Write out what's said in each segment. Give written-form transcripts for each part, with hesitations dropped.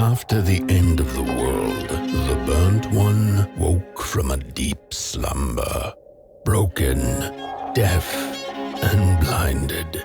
After the end of the world, the burnt one woke from a deep slumber, broken, deaf, and blinded.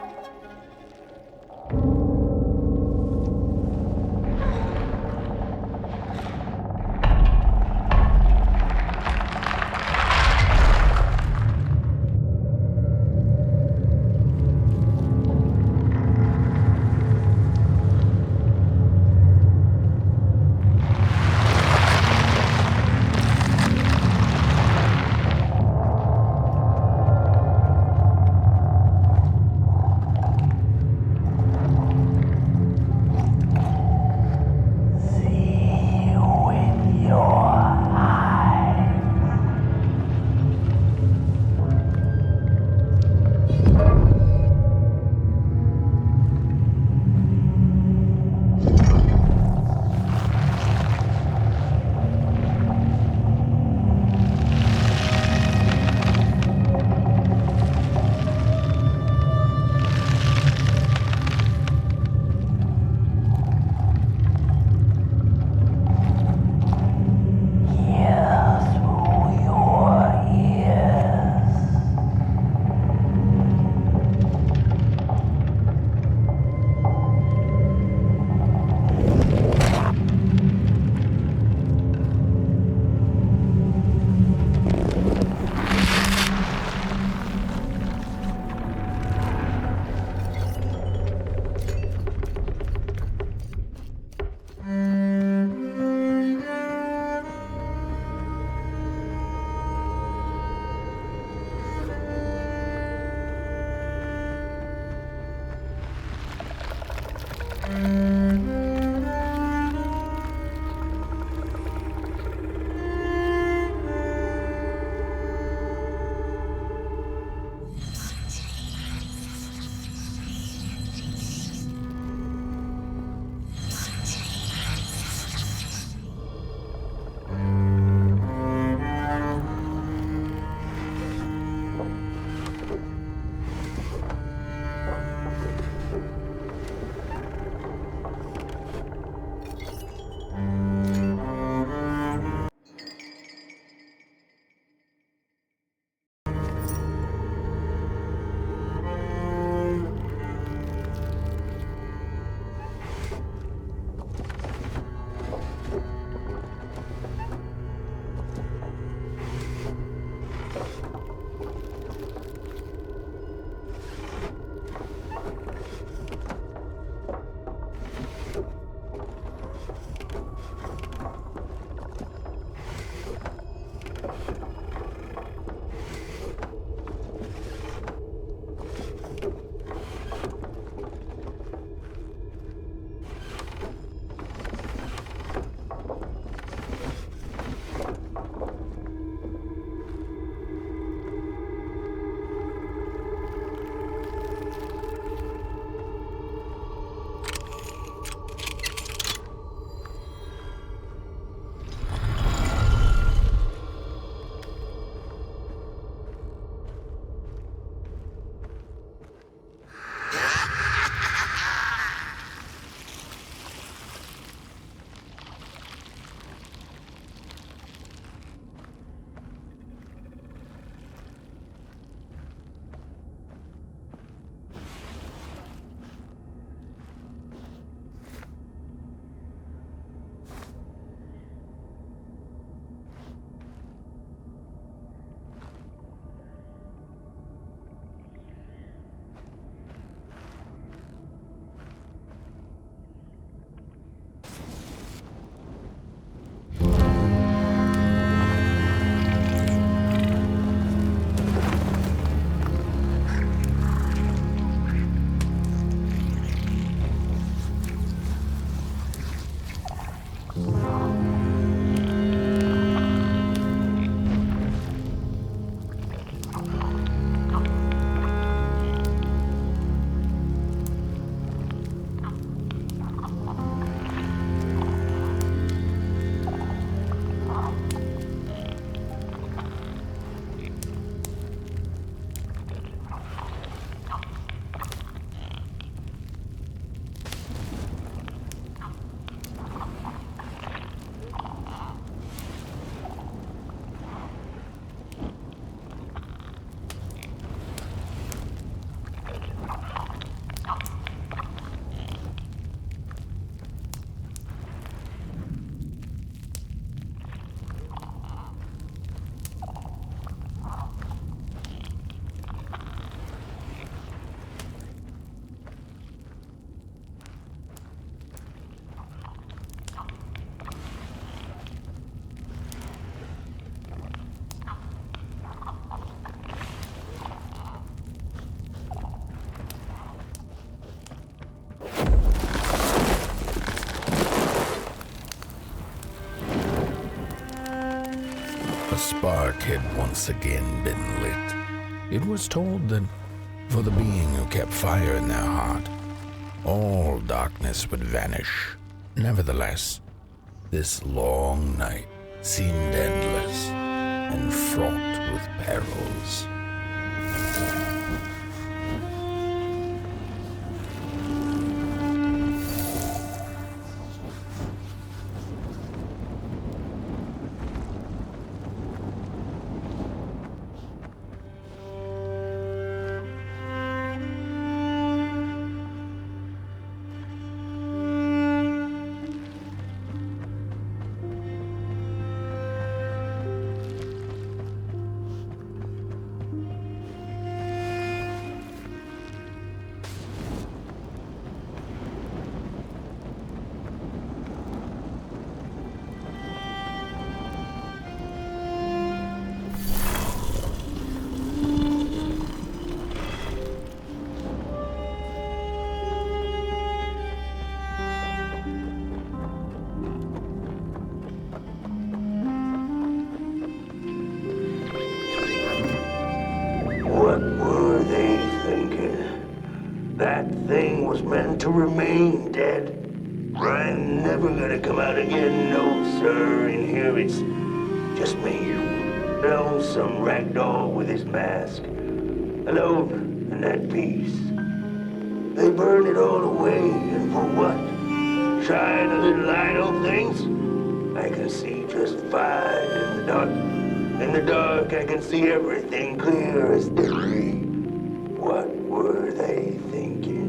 spark had once again been lit. It was told that for the being who kept fire in their heart, all darkness would vanish. Nevertheless, this long night seemed endless and fraught with perils. To remain dead. I'm never gonna come out again, no sir. In here it's just me, lonesome ragdoll with his mask, alone and at peace. They burn it all away, and for what? Shine a little light on things? I can see just fine in the dark. In the dark, I can see everything clear as day. What were they thinking?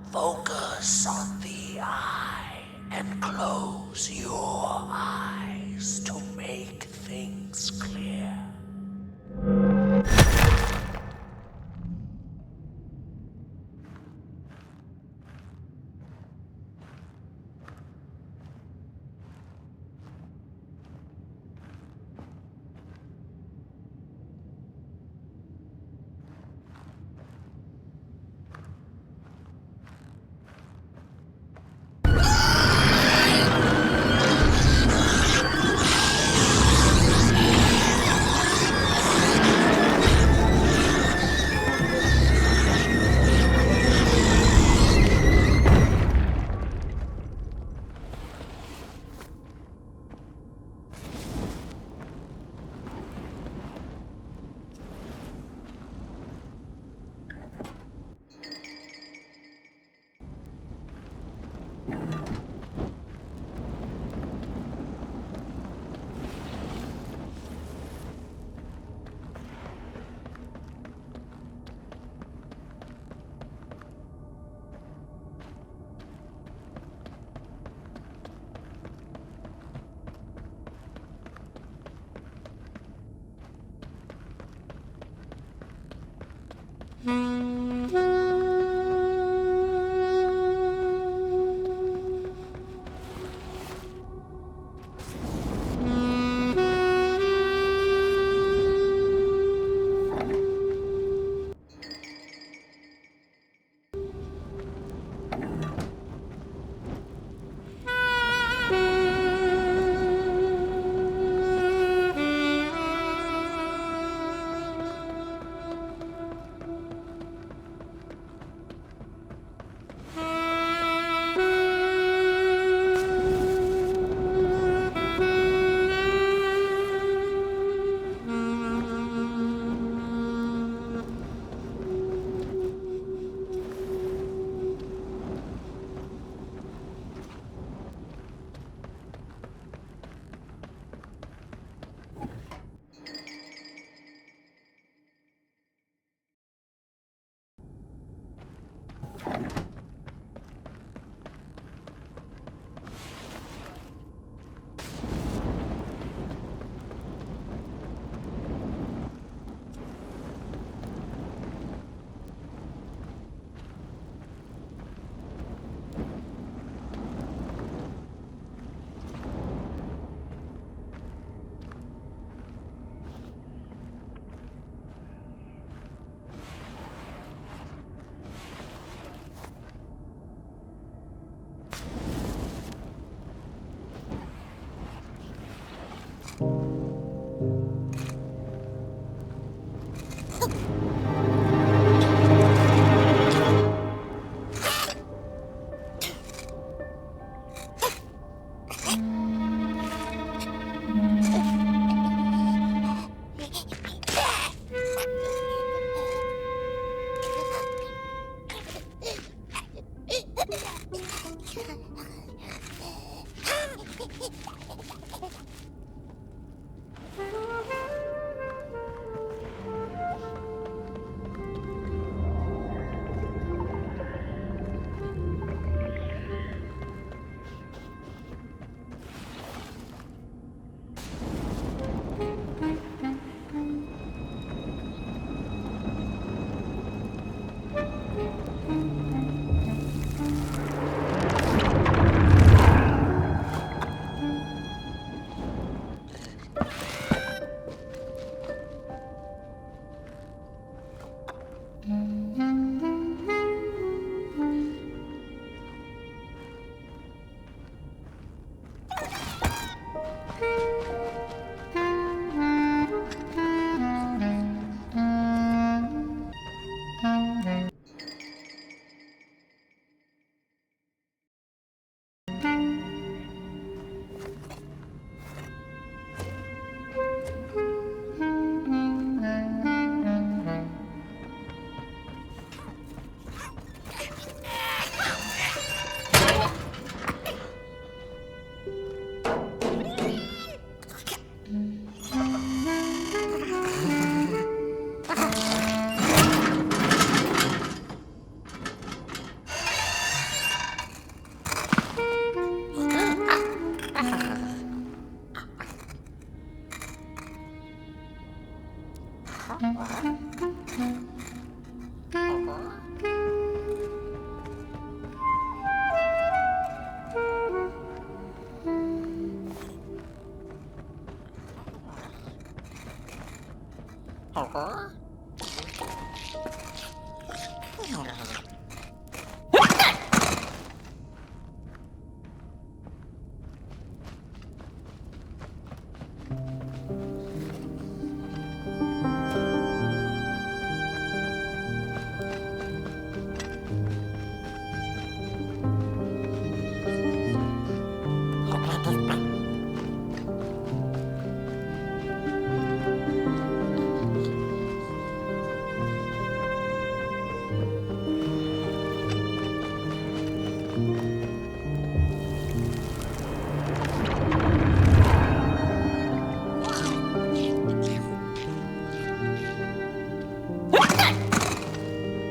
Focus on the eye and close your eyes to make things clear.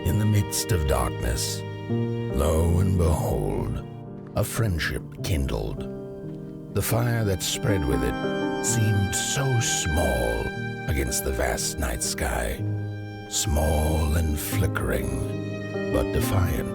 In the midst of darkness, lo and behold, a friendship kindled. The fire that spread with it seemed so small against the vast night sky, small and flickering, but defiant.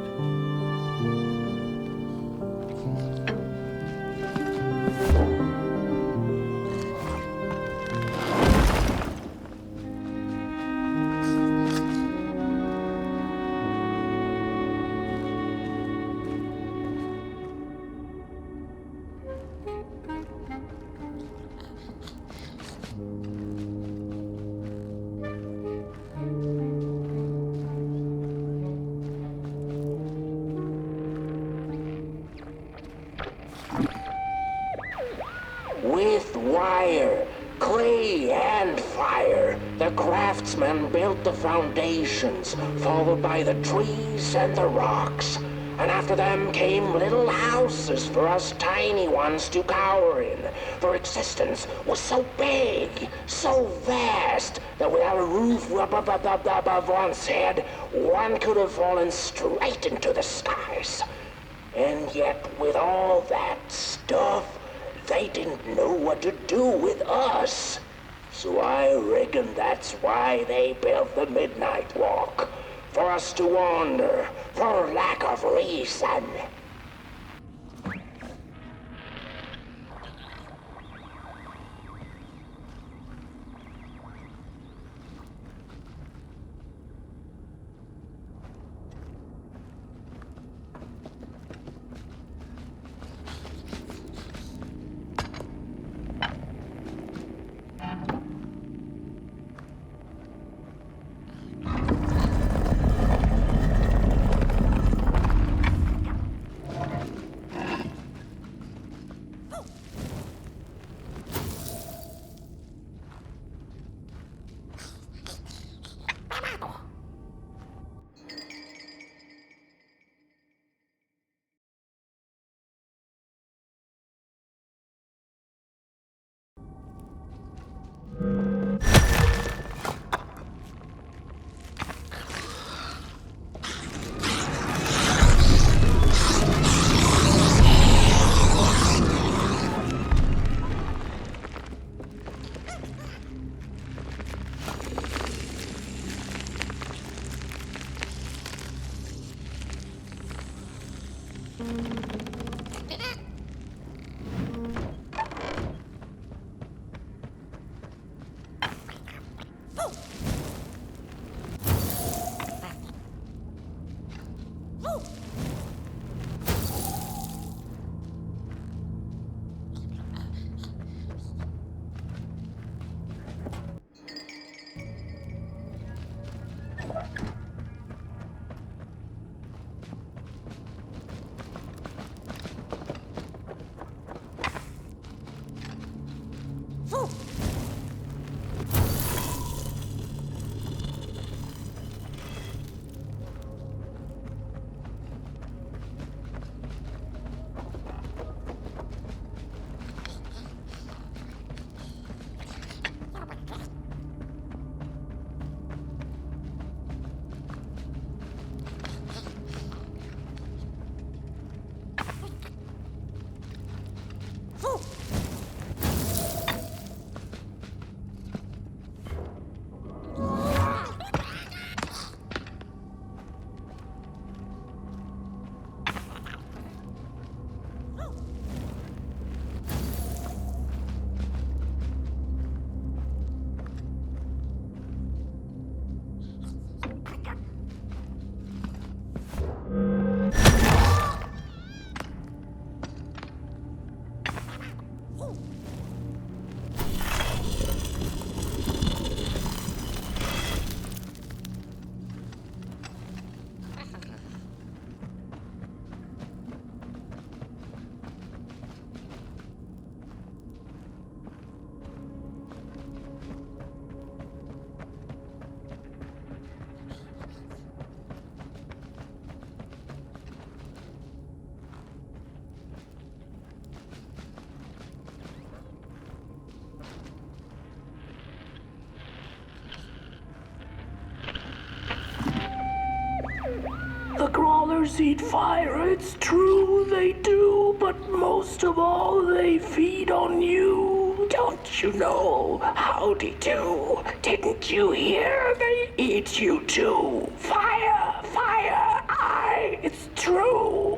With wire, clay, and fire, the craftsmen built the foundations, followed by the trees and the rocks. And after them came little houses for us tiny ones to cower in, for existence was so big, so vast, that without a roof above one's head, one could have fallen straight into the skies. And yet, with all that stuff, they didn't know what to do with us. So I reckon that's why they built the Midnight Walk. For us to wander, for lack of reason. Fires eat fire, it's true they do, but most of all they feed on you. Don't you know? Howdy do. Didn't you hear? They eat you too. Fire, fire, aye, it's true.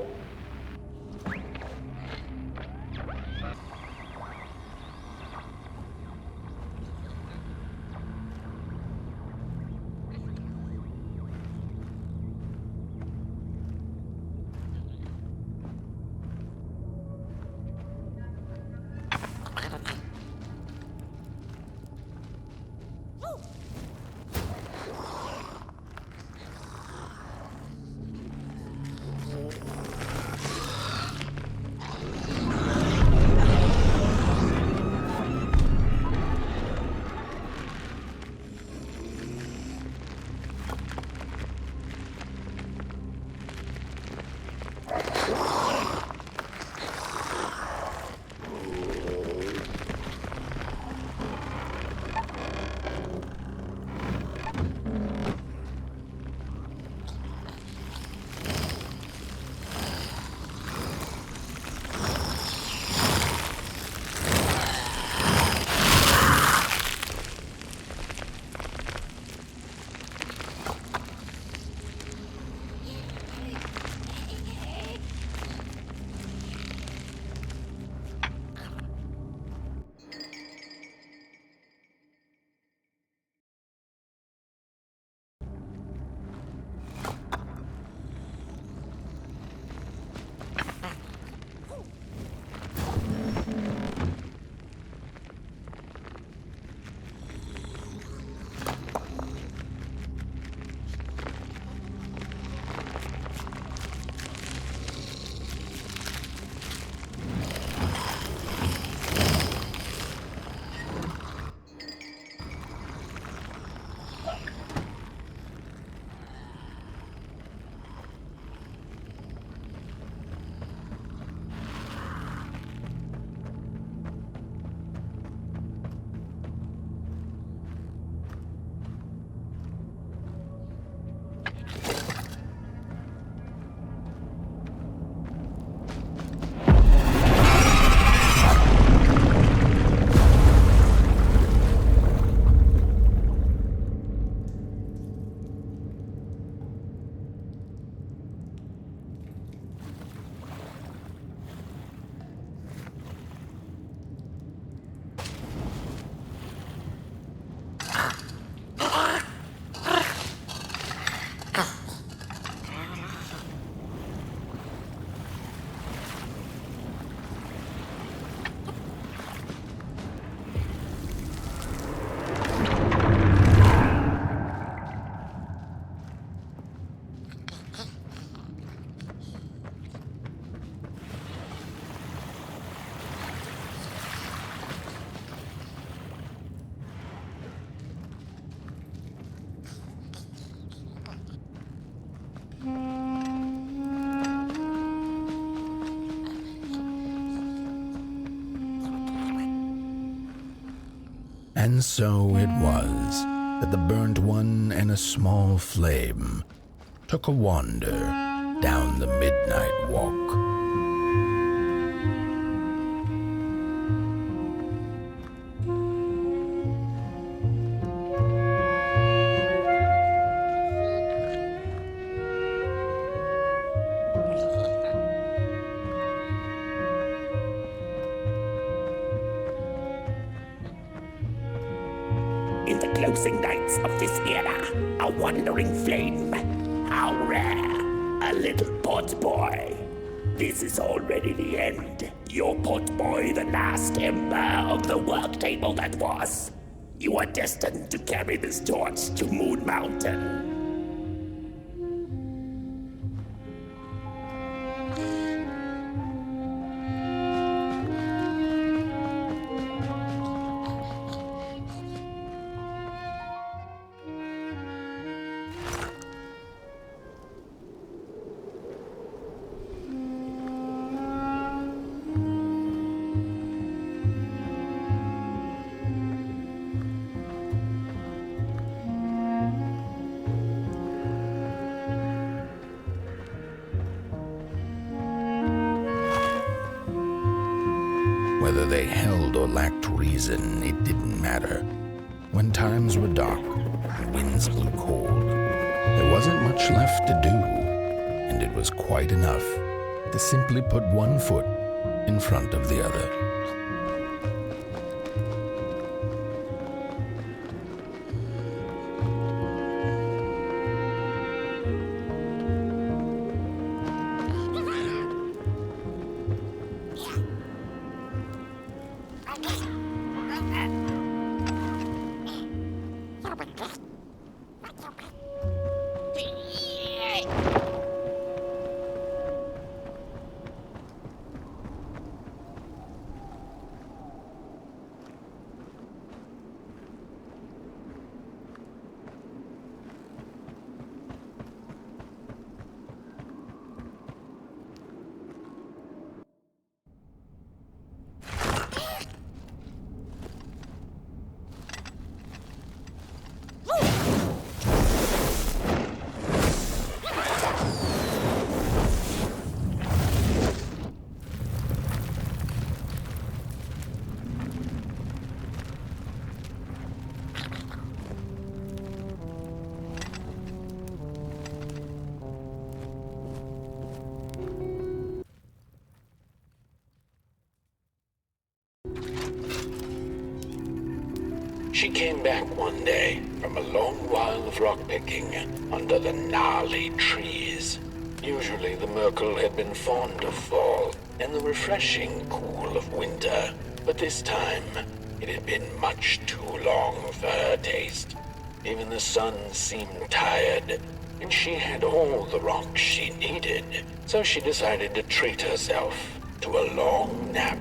And so it was that the burnt one and a small flame took a wander down the midnight walk. In the closing nights of this era, a wandering flame. How rare, a little pot boy. This is already the end. Your pot boy, the last ember of the work table that was. You are destined to carry this torch to Moon Mountain. Whether they held or lacked reason, it didn't matter. When times were dark and winds blew cold, there wasn't much left to do, and it was quite enough to simply put one foot in front of the other. She came back one day from a long while of rock-picking under the gnarly trees. Usually the Merkel had been fond of fall and the refreshing cool of winter, but this time it had been much too long for her taste. Even the sun seemed tired, and she had all the rocks she needed, so she decided to treat herself to a long nap.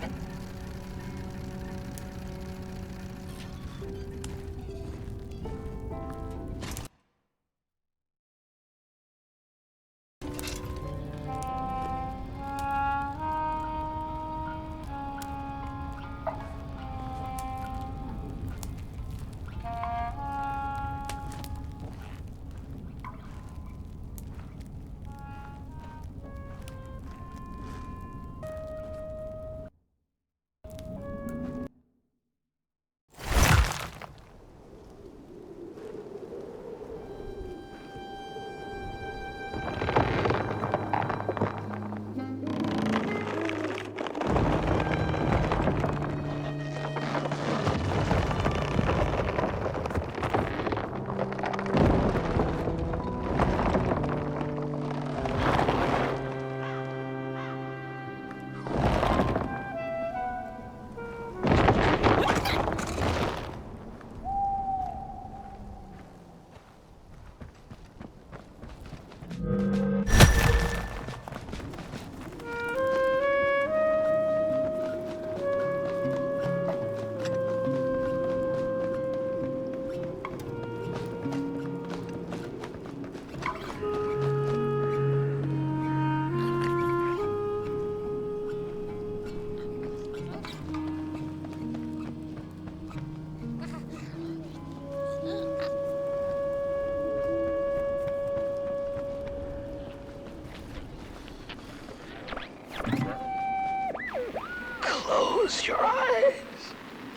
Close your eyes.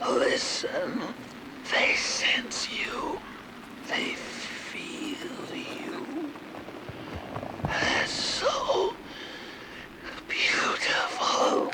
Listen. They sense you. They feel you. That's so beautiful.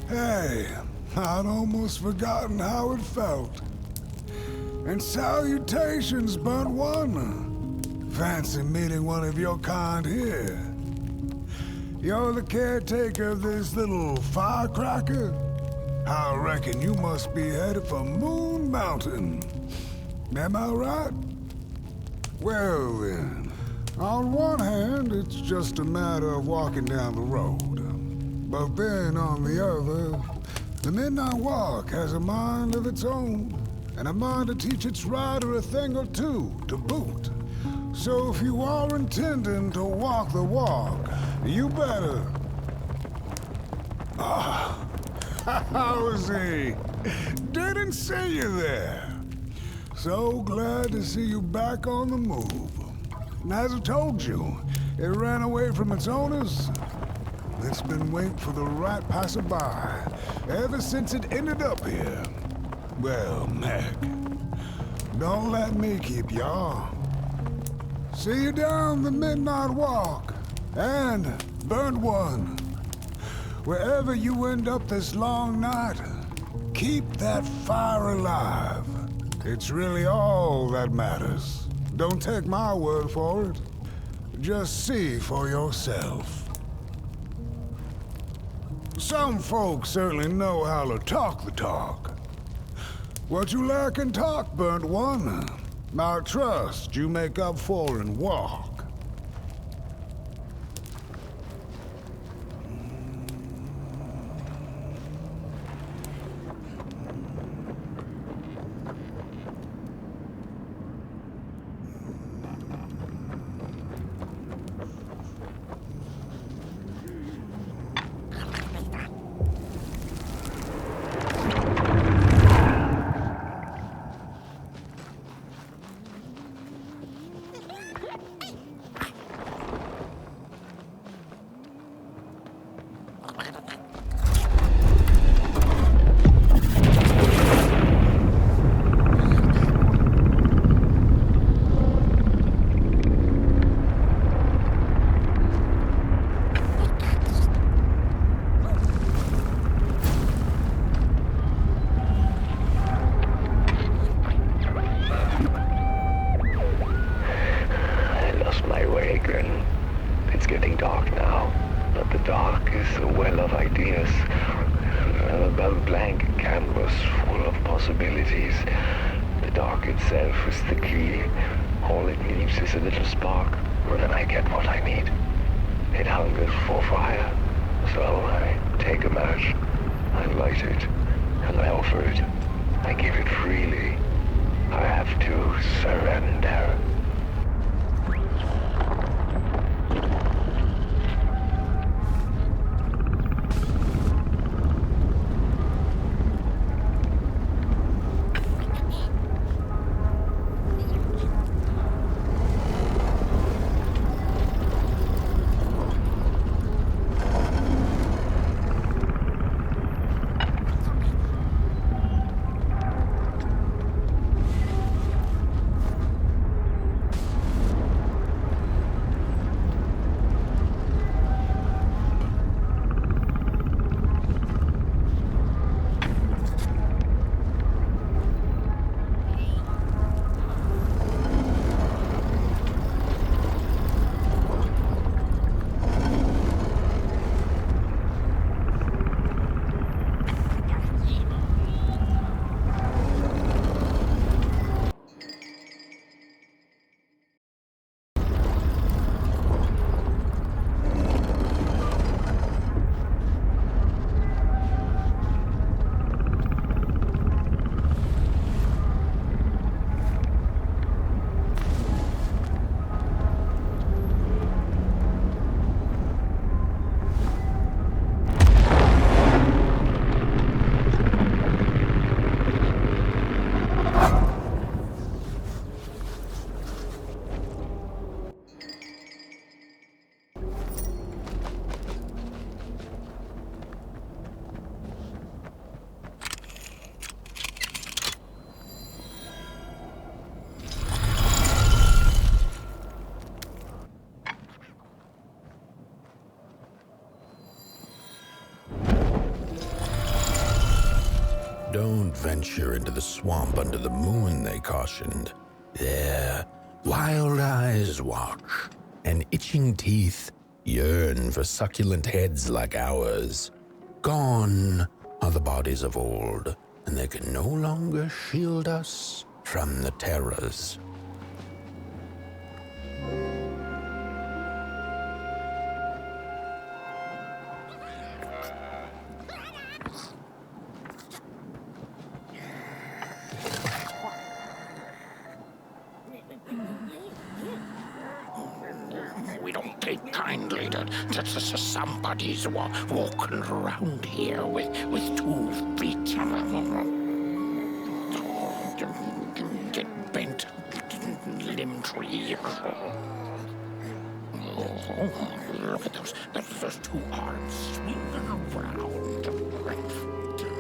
Hey, I'd almost forgotten how it felt. And salutations, burnt one. Fancy meeting one of your kind here. You're the caretaker of this little firecracker? I reckon you must be headed for Moon Mountain. Am I right? Well then, on one hand, it's just a matter of walking down the road. But then on the other, the Midnight Walk has a mind of its own, and a mind to teach its rider a thing or two to boot. So if you are intending to walk the walk, you better... Ah, how is he? Didn't see you there. So glad to see you back on the move. And as I told you, it ran away from its owners. It's been waiting for the right passerby ever since it ended up here. Well, Mac, don't let me keep y'all. See you down the Midnight Walk, and burnt one. Wherever you end up this long night, Keep that fire alive. It's really all that matters. Don't take my word for it. Just see for yourself. Some folks certainly know how to talk the talk. What you lack in talk, burnt one, I trust you make up for in walk. Don't venture into the swamp under the moon, they cautioned. There, wild eyes watch, and itching teeth yearn for succulent heads like ours. Gone are the bodies of old, and they can no longer shield us from the terrors. We don't take kindly to somebody's walking around here with 2 feet. Get bent limb tree. Oh, look at those 2 arms swinging around.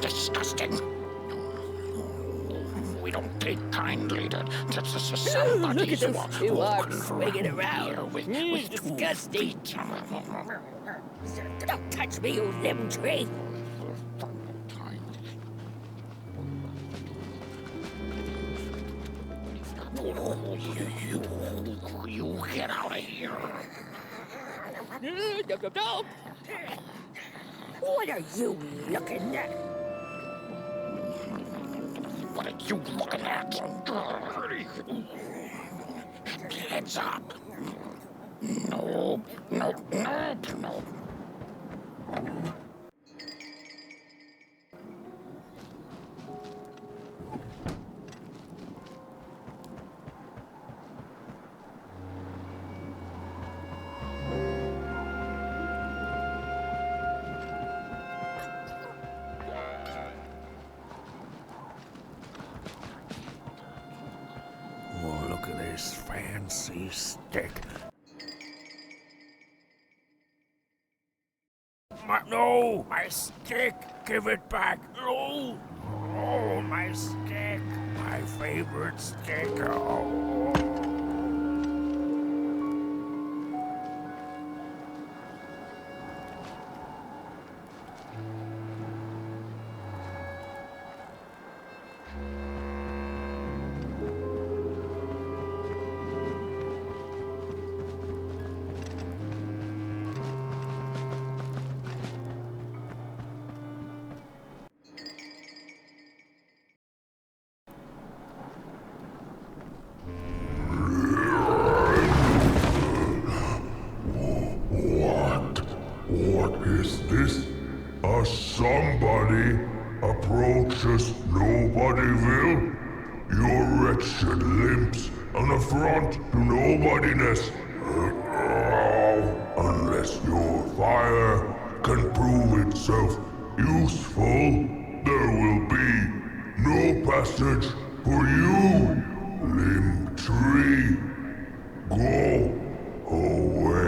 Disgusting. We don't take kindly to somebody's look at those 2 arms swinging around around. with Disgusting. 2 feet. Don't touch me, you limb tree. You get out of here. What are you looking at? What are you looking at? Heads up. Nope, nope, nope, nope. Oh, look at this fancy stick. No, my stick! Give it back! No! Oh, my stick! My favorite stick! Oh. What is this? A somebody approaches nobody will? Your wretched limbs an affront to nobodiness. Unless your fire can prove itself useful, there will be no passage for you, limb tree. Go away.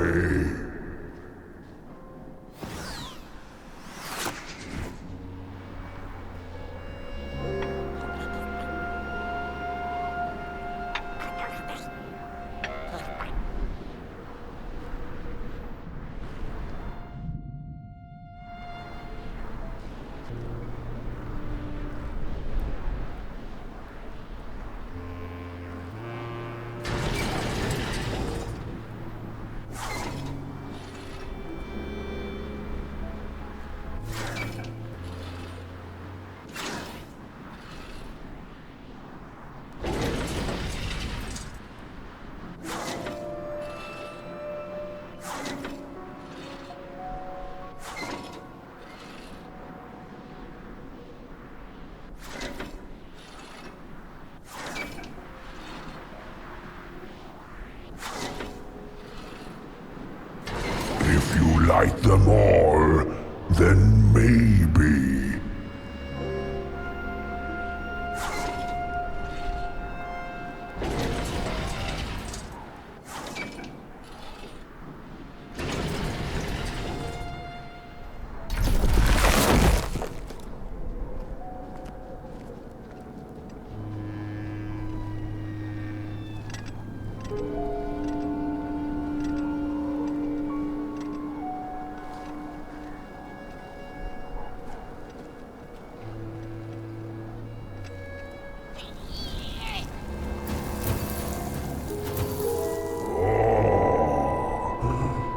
If you light them all, then maybe.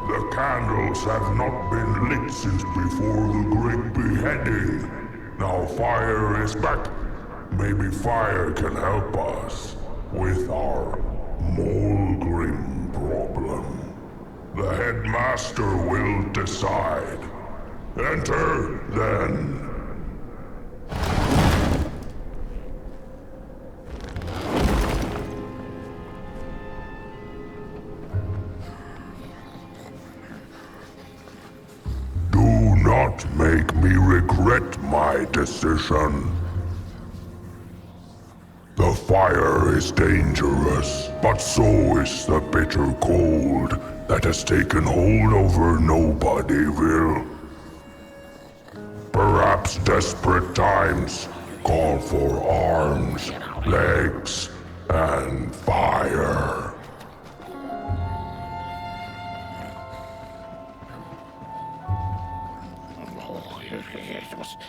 The candles have not been lit since before the great beheading. Now fire is back. Maybe fire can help us with our Molgrim problem. The headmaster will decide. Enter, then. Do not make me regret my decision. The fire is dangerous, but so is the bitter cold that has taken hold over Nobodyville. Perhaps desperate times call for arms, legs, and fire.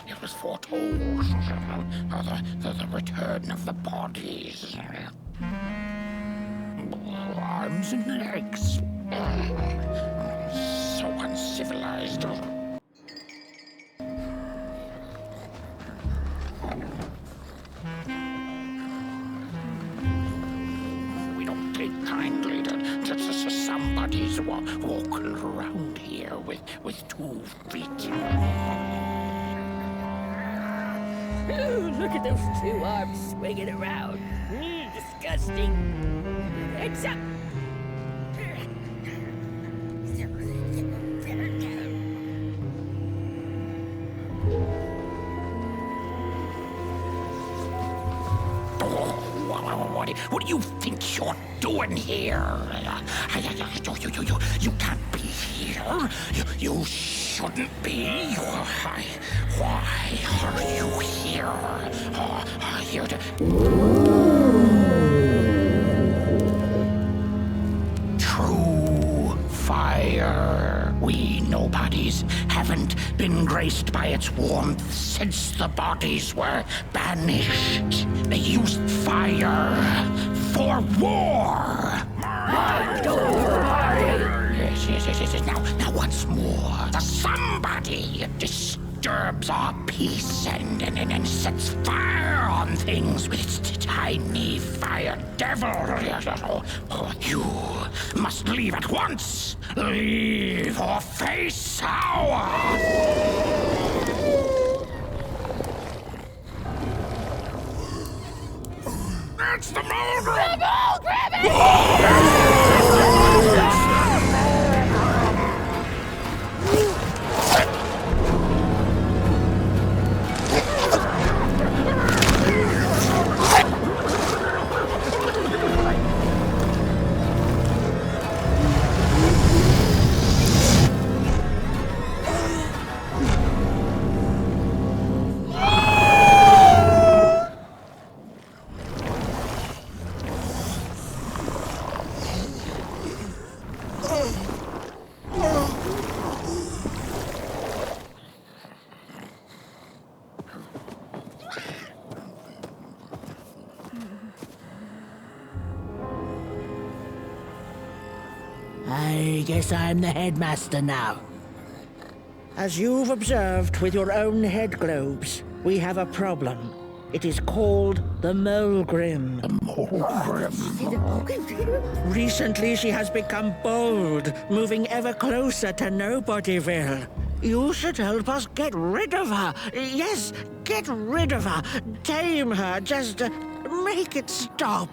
It was foretold. The return of the bodies. arms and legs. So uncivilized. We don't take kindly to somebody's walking around here with 2 feet. Oh, look at those 2 arms swinging around. Disgusting. Heads up. What do you think you're doing here? You can't be here. You shouldn't be. Why are you here? Here to... True fire. We nobodies haven't been graced by its warmth since the bodies were banished. They used fire for war. Yes. Now once more, the somebody disturbs our peace and sets fire on things with its tiny fire devil. You must leave at once. Leave or face our... It's the Mulgrim! Grab it! I guess I'm the headmaster now. As you've observed with your own head globes, we have a problem. It is called the Mulgrim. Recently she has become bold, moving ever closer to Nobodyville. You should help us get rid of her. Yes, get rid of her. Tame her, just make it stop.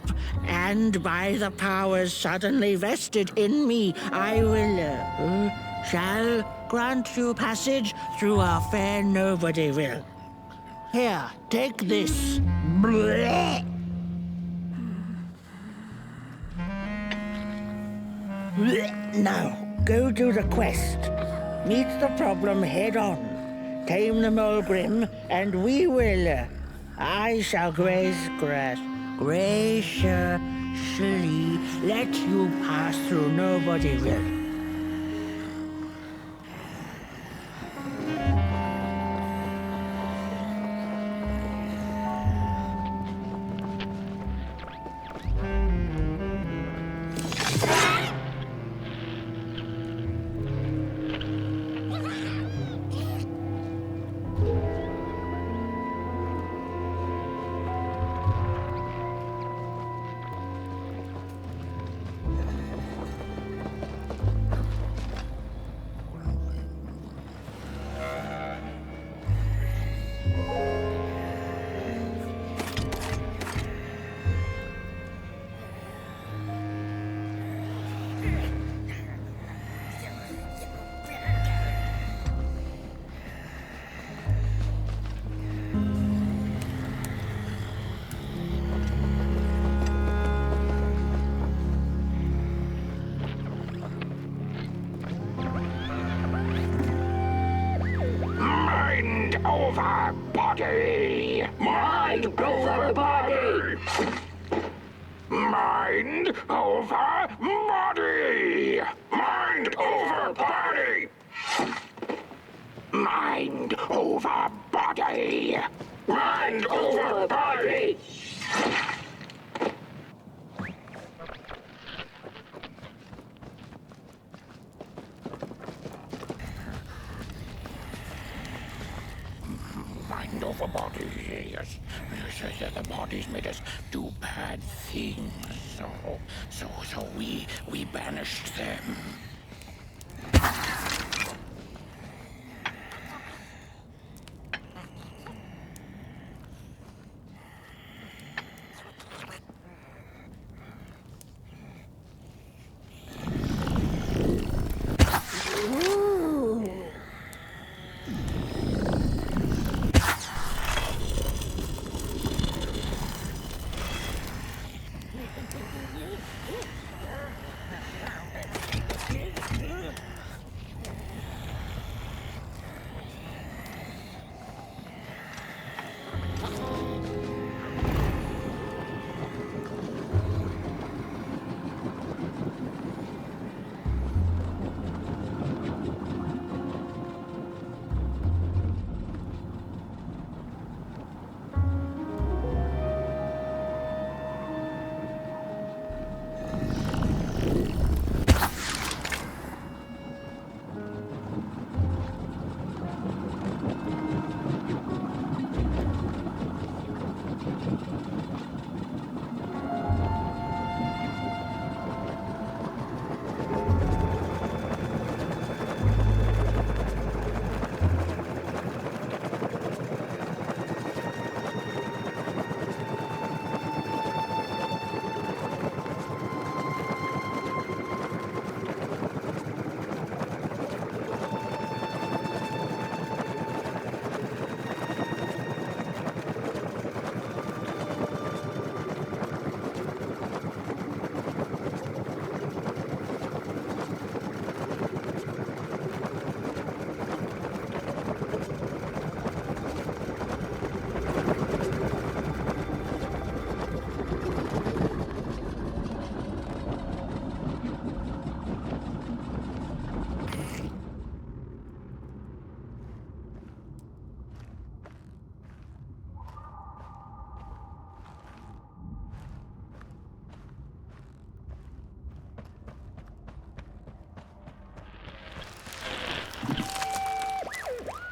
And by the powers suddenly vested in me, I will, shall grant you passage through our fair Nobodyville. Here, take this. Blech. Now, go do the quest. Meet the problem head on. Tame the Mulgrim, and we will... I shall graciously let you pass through Nobodyville. over body. Mind over body. Mind over body. Mind over body. Mind over body. Mind over body. Yes, the bodies made us do bad things, so we banished them.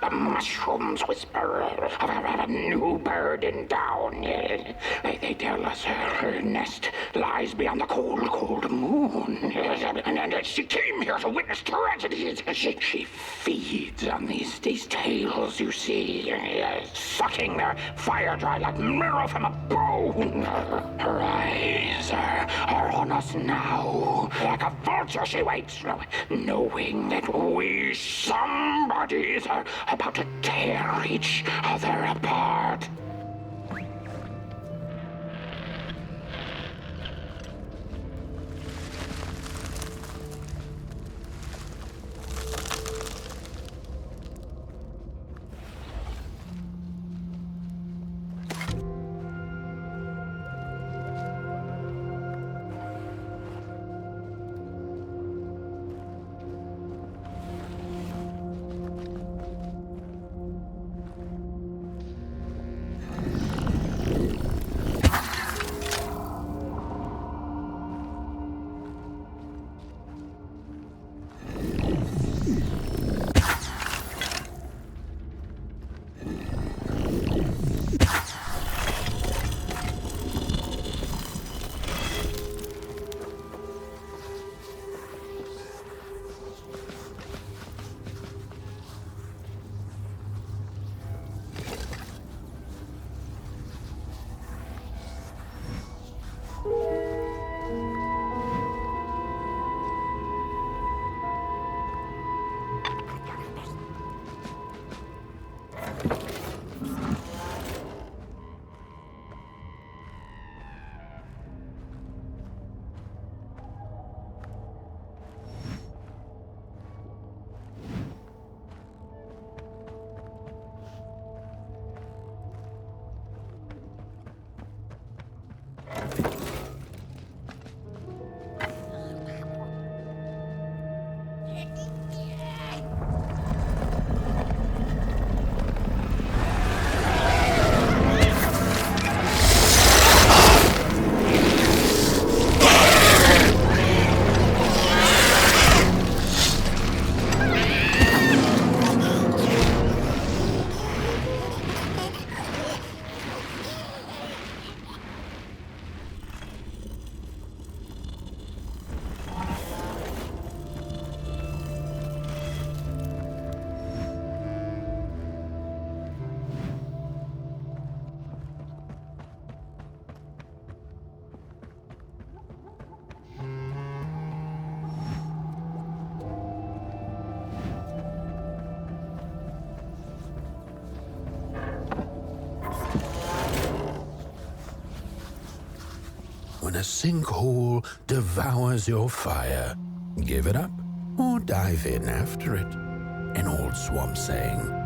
The mushrooms whisper of a new bird in down. They tell us her nest lies beyond the cold, cold moon. And she came here to witness tragedies. She feeds on these tales you see, sucking their fire dry like marrow from a bone. Her eyes are on us now. Like a vulture she waits, knowing that we somebodies are about to tear each other apart. when a sinkhole devours your fire. Give it up or dive in after it. An old swamp saying.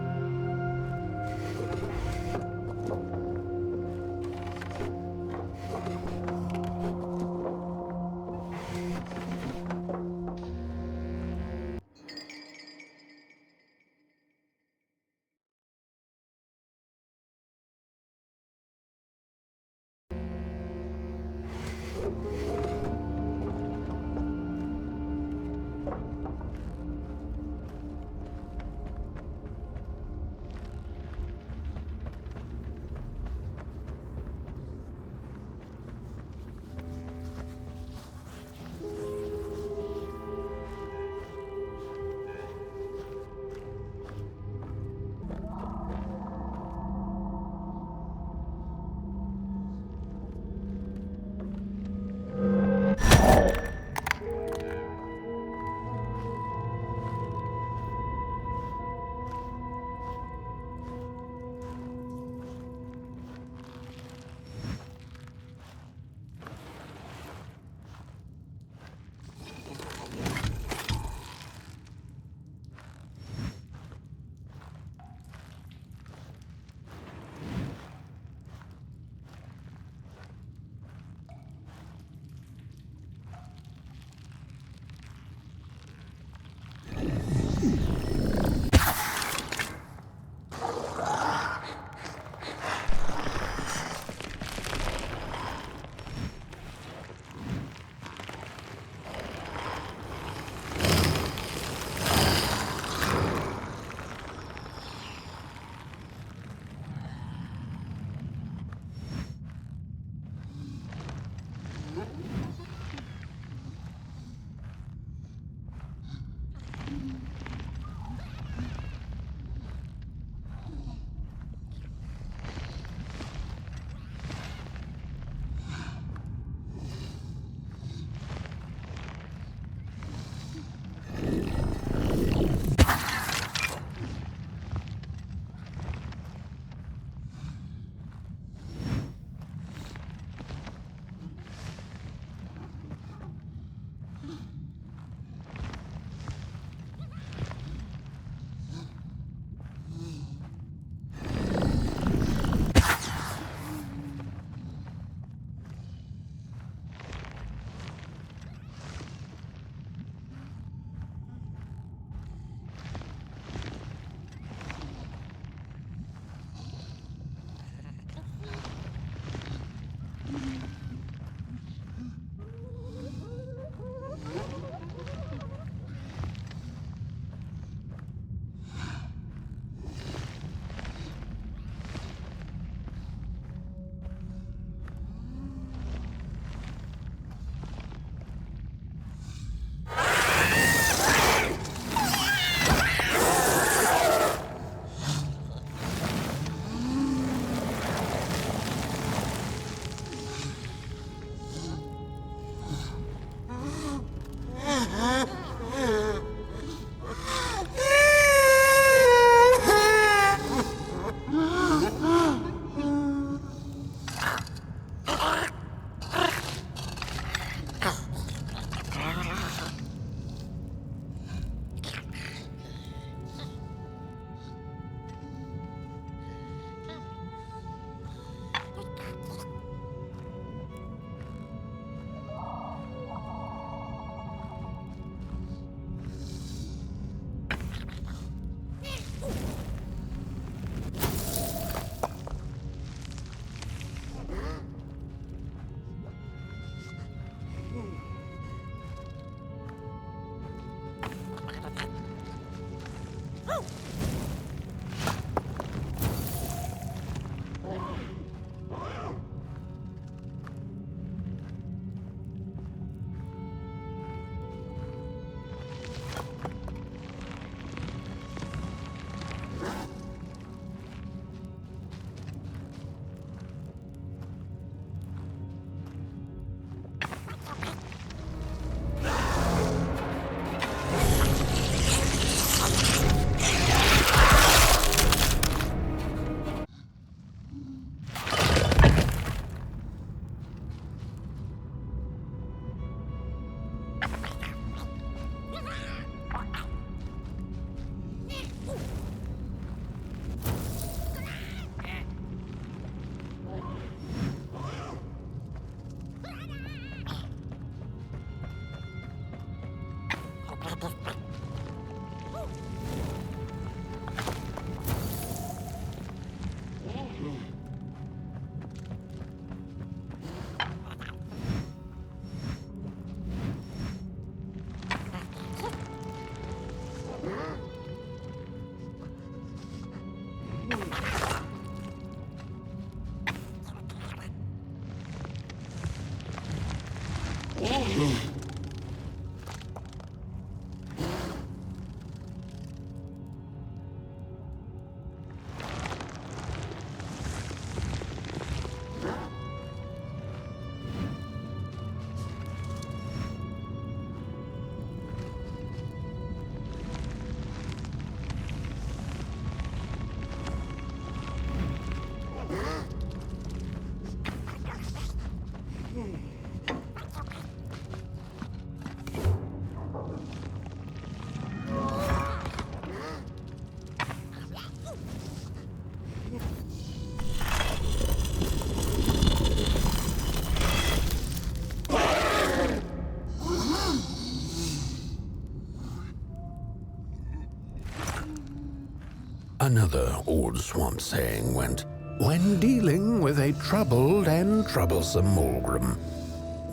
Another old swamp saying went, when dealing with a troubled and troublesome Mulgrim,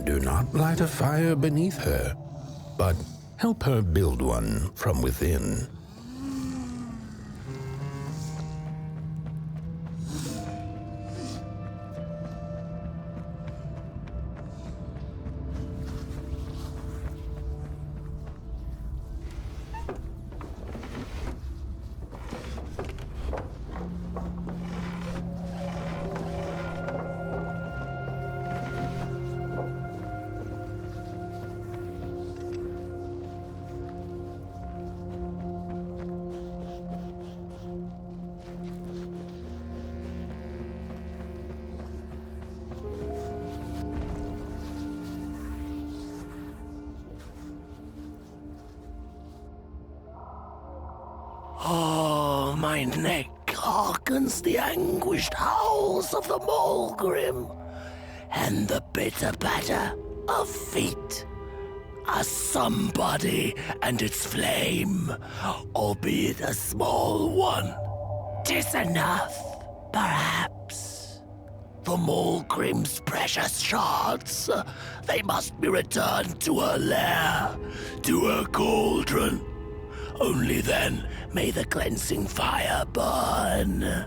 do not light a fire beneath her, but help her build one from within. Oh, my neck hearkens the anguished howls of the Mulgrim, and the bitter patter of feet. A somebody and its flame, albeit a small one. 'Tis enough, perhaps. The Mulgrim's precious shards, they must be returned to her lair, to her cauldron. Only then may the cleansing fire burn.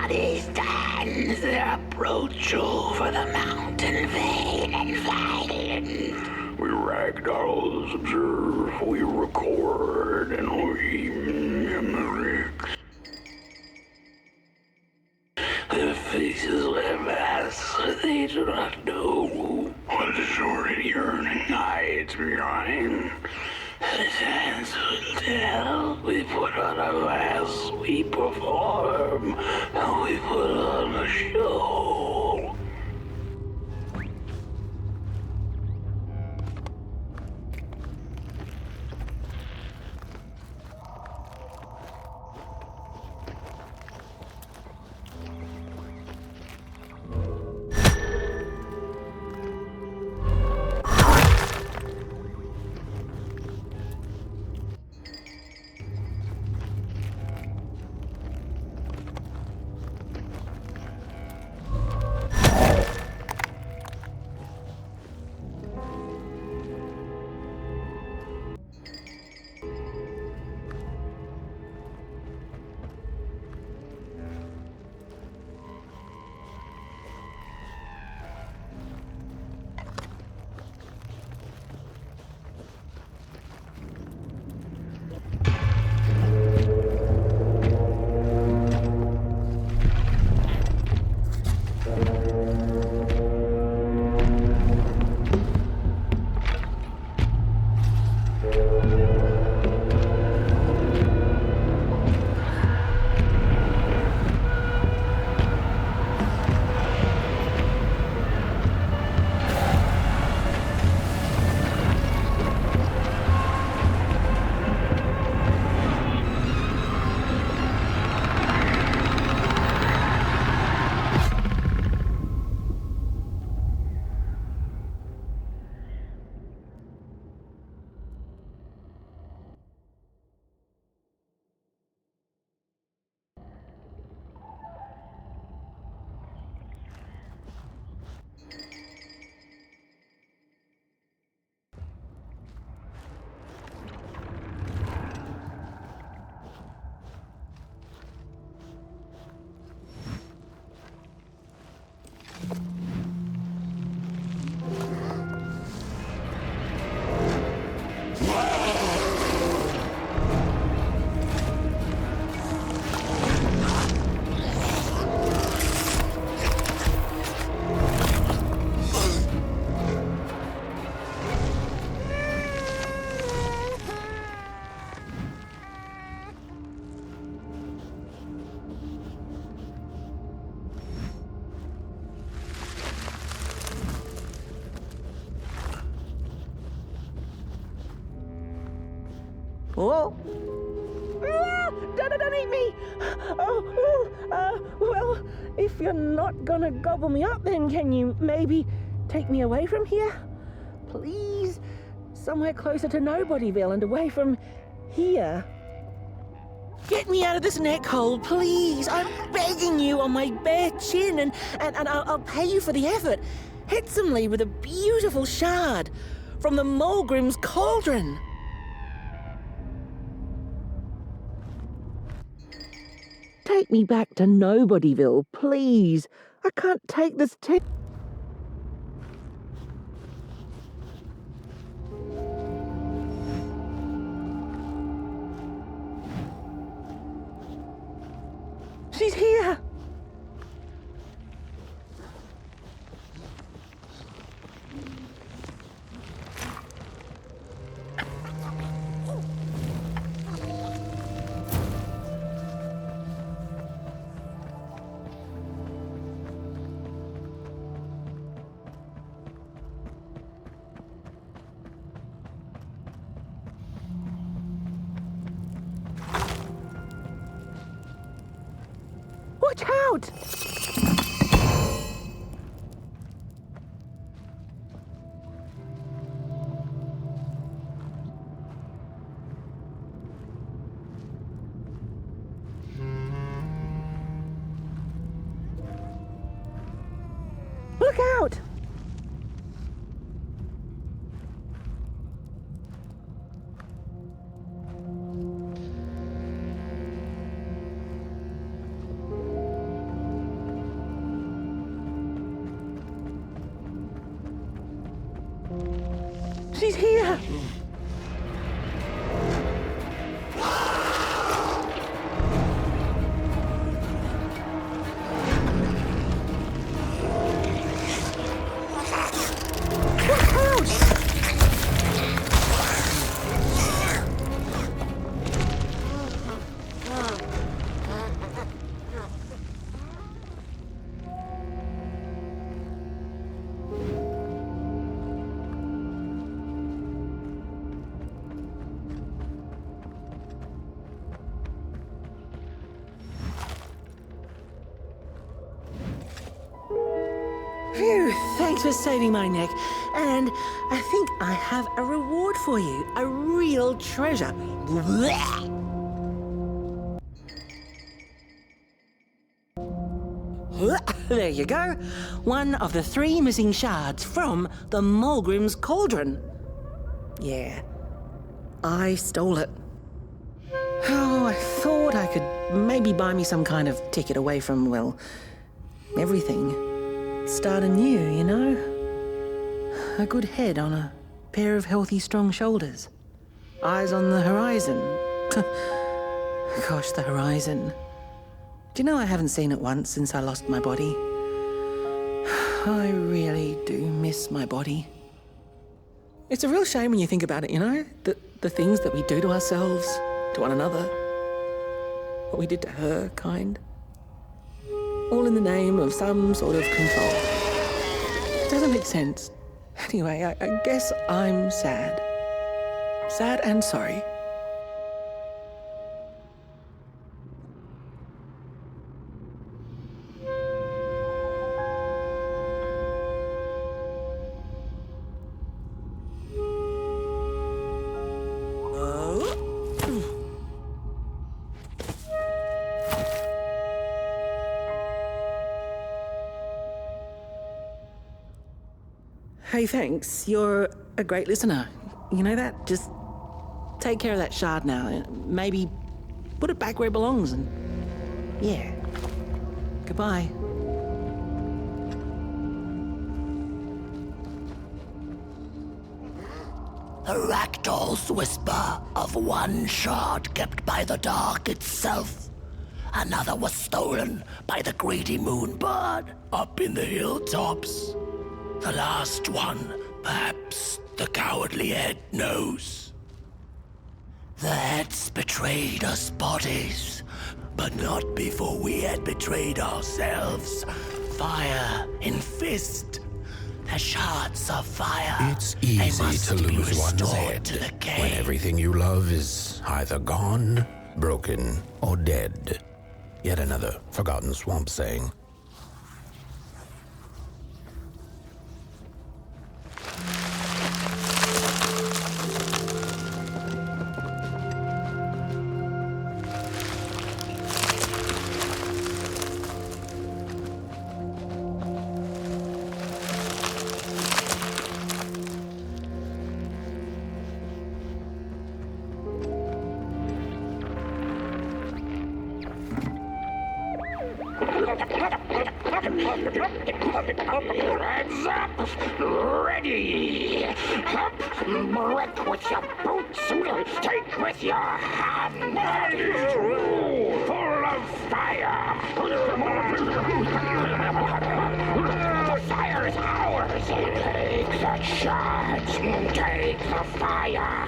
body stands their approach over the mountain vein and violent. We ragdolls observe, we record, and we mimic. Their faces wear masks, they do not know what is already yearning hides behind. His hands will tell. We put on a mask, we perform, and we put on a show. Oh! Ah, don't eat me! Well, if you're not gonna gobble me up, then can you maybe take me away from here? Please? Somewhere closer to Nobodyville and away from here. Get me out of this neck hole, please! I'm begging you on my bare chin, and I'll pay you for the effort. Handsomely with a beautiful shard from the Mulgrim's cauldron. Take me back to Nobodyville, please. I can't take this She's here! Watch out! Look out! She's here! Phew, thanks for saving my neck. And I think I have a reward for you. A real treasure. There you go. One of the 3 missing shards from the Mulgrim's cauldron. Yeah, I stole it. Oh, I thought I could maybe buy me some kind of ticket away from, well, everything. Start anew, you know? A good head on a pair of healthy, strong shoulders. Eyes on the horizon. Gosh, the horizon. Do you know I haven't seen it once since I lost my body? I really do miss my body. It's a real shame when you think about it, you know? The things that we do to ourselves, to one another. What we did to her, kind. All in the name of some sort of control. It doesn't make sense. Anyway, I guess I'm sad. Sad and sorry. Hey, thanks. You're a great listener. You know that? Just take care of that shard now. Maybe put it back where it belongs and... yeah. Goodbye. The ragdoll's whisper of one shard kept by the dark itself. Another was stolen by the greedy moonbird up in the hilltops. The last one, perhaps the cowardly head knows. The heads betrayed us bodies, but not before we had betrayed ourselves. Fire in fist. The shards of fire. It's easy to lose one's head when everything you love is either gone, broken, or dead. Yet another forgotten swamp saying. Hands up! Ready! Up! Break with your boots! Take with your hand! Full of fire! The fire is ours! Take the shards! Take the fire!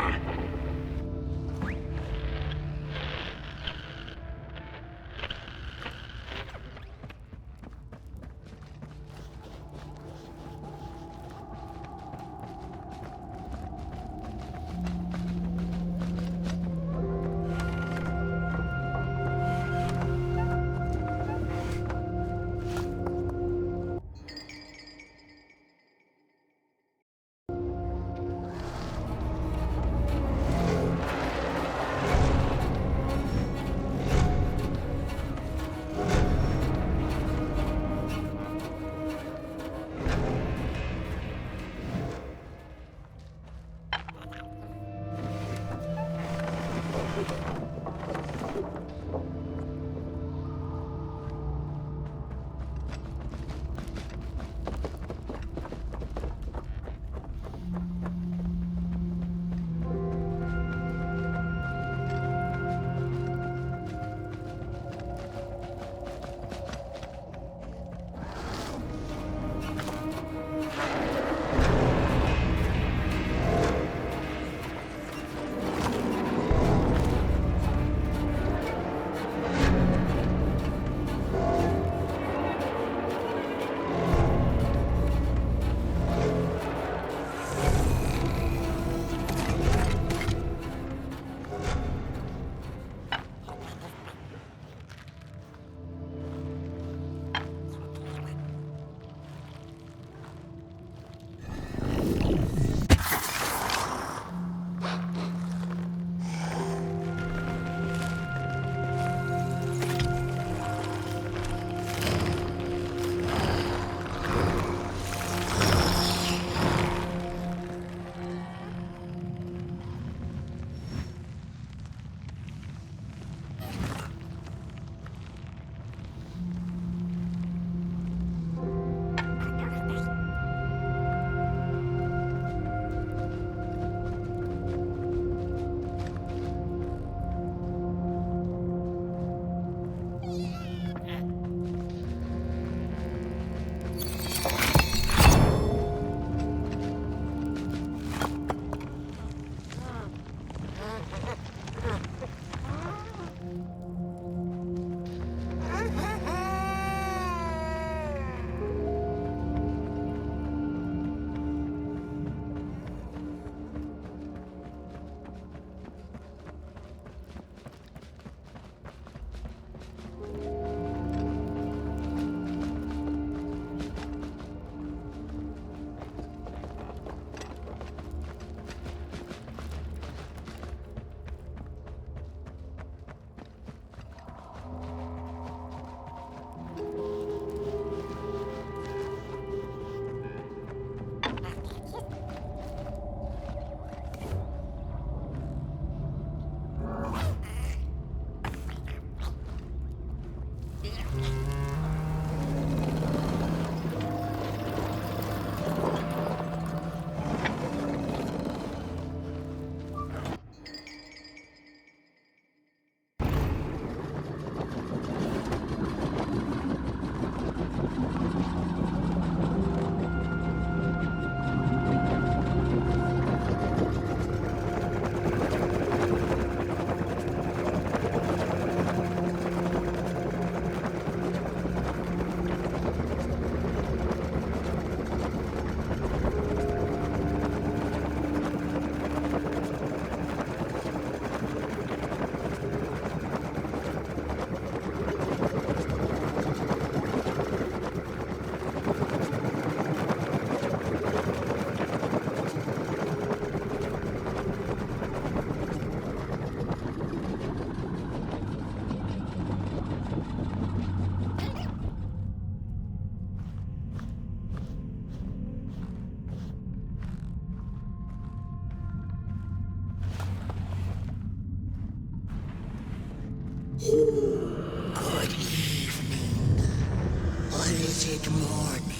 Was it morning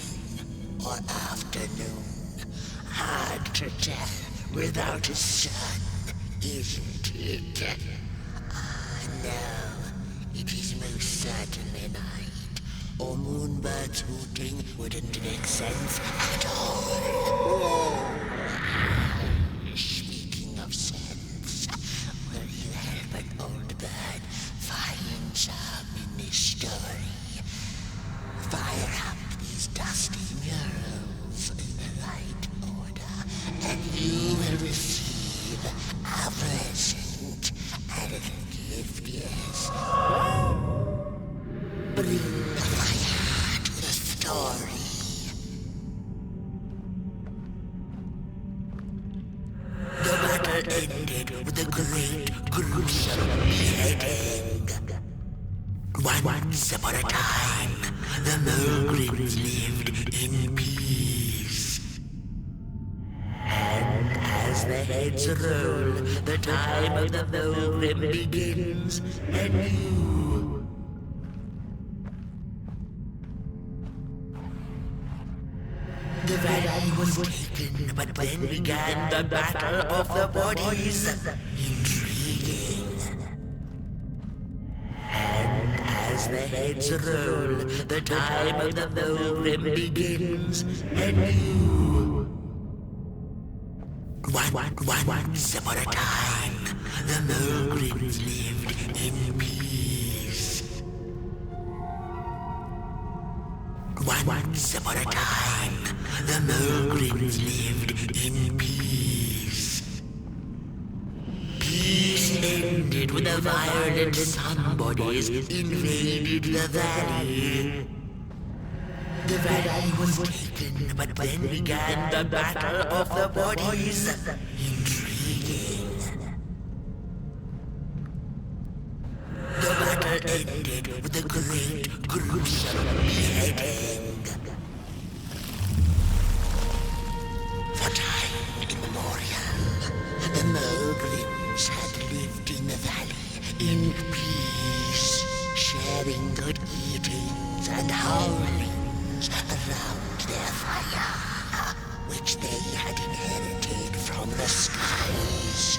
or afternoon? Hard to tell without a sun, isn't it? No, it is most certainly night, or moonbirds hooting wouldn't make sense at all. Speaking of sense, will you help an old bird find some in this story? Fire up these dusty murals in the right order, and you will receive a present, a little gift, yes. Bring the fire to the story. The battle ended with a great, gruesome beheading. Once upon a time, the Mulgrims lived in peace. And as the heads roll, the time of the Mulgrim begins anew. The valley was taken, but then began the battle of the bodies. Intriguing. And as the heads roll, the time of the Mulgrim begins anew. Once upon a time, the Mulgrims lived in peace. Once upon a time, the Mulgrims lived in peace. Peace ended when the violent somebodies invaded the valley. The valley was taken, but then began the battle of the bodies. Intriguing. The battle ended with a great, gruesome beheading. For time immemorial, the Mulgrims had lived in the valley in peace, sharing good eatings and howlings around their fire, which they had inherited from the skies.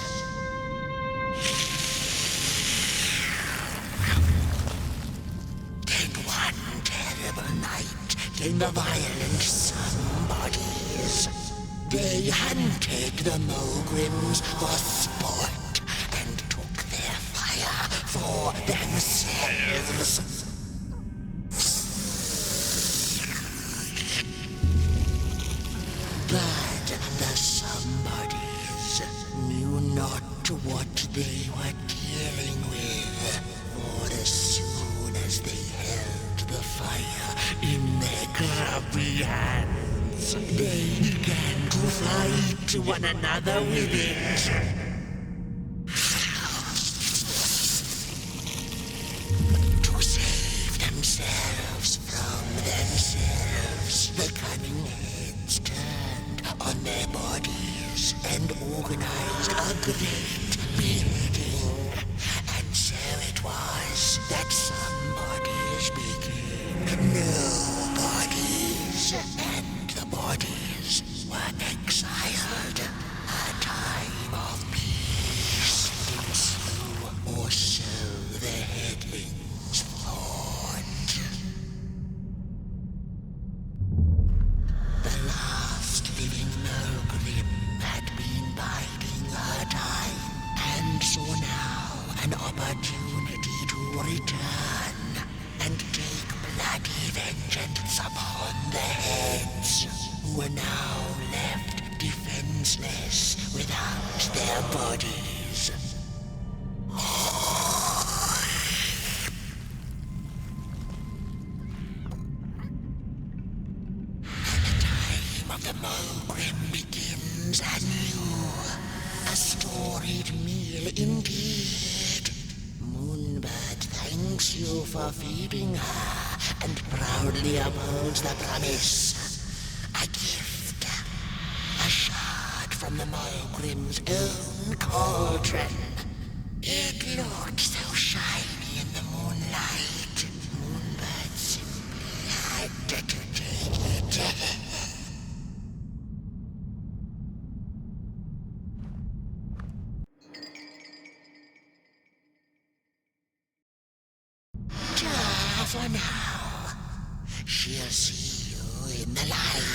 Then one terrible night came the violent somebodies. They hunted the Mulgrims for sport and took their fire for themselves. But the somebodies knew not what they were dealing with, for as soon as they held the fire in their grubby hands, they began to fight one another with it. To save themselves from themselves, the cunning heads turned on their bodies and organized a great building. And so it was that somebodies became nobodies, and the bodies were exiled. A time of peace ensue, or so the headlings thought. The last living Mulgrim had been biding her time, and saw now an opportunity to return and take bloody vengeance upon the heads, who were now left defenseless without their bodies. The time of the Mulgrim begins anew. A storied meal indeed. Moonbird thanks you for feeding her and proudly upholds the promise. A gift. A shard from the Mulgrim's own cauldron. It looked so shiny in the moonlight. Moonbird simply had to For now, she'll see you in the light.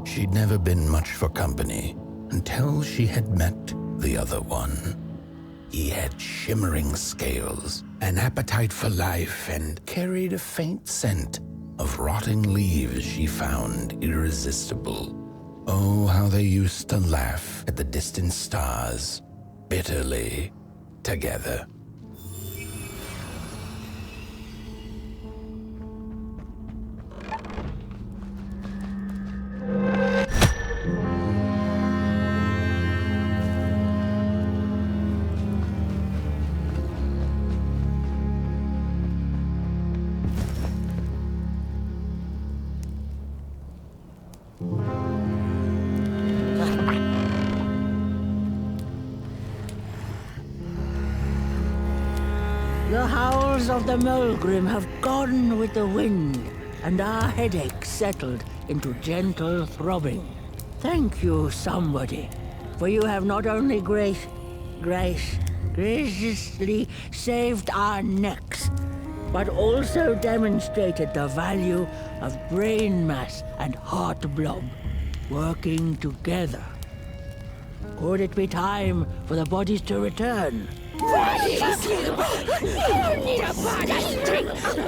She'd never been much for company until she had met the other one. He had shimmering scales, an appetite for life, and carried a faint scent of rotting leaves she found irresistible. Oh, how they used to laugh at the distant stars, bitterly, together. The howls of the Mulgrim have gone with the wind, and our headache settled into gentle throbbing. Thank you, somebody, for you have not only graciously saved our necks, but also demonstrated the value of brain mass and heart blob working together. Could it be time for the bodies to return?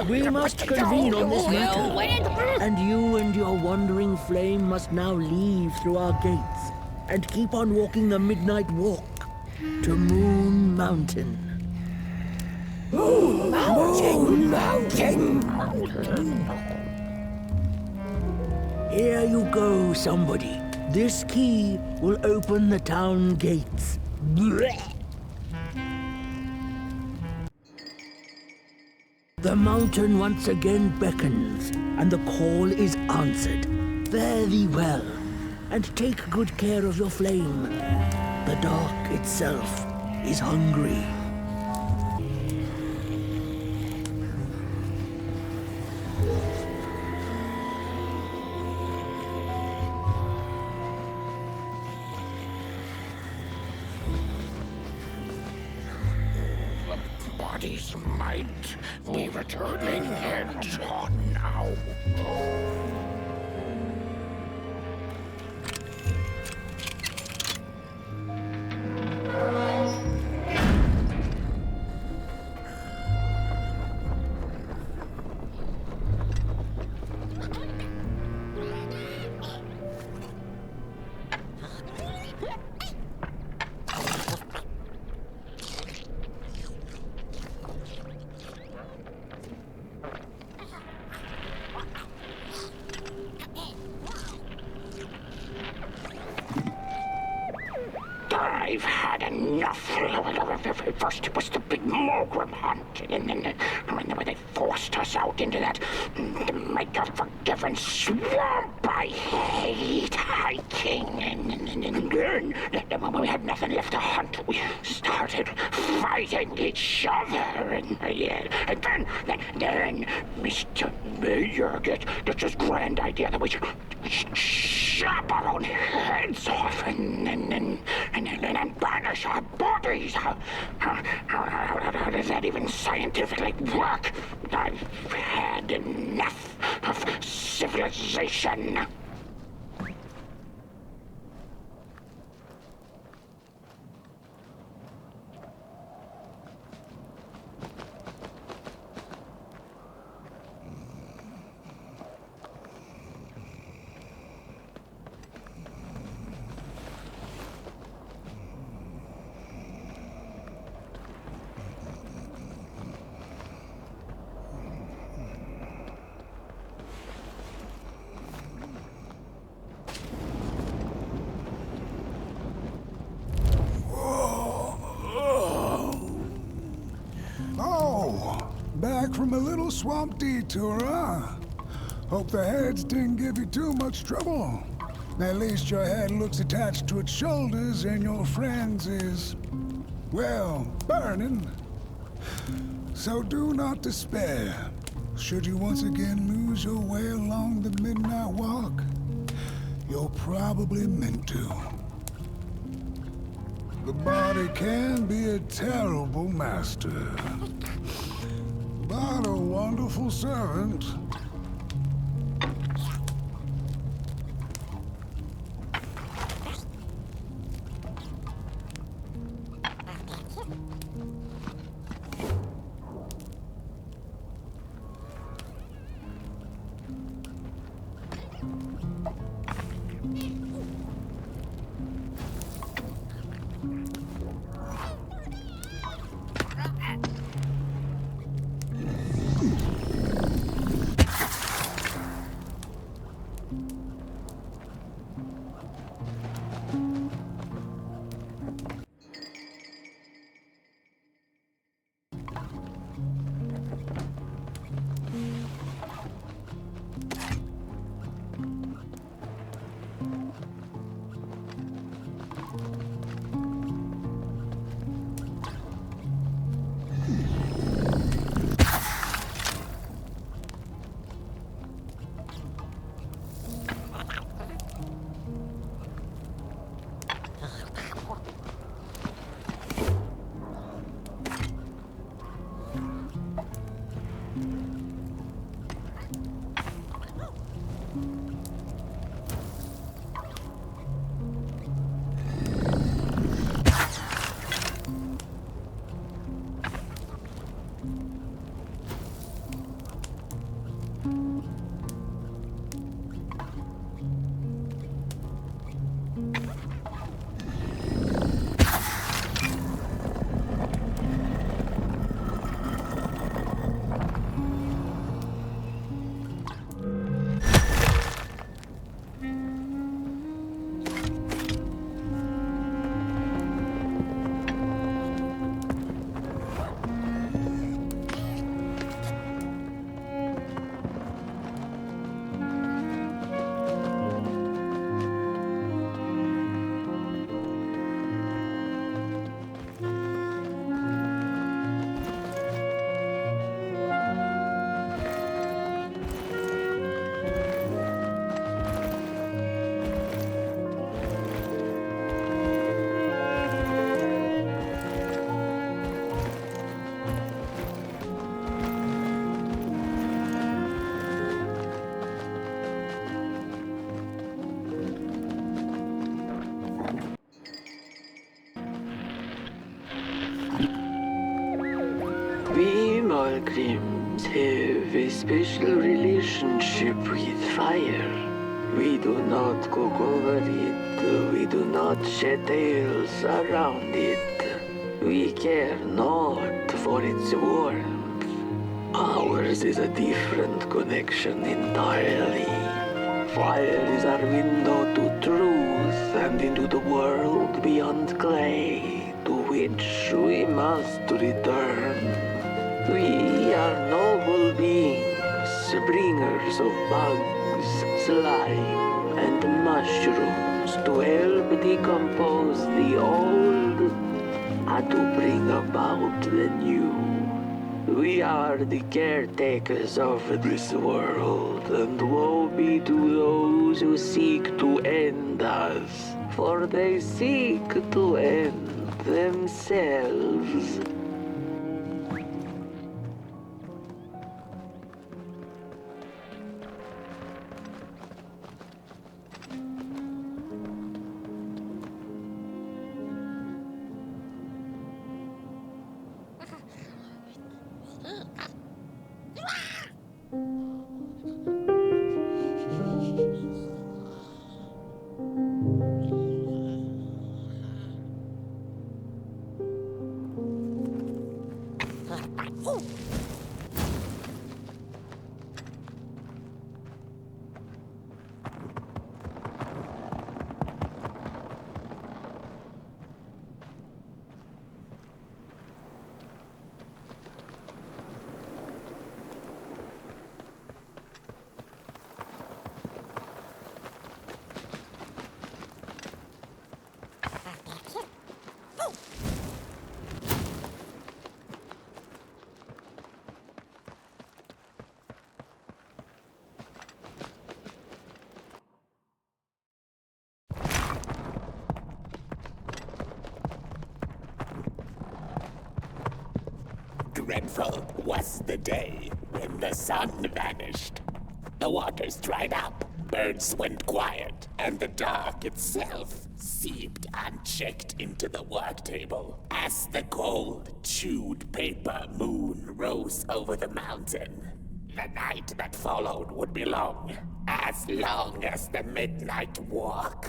We must convene on this matter, and you and your wandering flame must now leave through our gates and keep on walking the midnight walk to Moon mountain. Mountain! Here you go, somebody. This key will open the town gates. The mountain once again beckons, and the call is answered. Fare thee well, and take good care of your flame. The dark itself is hungry. Body's might be returning heads on now. I've had enough. First it was the big Mogrim hunt, and then they forced us out into that make-a-forgiven swamp. I hate hiking. And then when we had nothing left to hunt, we started fighting each other. And then Mr. Mayor gets this grand idea that we should chop our own heads off and banish our bodies. How does that even scientifically work? I've had enough of civilization. Back from a little swamp detour, huh? Hope the heads didn't give you too much trouble. At least your head looks attached to its shoulders and your friend's is, well, burning. So do not despair. Should you once again lose your way along the midnight walk, you're probably meant to. The body can be a terrible master, but a wonderful servant. Morgrims have a special relationship with fire. We do not cook over it. We do not shed tales around it. We care not for its warmth. Ours is a different connection entirely. Fire is our window to truth and into the world beyond clay, to which we must return. We are noble beings, bringers of bugs, slime, and mushrooms to help decompose the old and to bring about the new. We are the caretakers of this world, and woe be to those who seek to end us, for they seek to end themselves. Dreadful was the day when the sun vanished. The waters dried up, birds went quiet, and the dark itself seeped unchecked into the work table as the cold, chewed paper moon rose over the mountain. The night that followed would be long as the midnight walk.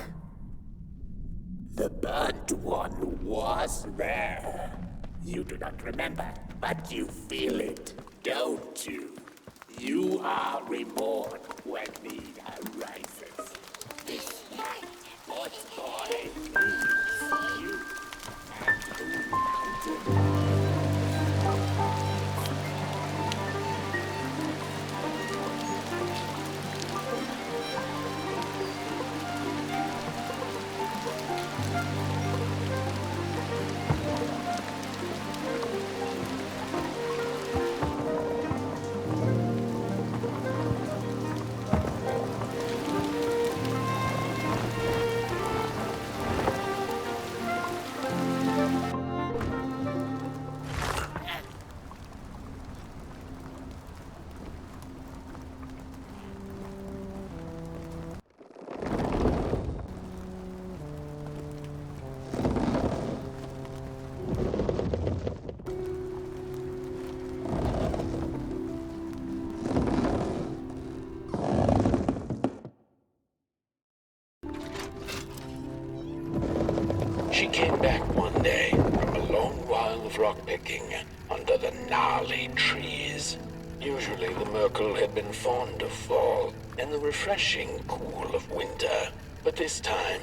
The burnt one was there. You do not remember, but you feel it, don't you? You are reborn when need arises. This night, what boy needs you? And Moon Mountain. She came back one day from a long while of rock-picking under the gnarly trees. Usually the Merkel had been fond of fall and the refreshing cool of winter, but this time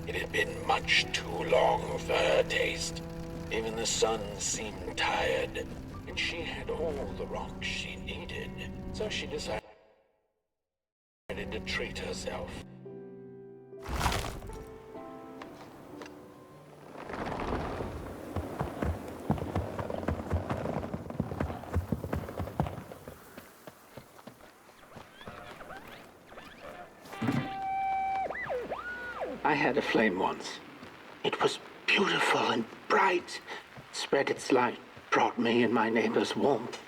it had been much too long for her taste. Even the sun seemed tired, and she had all the rocks she needed, so she decided to treat herself. I had a flame once. It was beautiful and bright, spread its light, brought me and my neighbors warmth.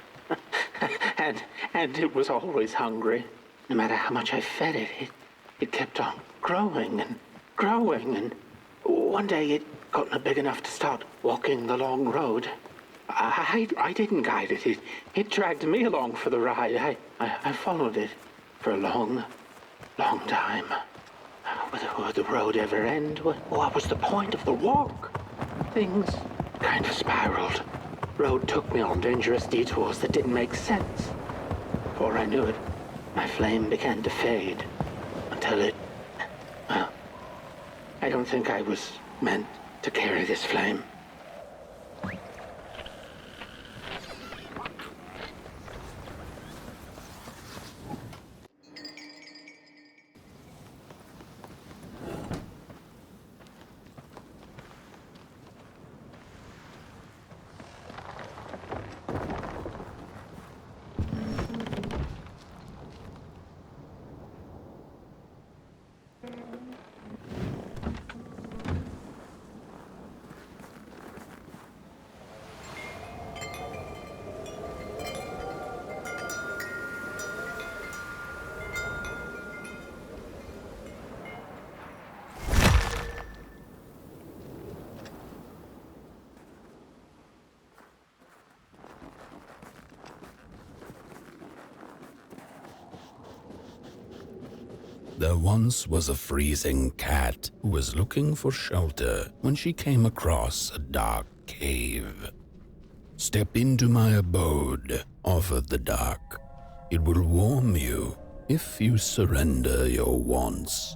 and it was always hungry. No matter how much I fed it, it kept on growing and growing, and one day it got big enough to start walking the long road. I didn't guide it. It dragged me along for the ride. I followed it for a long time. Would the road ever end? What was the point of the walk? Things kind of spiraled. Road took me on dangerous detours that didn't make sense. Before I knew it, my flame began to fade until it... Well, I don't think I was meant to carry this flame. There once was a freezing cat who was looking for shelter when she came across a dark cave. "Step into my abode," offered the dark. "It will warm you if you surrender your wants."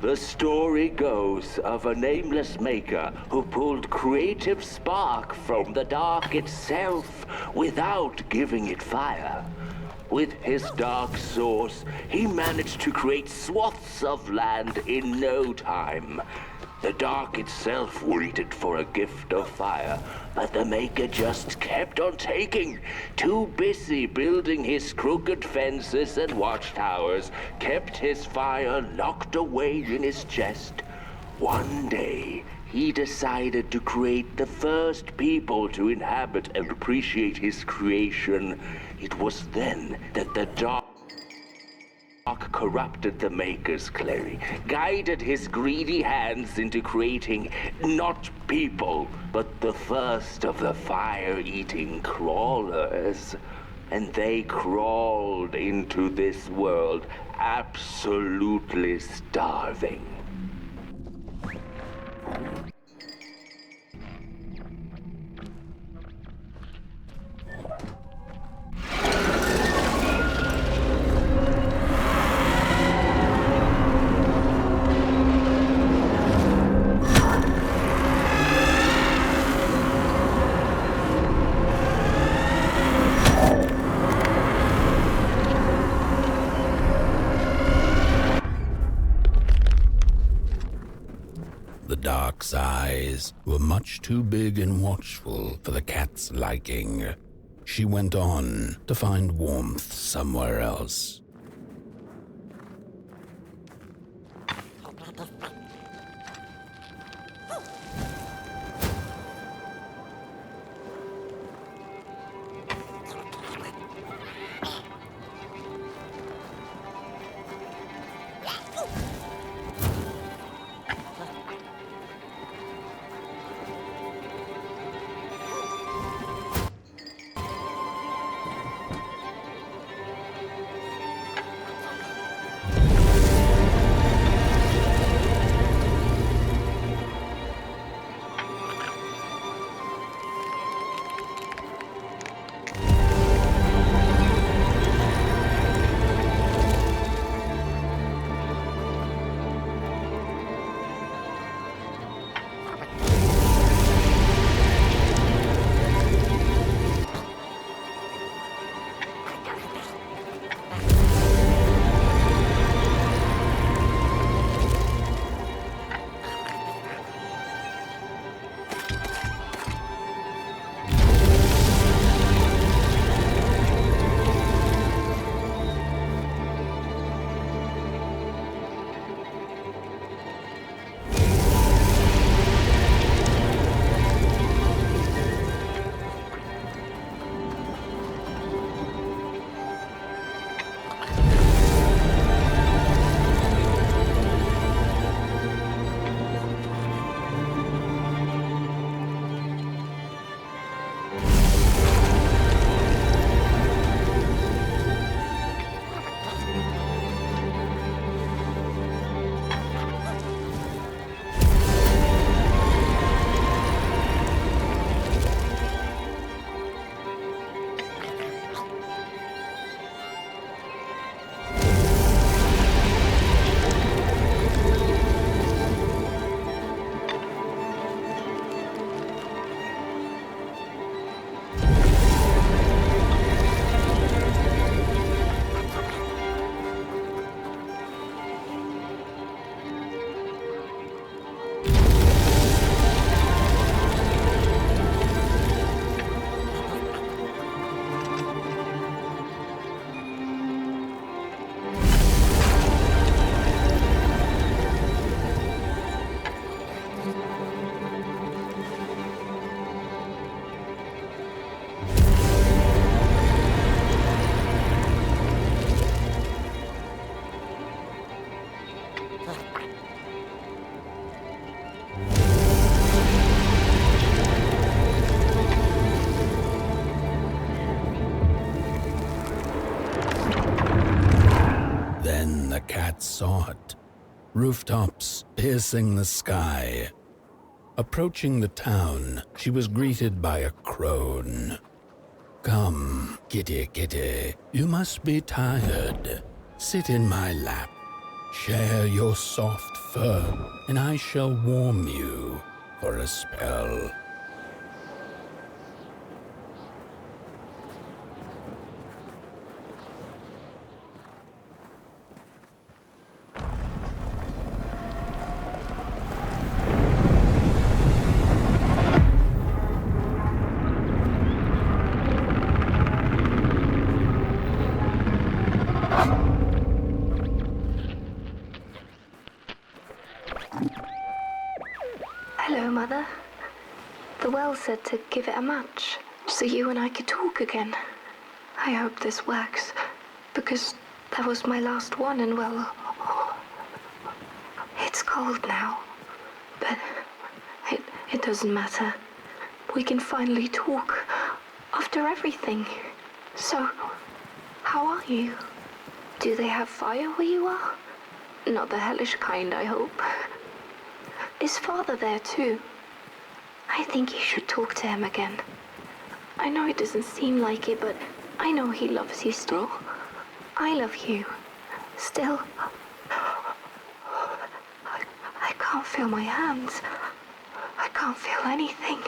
The story goes of a nameless maker who pulled creative spark from the dark itself without giving it fire. With his dark source, he managed to create swaths of land in no time. The dark itself waited for a gift of fire, but the maker just kept on taking. Too busy building his crooked fences and watchtowers, kept his fire locked away in his chest. One day, he decided to create the first people to inhabit and appreciate his creation. It was then that the dark corrupted the maker's clay, guided his greedy hands into creating not people, but the first of the fire-eating crawlers. And they crawled into this world absolutely starving. The dark's eyes were much too big and watchful for the cat's liking. She went on to find warmth somewhere else. Saw it. Rooftops piercing the sky. Approaching the town, she was greeted by a crone. "Come, kitty, kitty, you must be tired. Sit in my lap." Share your soft fur, and I shall warm you for a spell. Hello, Mother. The well said to give it a match, so you and I could talk again. I hope this works, because that was my last one, and well, it's cold now. But it doesn't matter. We can finally talk after everything. So, how are you? Do they have fire where you are? Not the hellish kind, I hope. Is Father there too? I think you should talk to him again. I know it doesn't seem like it, but I know he loves you still. I love you. Still. I can't feel my hands. I can't feel anything.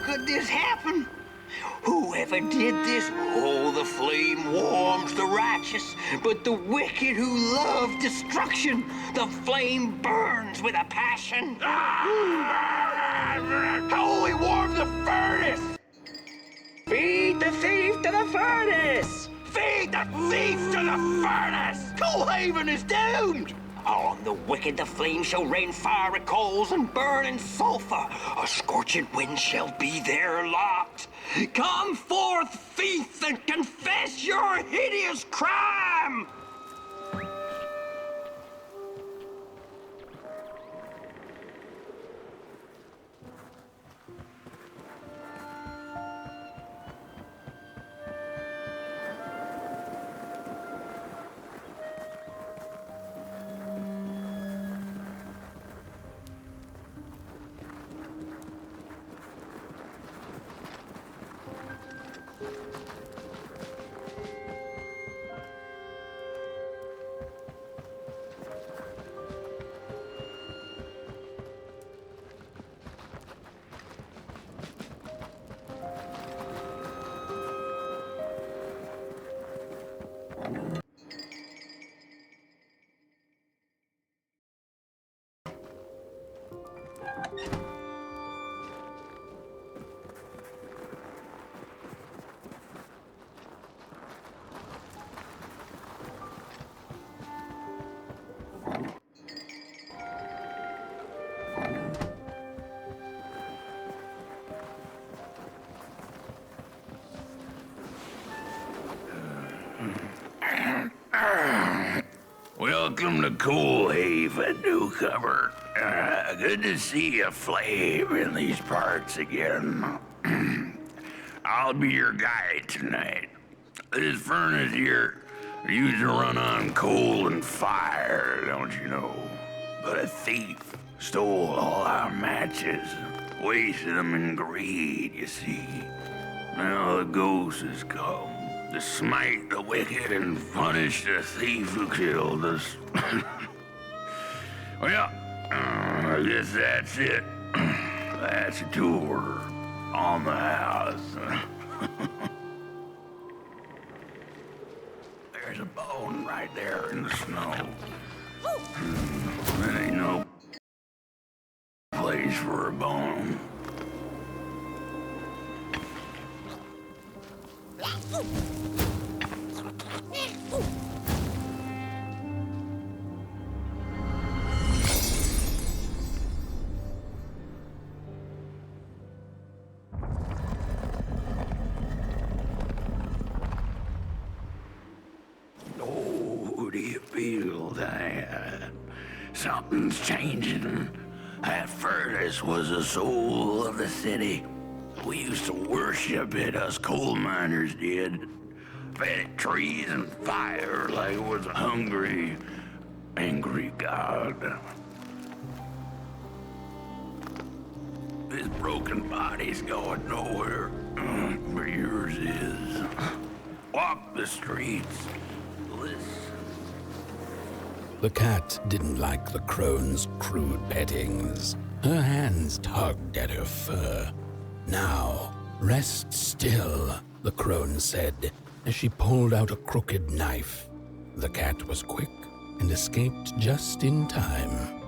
Could this happen? Whoever did this? Oh, the flame warms the righteous, but the wicked who love destruction, the flame burns with a passion. Holy warm the furnace! Feed the thief to the furnace! Feed the thief to the furnace! Coalhaven is doomed! On the wicked the flame shall rain fiery coals and burning sulfur. A scorching wind shall be their lot. Come forth, thief, and confess your hideous crime! Welcome to Cool Haven, newcomer. Good to see a flame in these parts again. I'll be your guide tonight. This furnace here used to run on coal and fire, don't you know? But a thief stole all our matches, wasted them in greed, you see. Now the ghost has come to smite the wicked and punish the thief who killed us. Well, I guess that's it. That's a tour on the house. There's a bone right there in the snow. There ain't no place for a bone. Oh, do you feel that? Something's changing. That furnace was the soul of the city. We used to worship it, us coal miners did. Fed it trees and fire like it was a hungry, angry god. This broken body's going nowhere, but yours is. Walk the streets, listen. The cat didn't like the crone's crude pettings. Her hands tugged at her fur. Now, rest still, the crone said, as she pulled out a crooked knife. The cat was quick and escaped just in time.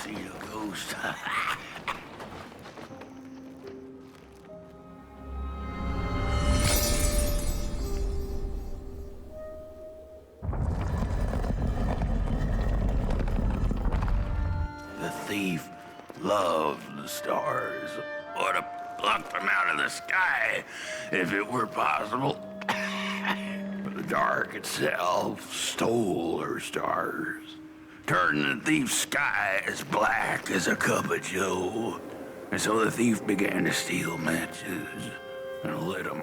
see a ghost. The thief loved the stars. Would have plucked them out of the sky if it were possible. But the dark itself stole her stars, turning the thief's sky as black as a cup of joe. And so the thief began to steal matches and lit them,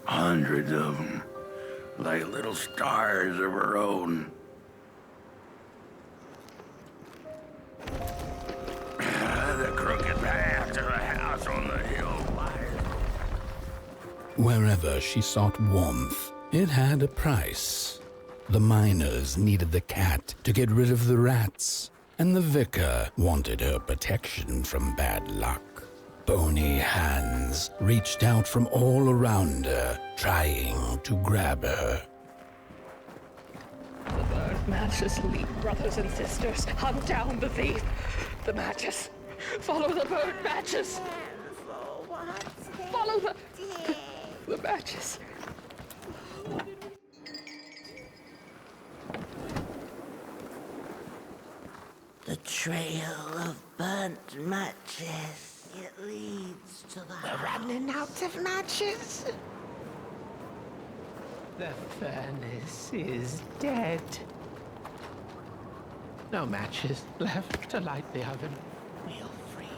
hundreds of them, like little stars of her own. The crooked path to the house on the hill lies. Wherever she sought warmth, it had a price. The miners needed the cat to get rid of the rats, and the vicar wanted her protection from bad luck. Bony hands reached out from all around her, trying to grab her. The burnt matches leap, brothers and sisters. Hunt down the thief. The matches. Follow the burnt matches. Follow the matches. The trail of burnt matches. It leads to the We're running out of matches. The furnace is dead. No matches left to light the oven. We'll freeze.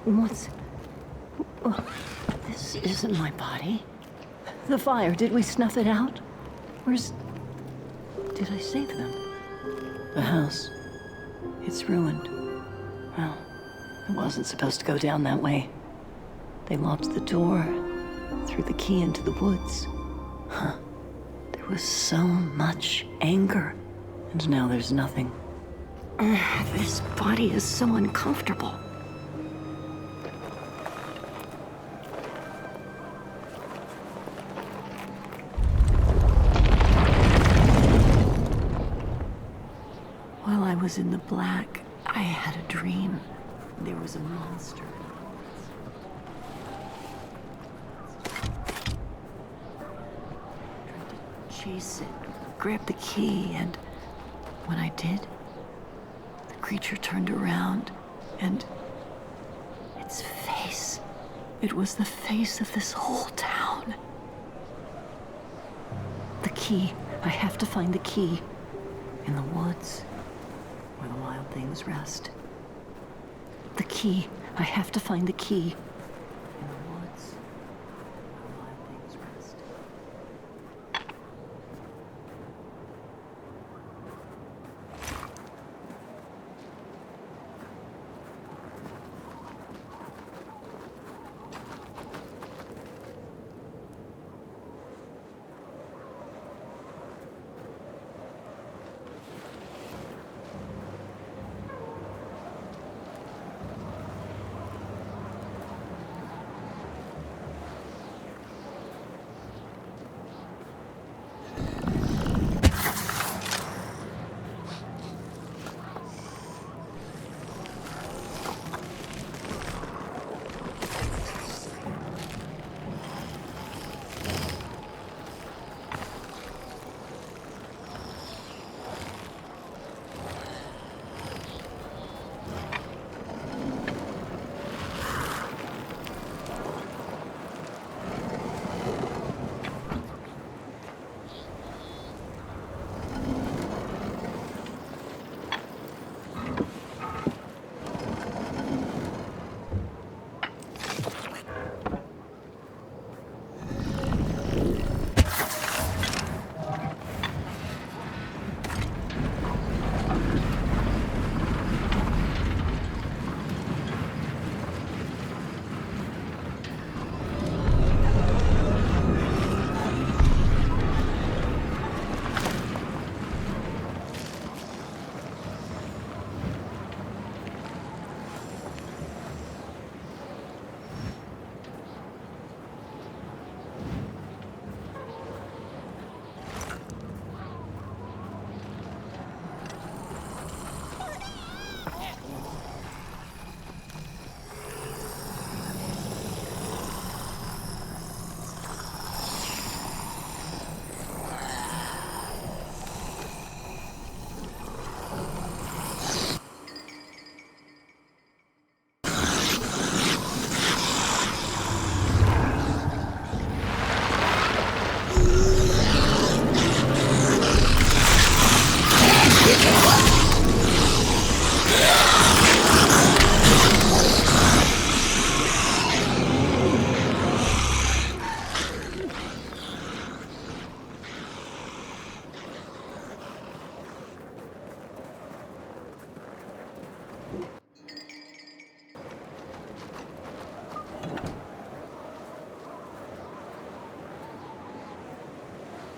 What's... Oh, this isn't my body. The fire, did we snuff it out? Where's... Did I save them? The house. It's ruined. Well, it wasn't supposed to go down that way. They locked the door, threw the key into the woods. Huh. There was so much anger, and now there's nothing. This body is so uncomfortable. While I was in the black, I had a dream. There was a monster. Tried to chase it, grab the key, and when I did, the creature turned around, and its face, it was the face of this whole town. key. I have to find the key. In the woods, where the wild things rest. The key. I have to find the key. In the woods, where the wild things rest.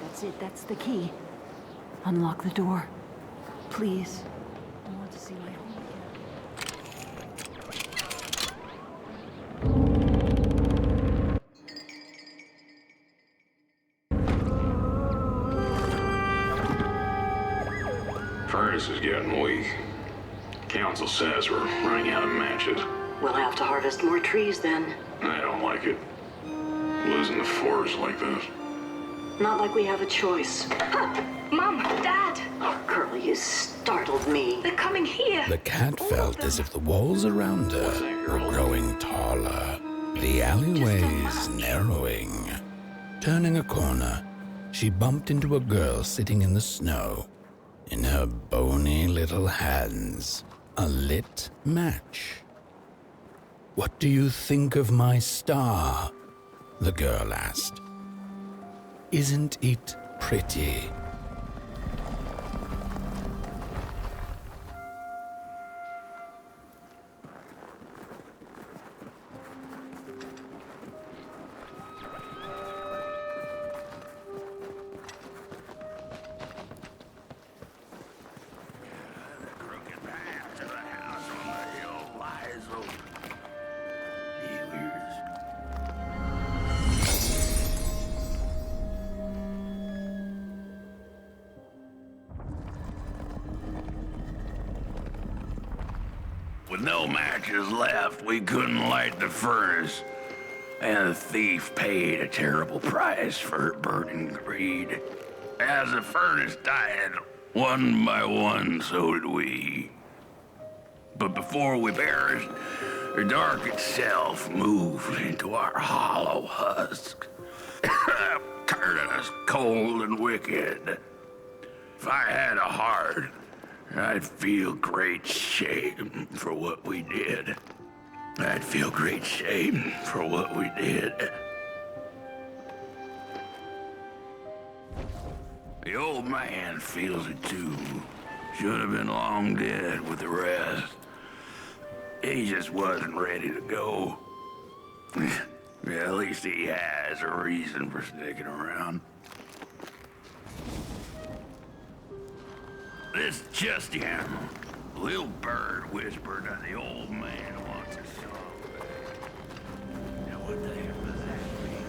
That's it, that's the key. Unlock the door. Please. I want to see my home again. Furnace is getting weak. Council says we're running out of matches. We'll have to harvest more trees then. I don't like it. Losing the forest like this. Not like we have a choice. Mom, Dad! Oh, girl, you startled me. They're coming here. The cat felt as if the walls around her were growing taller, the alleyways narrowing. Turning a corner, she bumped into a girl sitting in the snow. In her bony little hands, a lit match. "What do you think of my star?" the girl asked. "Isn't it pretty?" With no matches left, we couldn't light the furnace. And the thief paid a terrible price for her burning greed. As the furnace died, one by one, so did we. But before we perished, the dark itself moved into our hollow husk. heartless, cold, and wicked. If I had a heart, I'd feel great shame for what we did. I'd feel great shame for what we did. The old man feels it too. Should have been long dead with the rest. He just wasn't ready to go. Yeah, at least he has a reason for sticking around. This just him. Little bird whispered that the old man wants a song. Now what the hell does that mean?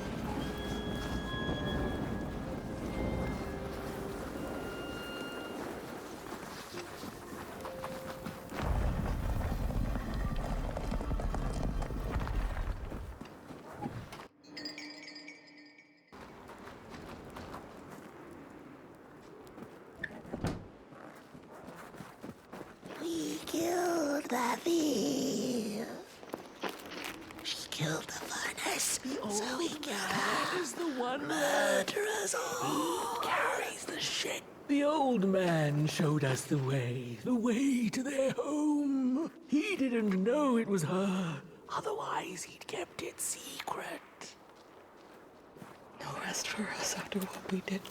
We killed the thief. She killed the furnace, so we killed her. Is the one Murderers all. He carries the shit. The old man showed us the way to their home. He didn't know it was her. Otherwise, he'd kept it secret. No rest for us after what we did.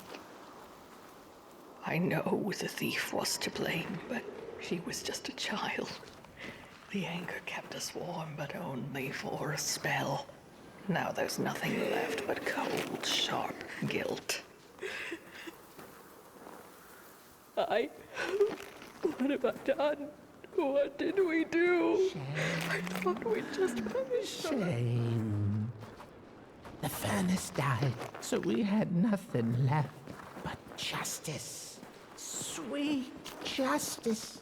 I know the thief was to blame, but she was just a child. The anger kept us warm, but only for a spell. Now there's nothing left but cold, sharp guilt. What have I done? What did we do? Shame. I thought we'd just punished her. Shame. The furnace died, so we had nothing left but justice. Sweet justice.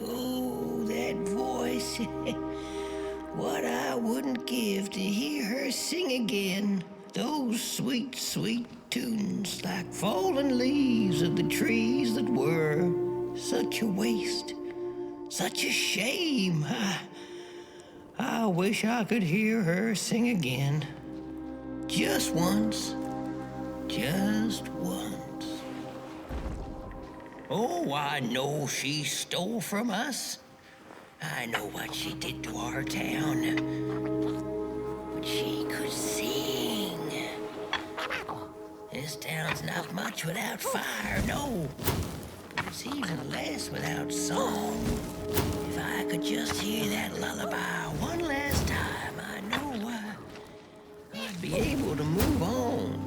Oh, that voice. What I wouldn't give to hear her sing again. Those sweet, sweet tunes like fallen leaves of the trees that were. Such a waste. Such a shame. I wish I could hear her sing again. Just once. Just once. Oh, I know she stole from us. I know what she did to our town. But she could sing. This town's not much without fire, no. But it's even less without song. If I could just hear that lullaby one last time, I know I'd be able to move on.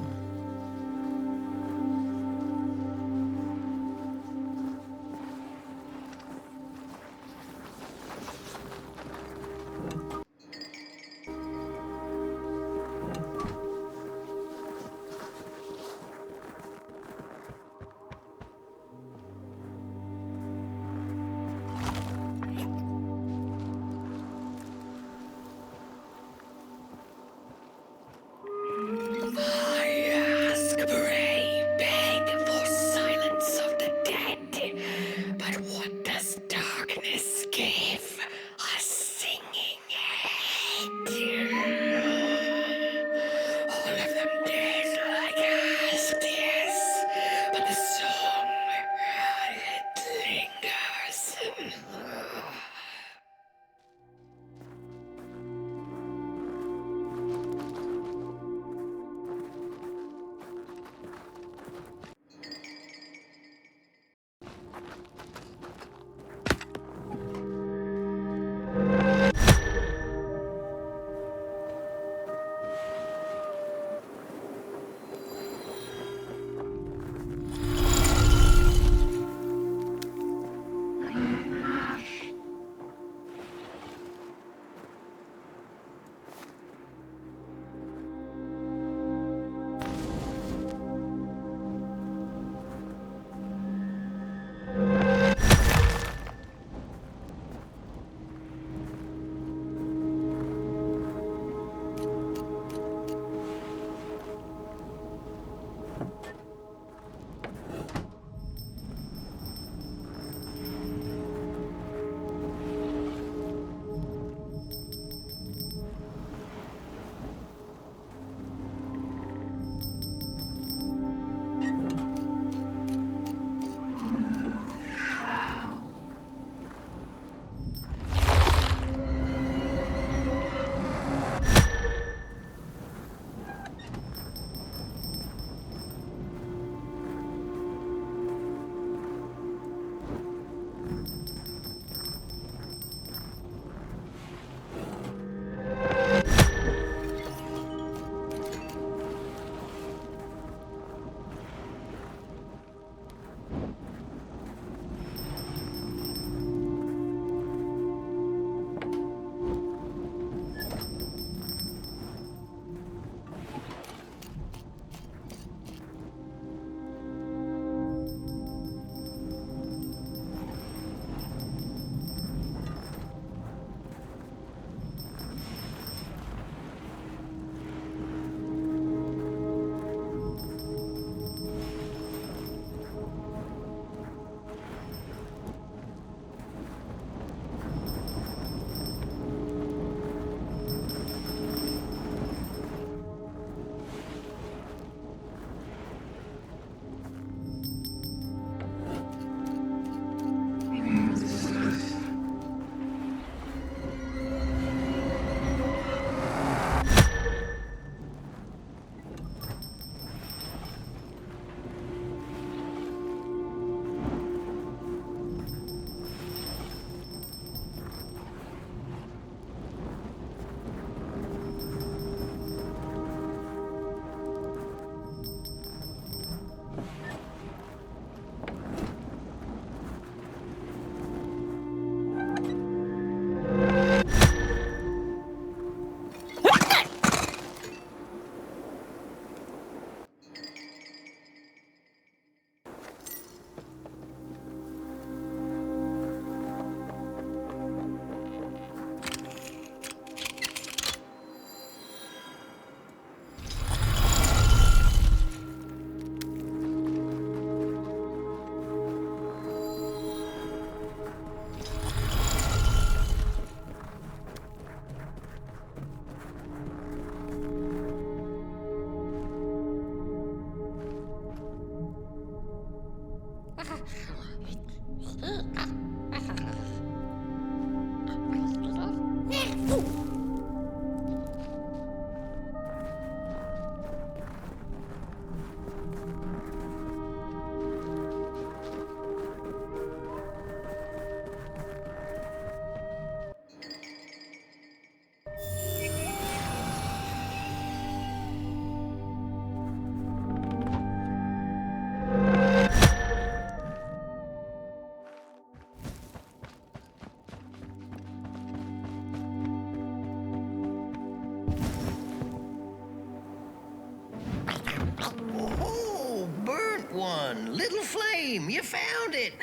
one. Little flame, you found it.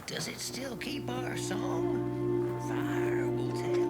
Does it still keep our song? Fire will tell.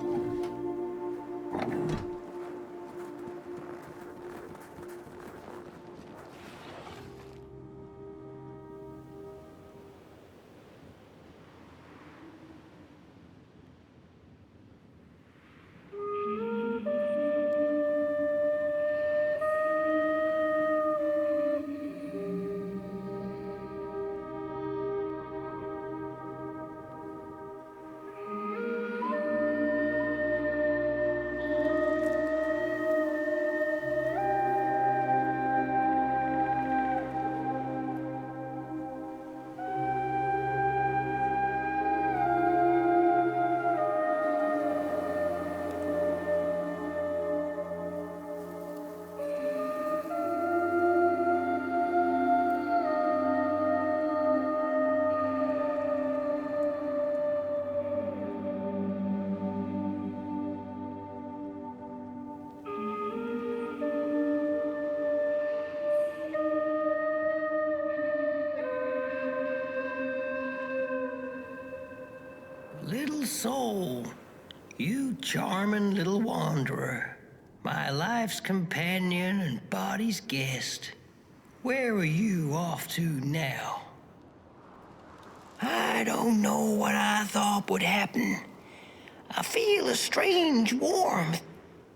Little soul, you charming little wanderer, my life's companion and body's guest. Where are you off to now? I don't know what I thought would happen. I feel a strange warmth,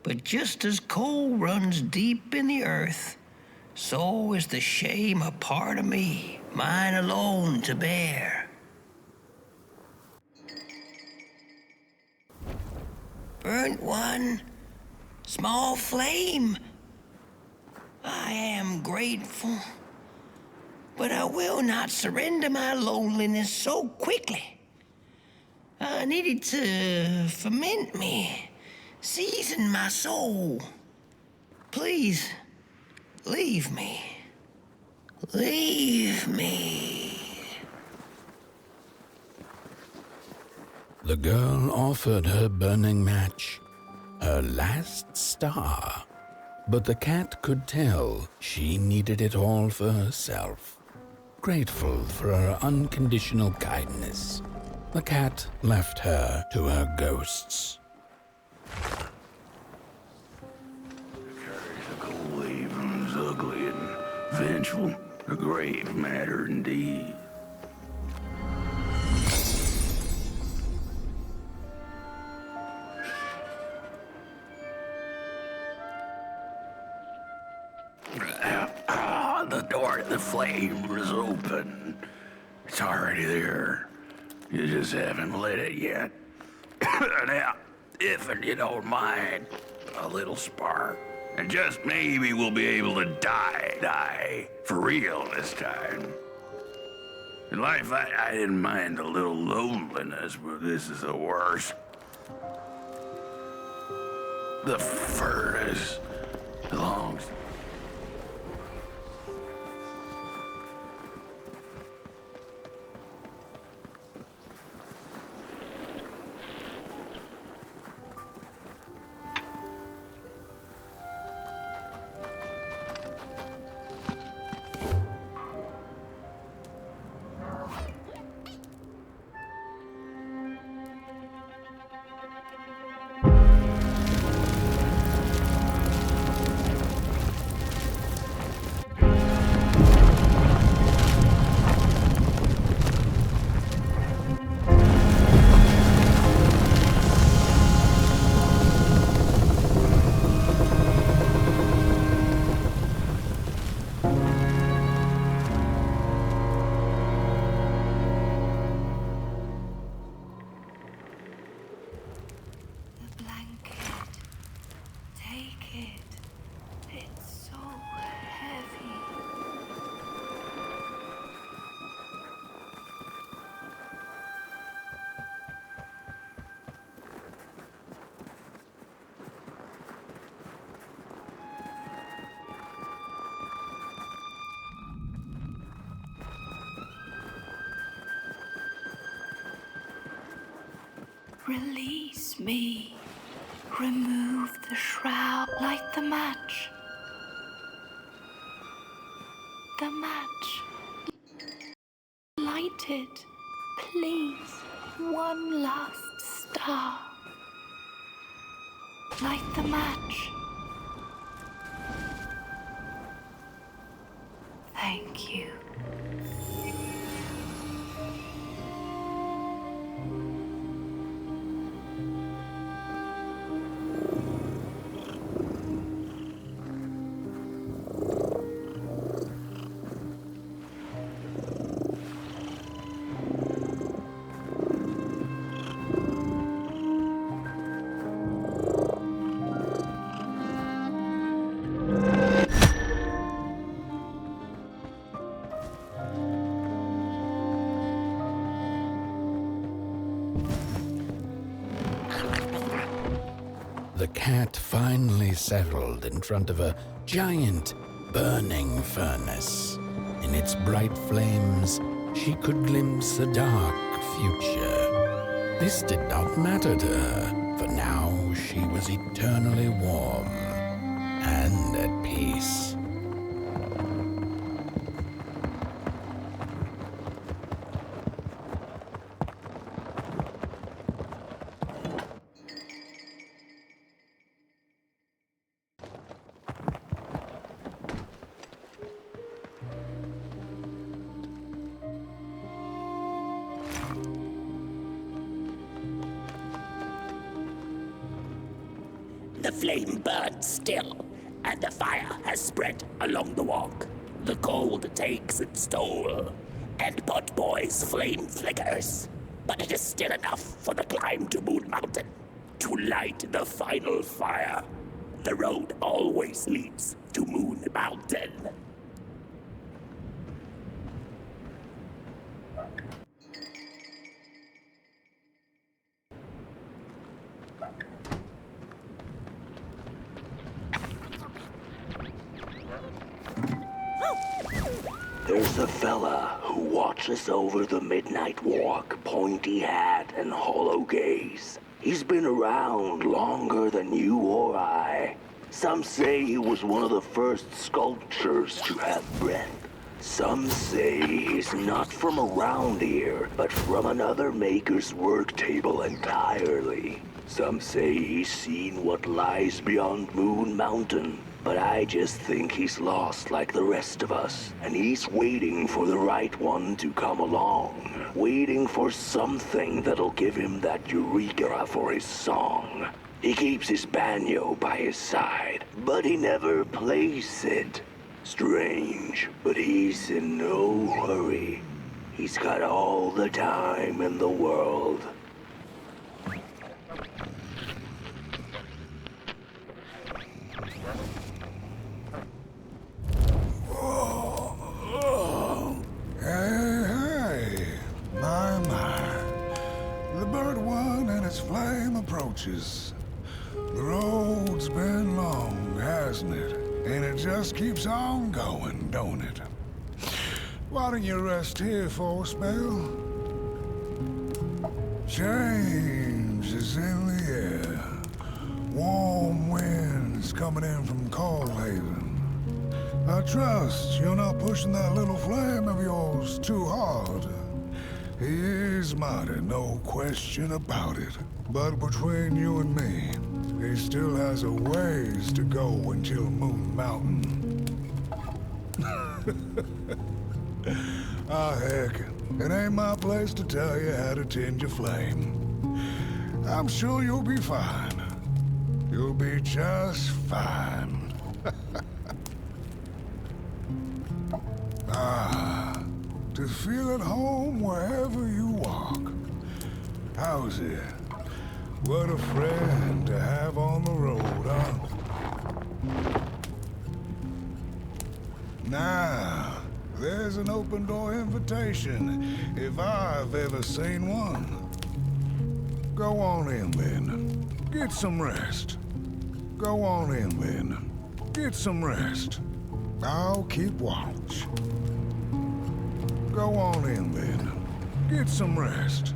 but just as coal runs deep in the earth, so is the shame a part of me, mine alone to bear. Burnt one, small flame. I am grateful, but I will not surrender my loneliness so quickly. I needed to ferment me, season my soul. Please, leave me. Leave me. The girl offered her burning match, her last star, but the cat could tell she needed it all for herself. Grateful for her unconditional kindness, the cat left her to her ghosts. Carries a cold even is ugly and vengeful, a grave matter indeed. The door to the flame was open. It's already there. You just haven't lit it yet. Now, if you don't mind, a little spark. And just maybe we'll be able to die for real this time. In life, I didn't mind a little loneliness, but this is the worst. The furnace belongs. Release me. Remove the shroud. Light the match. the match. Light it, please. One last star. Light the match. Thank you. The cat finally settled in front of a giant burning furnace. In its bright flames, she could glimpse a dark future. This did not matter to her, for now she was eternally warm and at peace. The flame burns still, and the fire has spread along the walk. The cold takes its toll, and Potboy's flame flickers. But it is still enough for the climb to Moon Mountain, to light the final fire. The road always leads to Moon Mountain. There's a fella who watches over the midnight walk, pointy hat and hollow gaze. He's been around longer than you or I. Some say he was one of the first sculptures to have breath. Some say he's not from around here, but from another maker's work table entirely. Some say he's seen what lies beyond Moon Mountain. But I just think he's lost like the rest of us. And he's waiting for the right one to come along. Waiting for something that'll give him that eureka for his song. He keeps his banjo by his side, but he never plays it. Strange, but he's in no hurry. He's got all the time in the world. Hey, my. The bird one and its flame approaches. The road's been long, hasn't it? And it just keeps on going, don't it? Why don't you rest here for a spell? Change is in the air. Warm winds coming in from Coldhaven. I trust you're not pushing that little flame of yours too hard. He is mighty, no question about it. But between you and me, he still has a ways to go until Moon Mountain. Ah, heck, it ain't my place to tell you how to tend your flame. I'm sure you'll be fine. You'll be just fine. Ah, to feel at home wherever you walk. How's it? What a friend to have on the road, huh? Now, there's an open door invitation, if I've ever seen one. Go on in, then. Get some rest. Go on in, then. Get some rest. I'll keep watch. Go on in, then. Get some rest.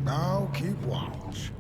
I'll keep watch.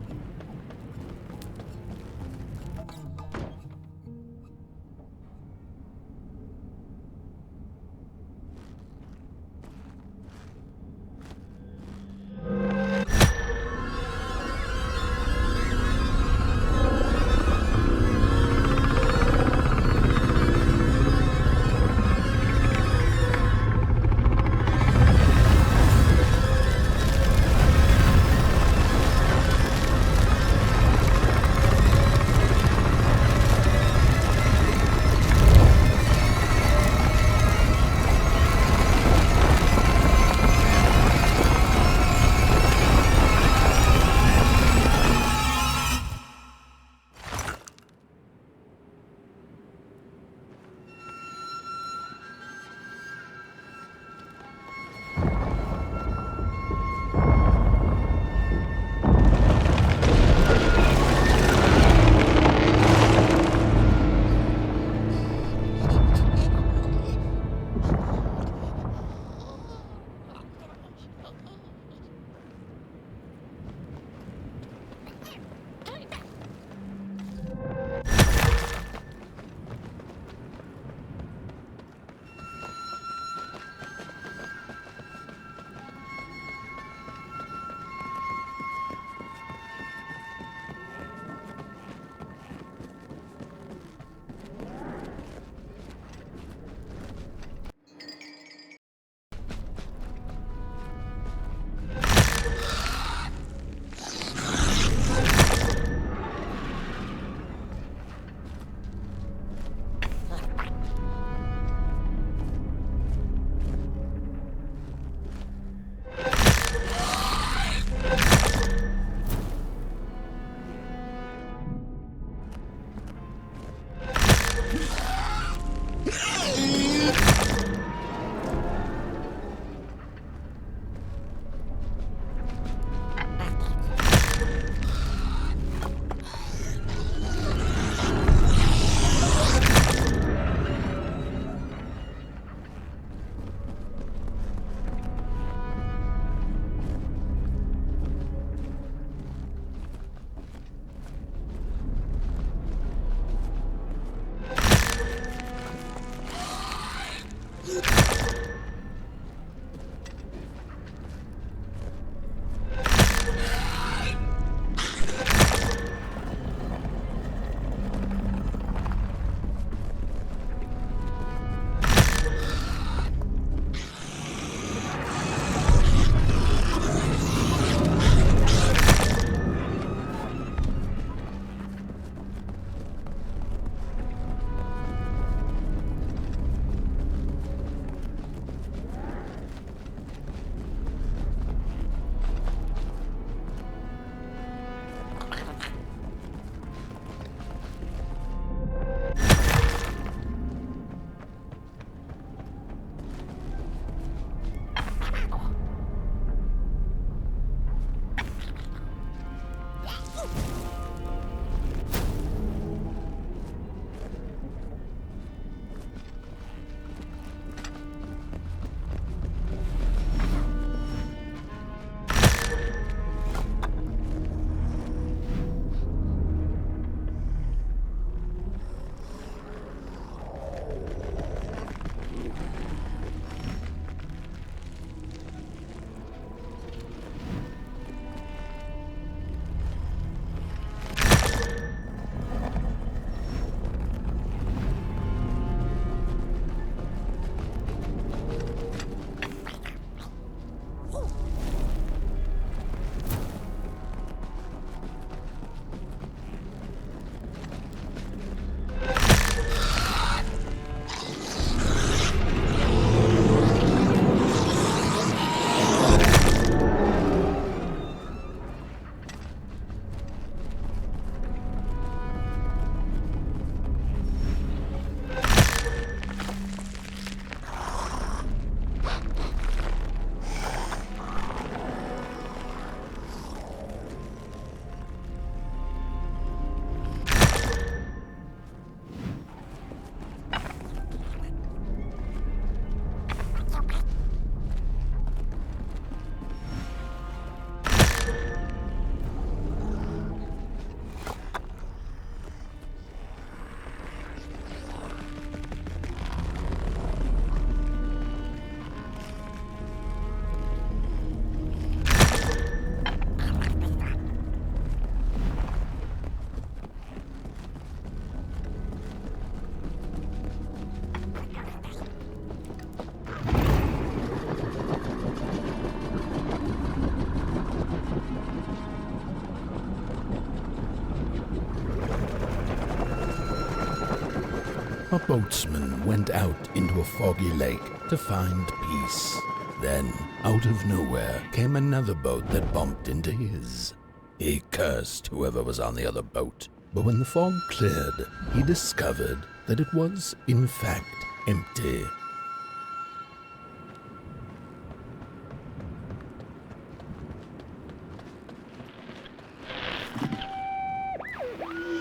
a boatsman went out into a foggy lake to find peace. Then, out of nowhere, came another boat that bumped into his. He cursed whoever was on the other boat, but when the fog cleared, he discovered that it was, in fact, empty.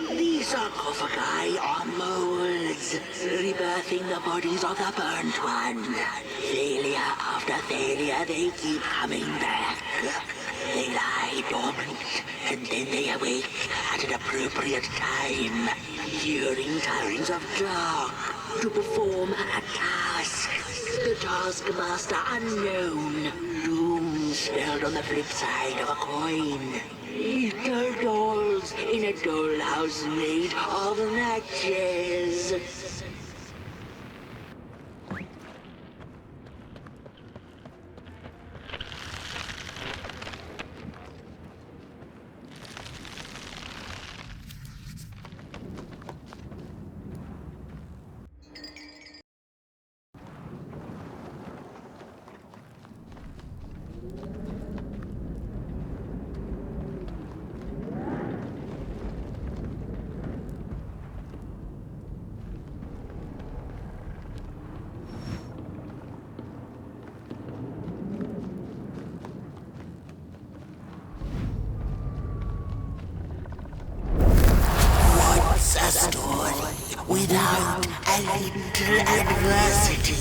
The sarcophagi are molds, rebirthing the bodies of the burnt one. Failure after failure, they keep coming back. They lie dormant, and then they awake at an appropriate time, during times of dark, to perform a task. The taskmaster unknown, doom spelled on the flip side of a coin. Little dolls in a dollhouse made of matches. A story without a little adversity.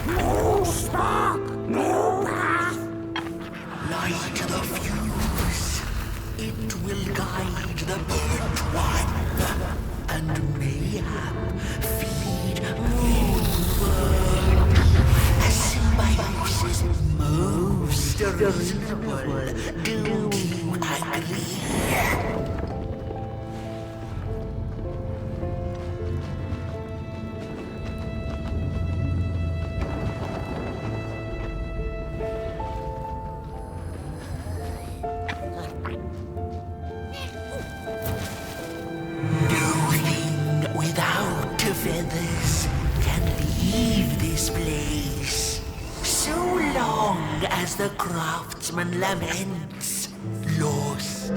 No spark! No unreasonable. Do you agree? Nothing without feathers can leave this place. So long as the craftsman laments lost.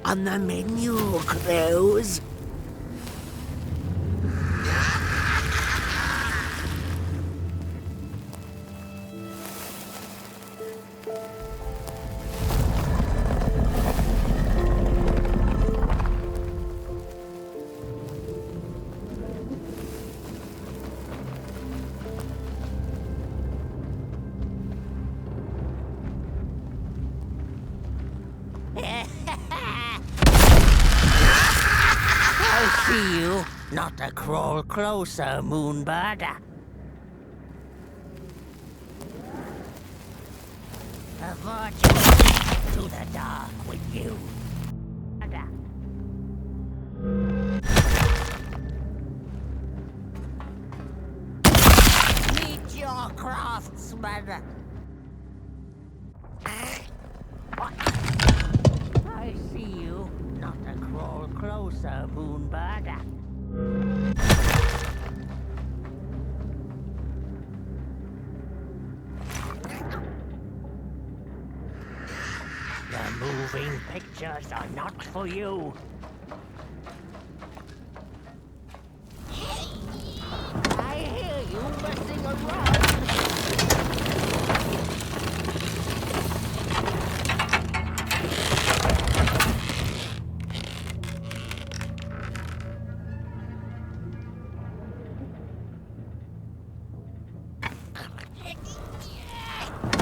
On the menu, crows. See you, not to crawl closer, moonbird. Avert to the dark with you. Meet your craftsman. I see you. Not to crawl closer, moonbird. The moving pictures are not for you. I hear you messing around.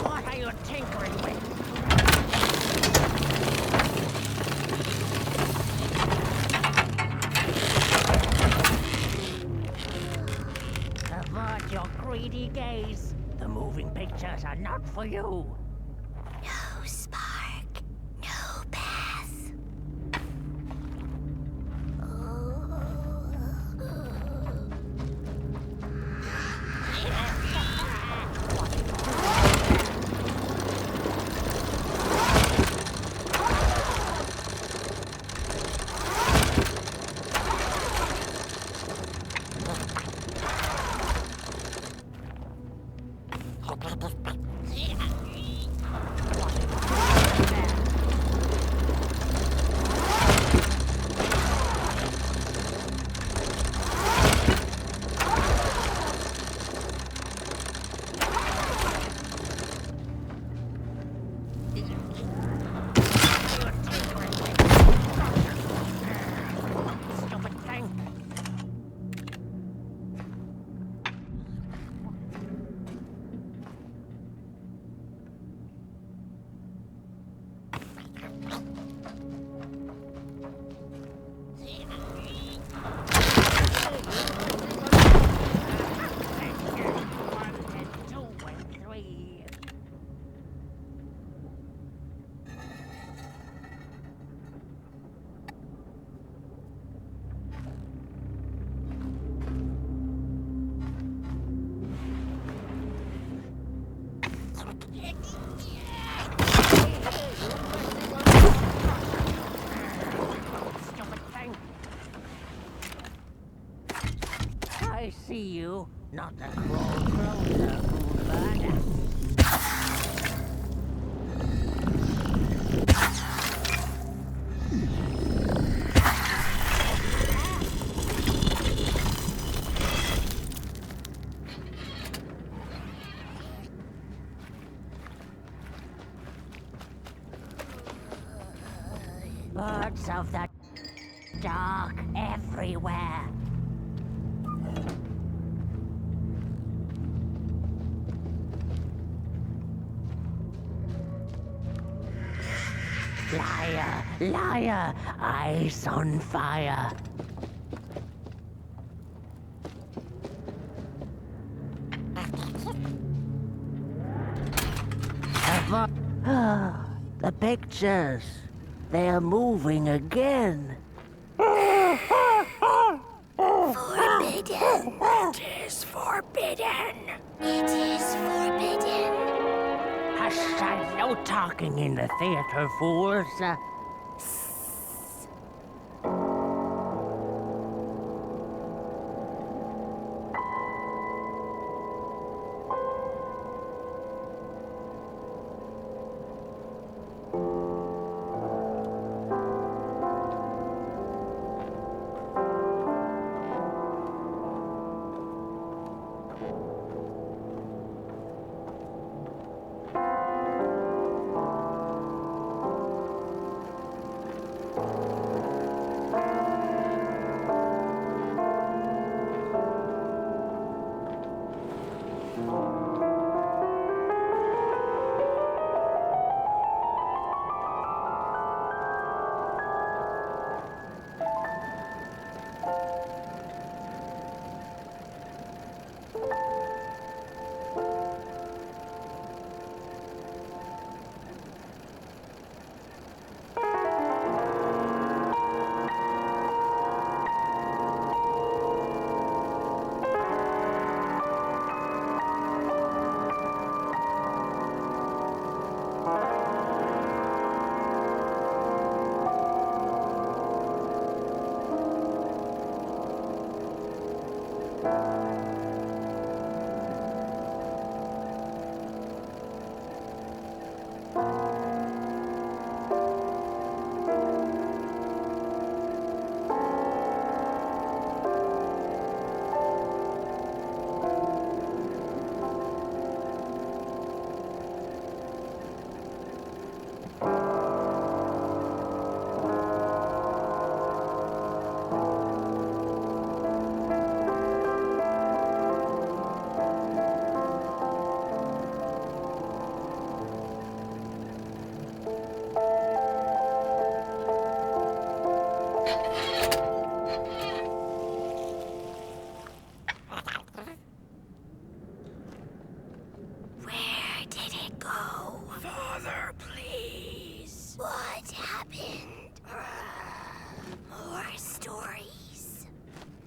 What are you tinkering with? Avert your greedy gaze. The moving pictures are not for you. No spark, no path. you, not the crawl closer, fool. Birds of the dark everywhere. Liar, liar, eyes on fire. The pictures. They're moving again. Forbidden. It is forbidden. It is forbidden. Hush, no talking in the theater, fools.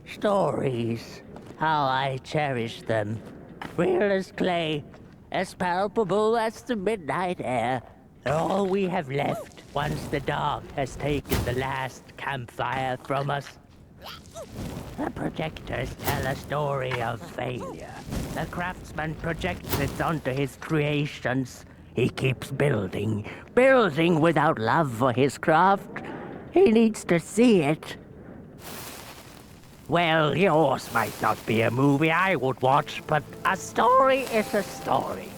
Stories. How I cherish them. Real as clay, as palpable as the midnight air. They're all we have left once the dark has taken the last campfire from us. The projectors tell a story of failure. The craftsman projects it onto his creations. He keeps building, building without love for his craft. He needs to see it. Well, yours might not be a movie I would watch, but a story is a story.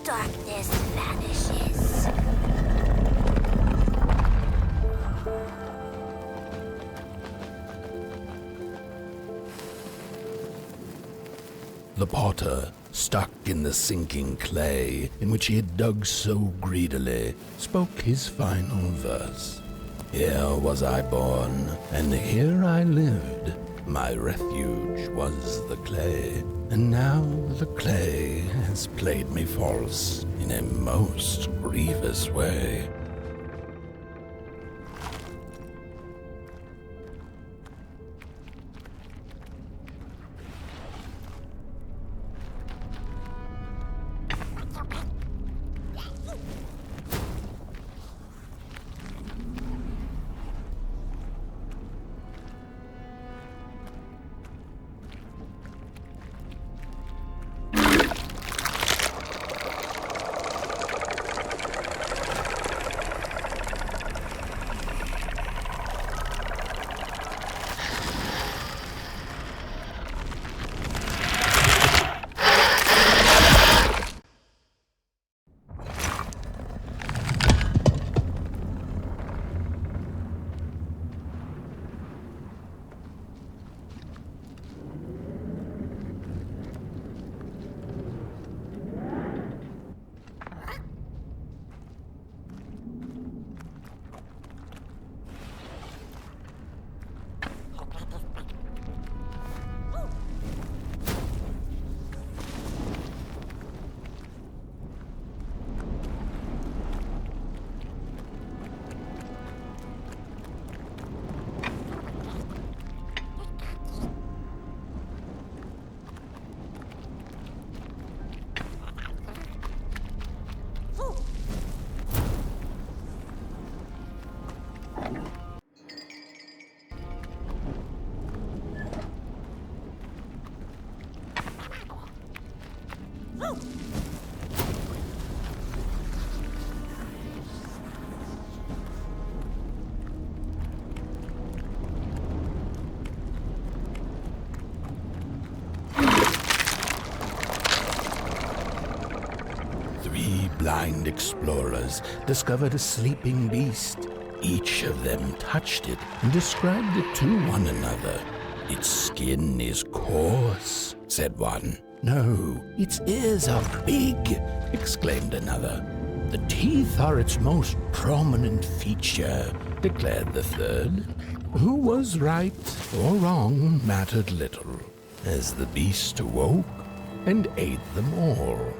Darkness vanishes. The potter, stuck in the sinking clay in which he had dug so greedily, spoke his final verse. Here was I born, and here I lived. My refuge was the clay, and now the clay has played me false in a most grievous way. Three blind explorers discovered a sleeping beast. Each of them touched it and described it to one another. "Its skin is coarse," said one. "No, its ears are big," exclaimed another. "The teeth are its most prominent feature," declared the third. Who was right or wrong mattered little, as the beast awoke and ate them all.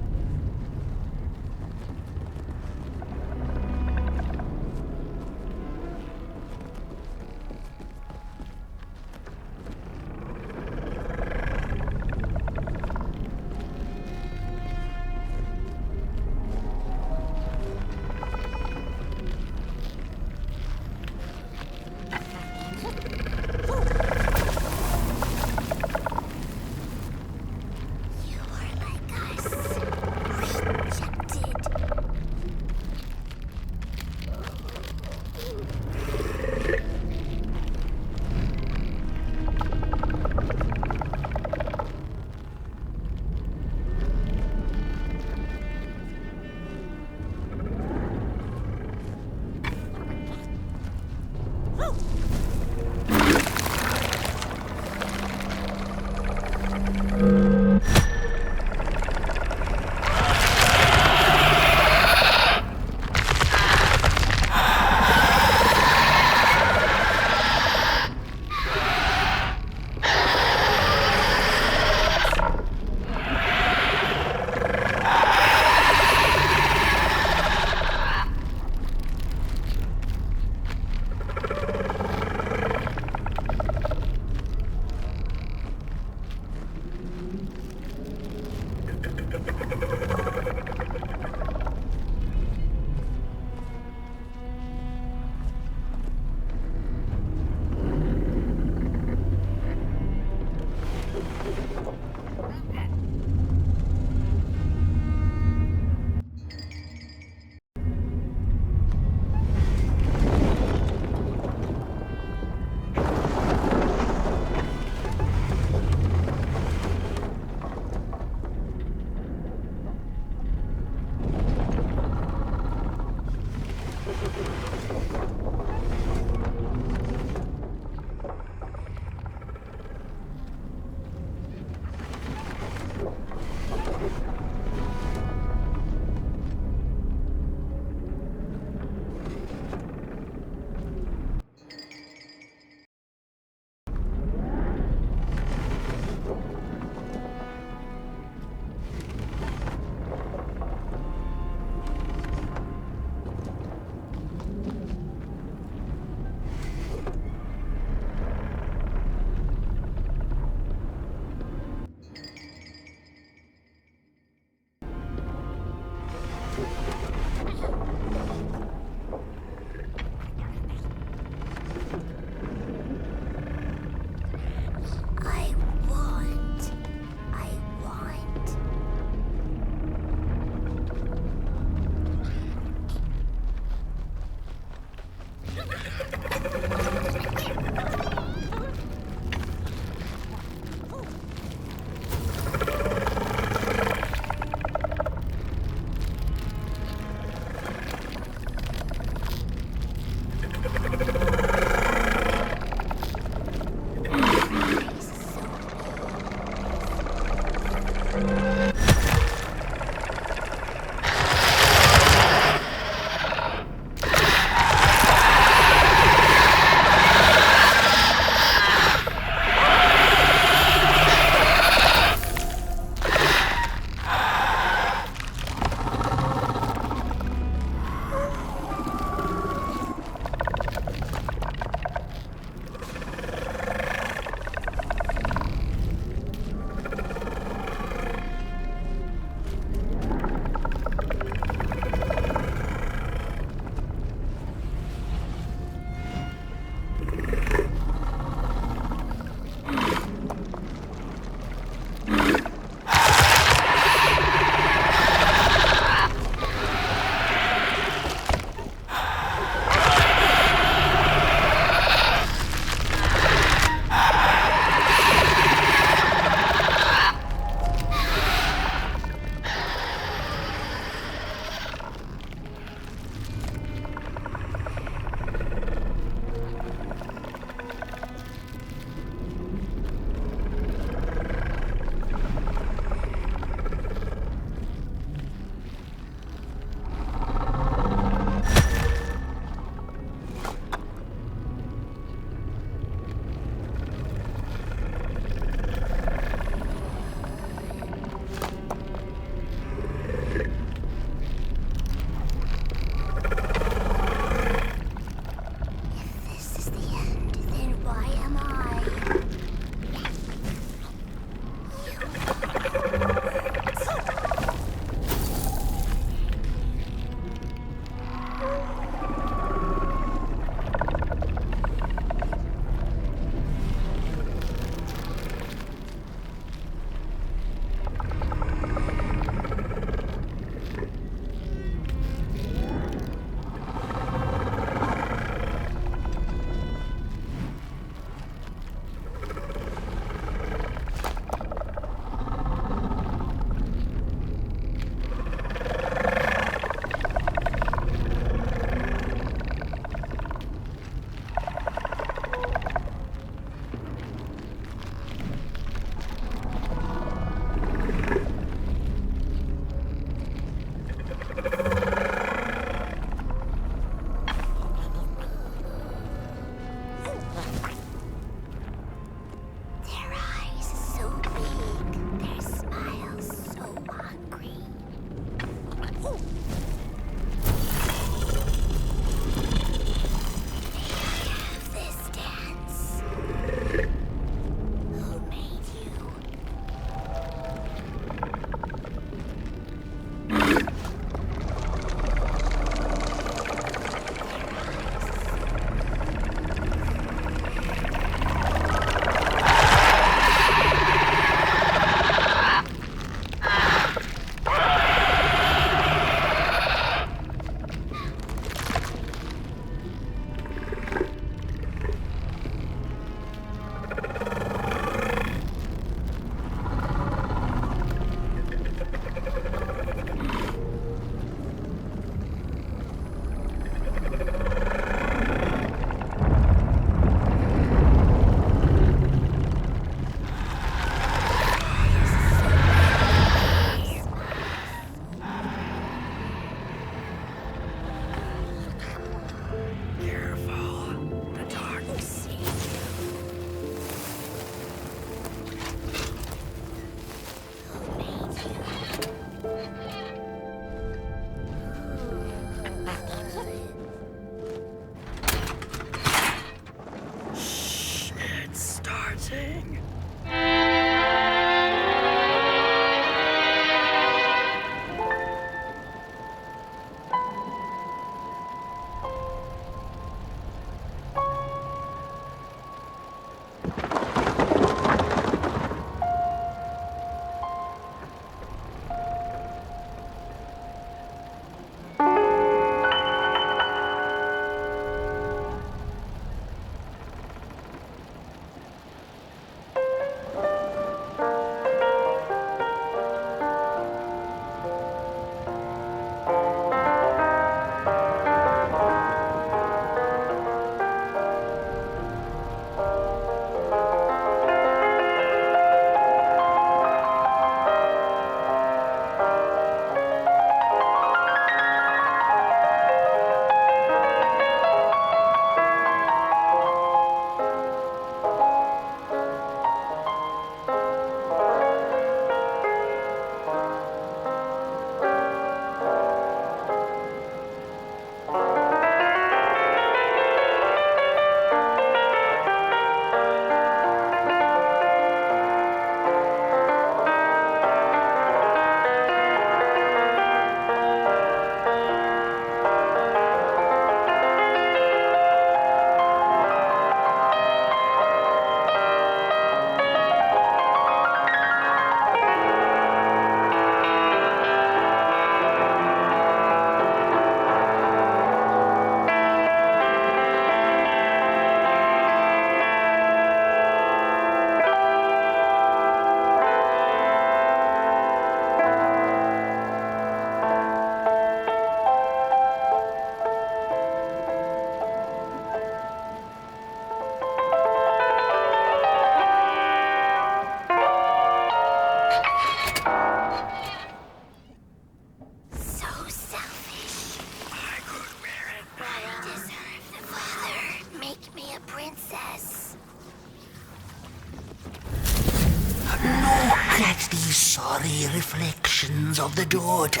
sorry reflections of the daughter.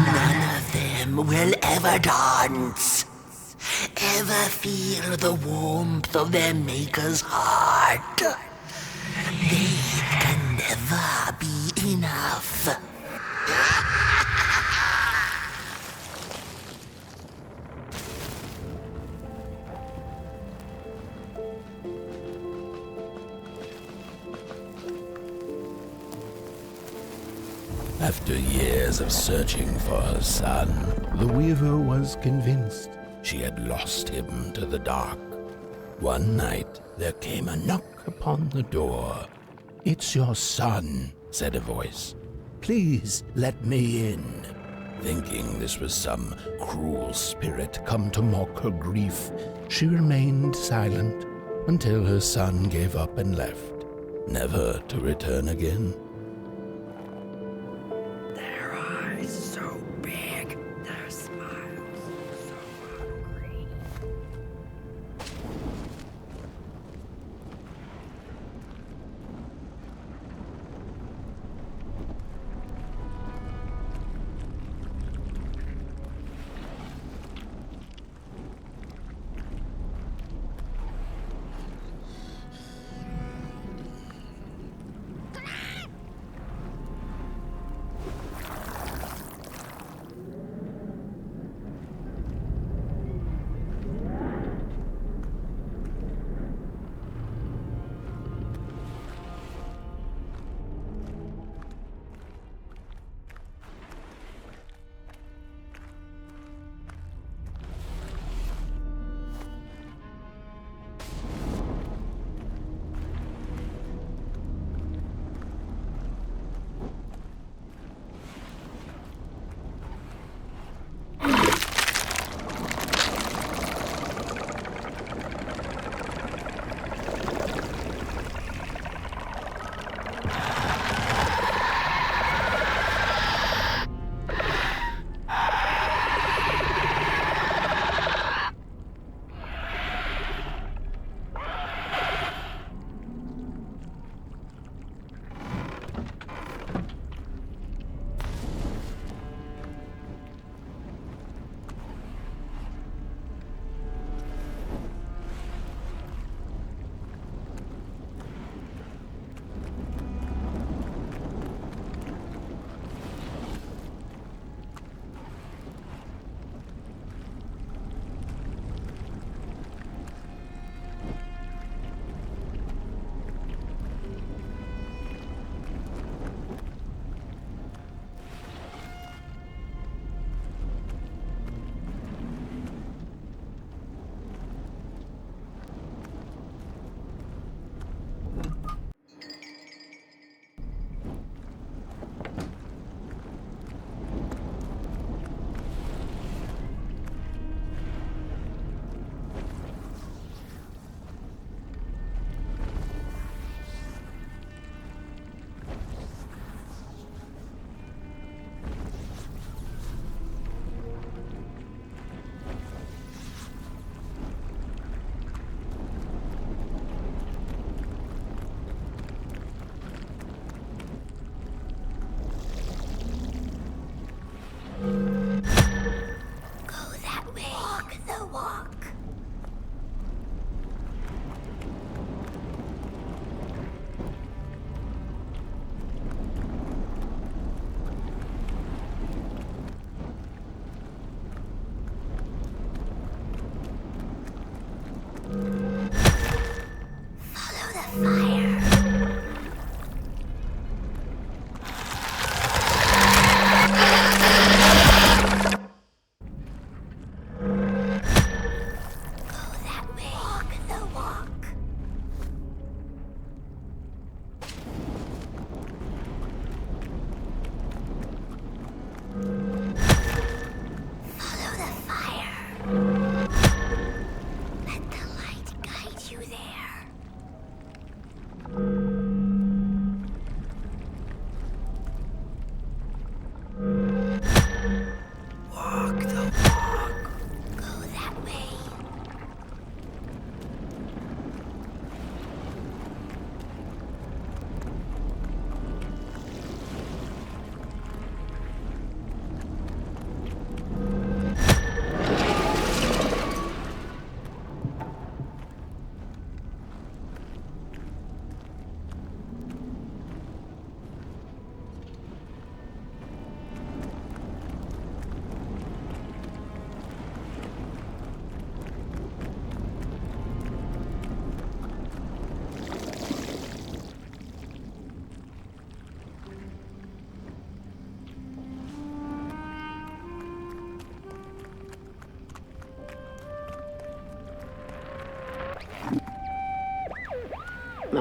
None of them will ever dance, ever feel the warmth of their maker's heart. They can never be enough. After years of searching for her son, the weaver was convinced she had lost him to the dark. One night, there came a knock upon the door. "It's your son," said a voice. "Please let me in." Thinking this was some cruel spirit come to mock her grief, she remained silent until her son gave up and left, never to return again. Their eyes so big, their smiles so hungry.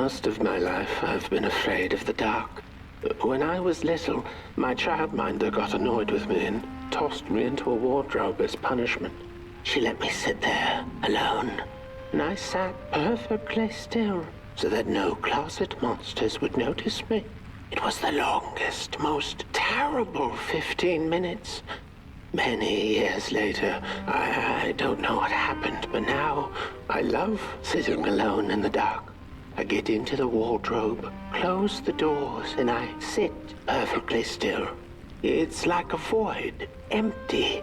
Most of my life, I've been afraid of the dark. When I was little, my childminder got annoyed with me and tossed me into a wardrobe as punishment. She let me sit there, alone, and I sat perfectly still so that no closet monsters would notice me. It was the longest, most terrible 15 minutes. Many years later, I don't know what happened, but now I love sitting alone in the dark. I get into the wardrobe, close the doors, and I sit perfectly still. It's like a void, empty,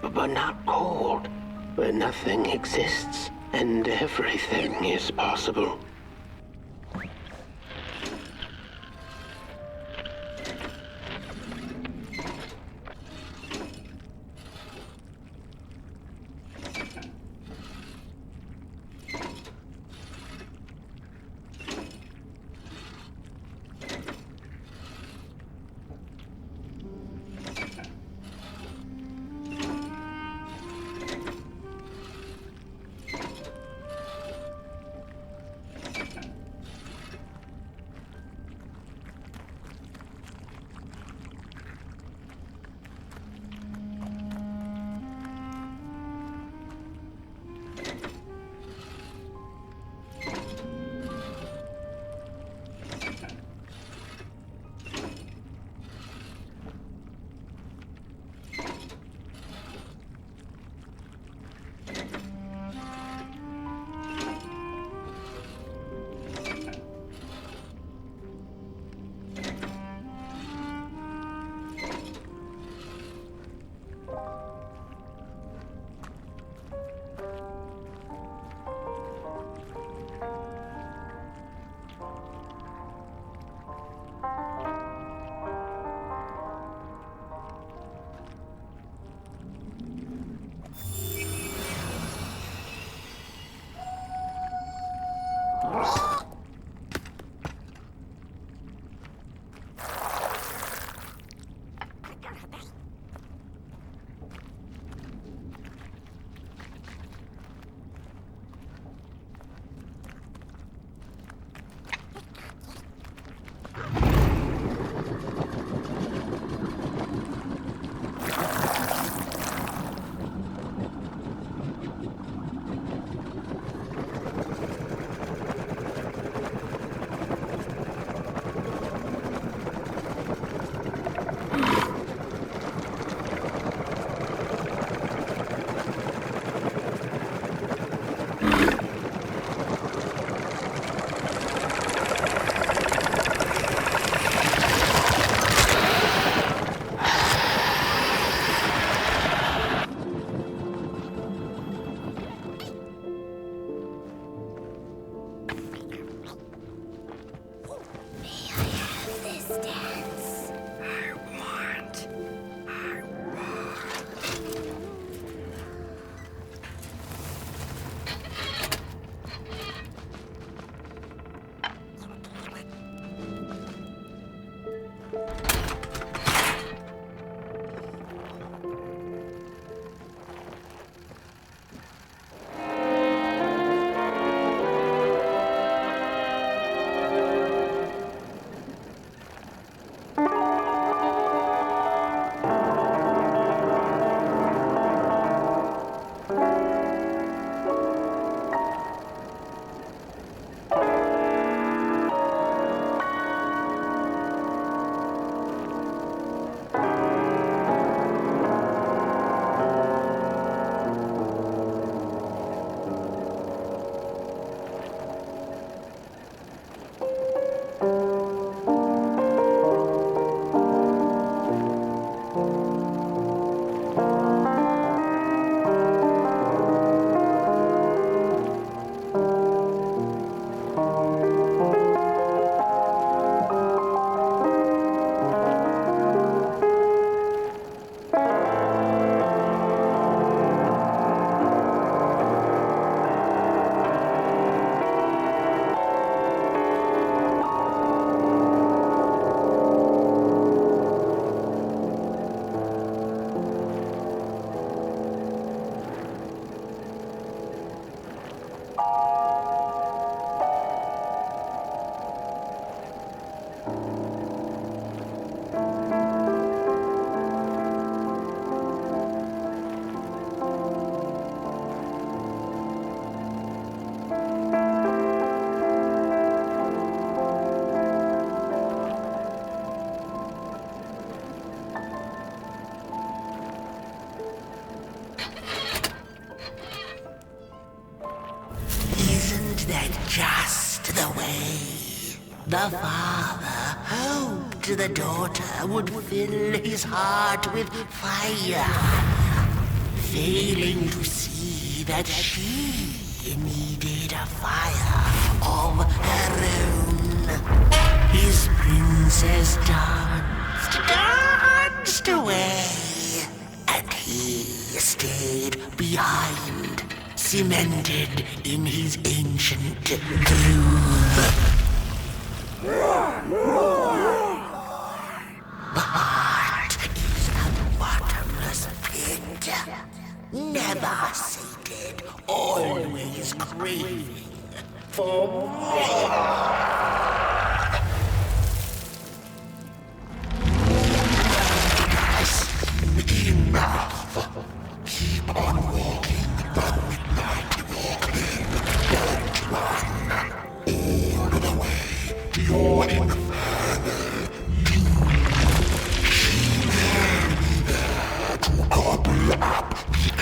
but not cold, where nothing exists and everything is possible. The father hoped the daughter would fill his heart with fire, failing to see that she needed a fire of her own. His princess danced away, and he stayed behind, cemented in his ancient tomb. The heart is a bottomless pit, never sated, always craving for more. Enough. Keep on walking the midnight walking. Don't run all the way to your infernal doom. She will be there to gobble up the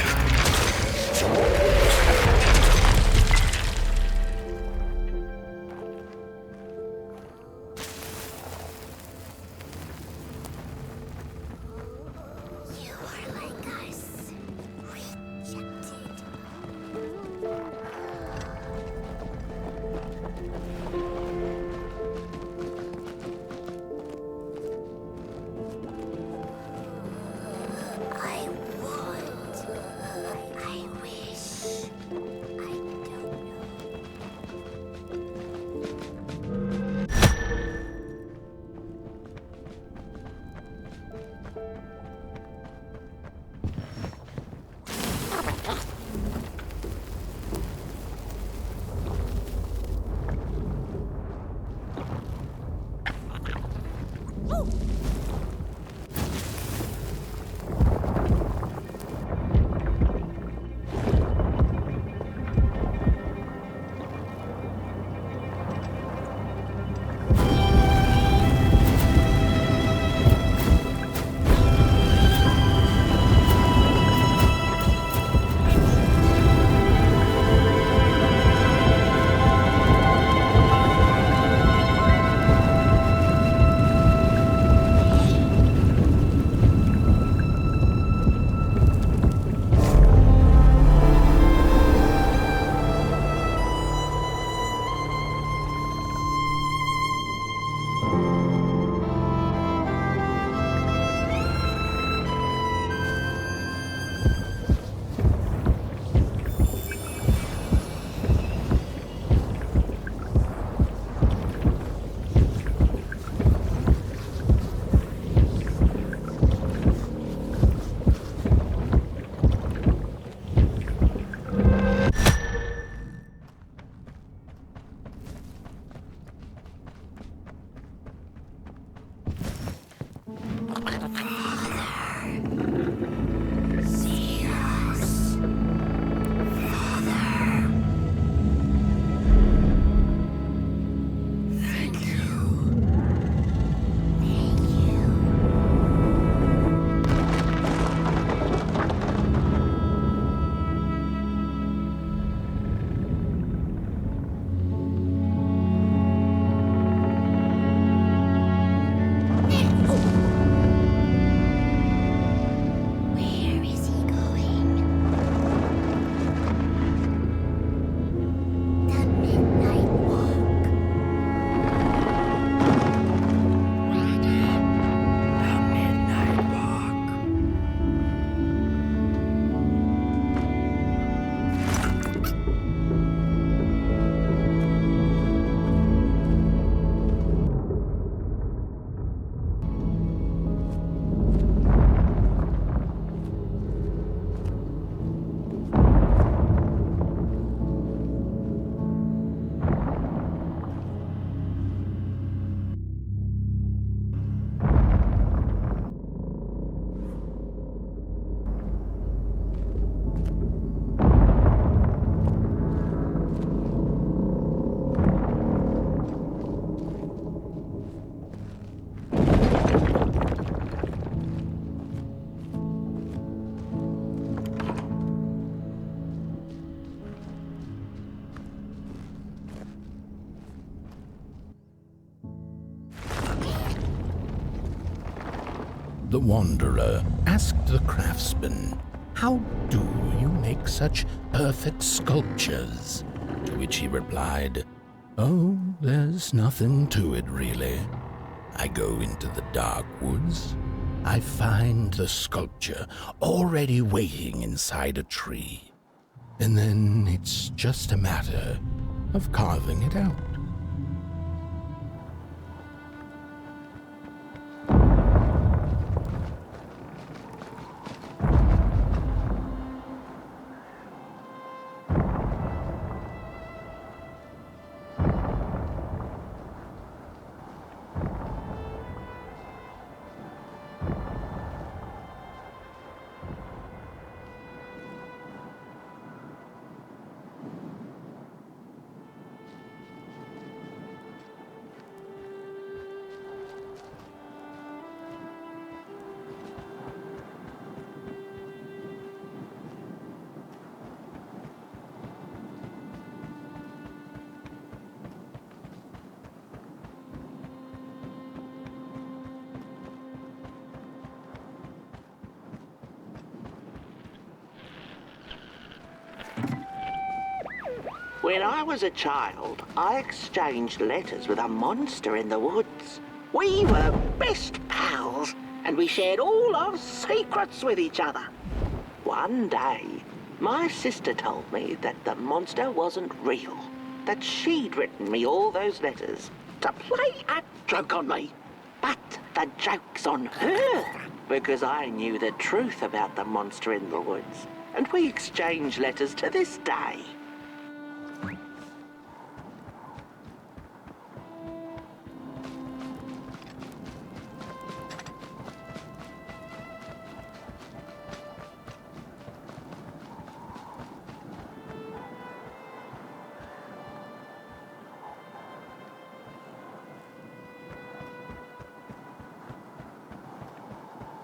The wanderer asked the craftsman, "How do you make such perfect sculptures?" To which he replied, "Oh, there's nothing to it really. I go into the dark woods. I find the sculpture already waiting inside a tree. And then it's just a matter of carving it out." When I was a child, I exchanged letters with a monster in the woods. We were best pals, and we shared all our secrets with each other. One day, my sister told me that the monster wasn't real, that she'd written me all those letters to play a joke on me. But the joke's on her, because I knew the truth about the monster in the woods, and we exchange letters to this day.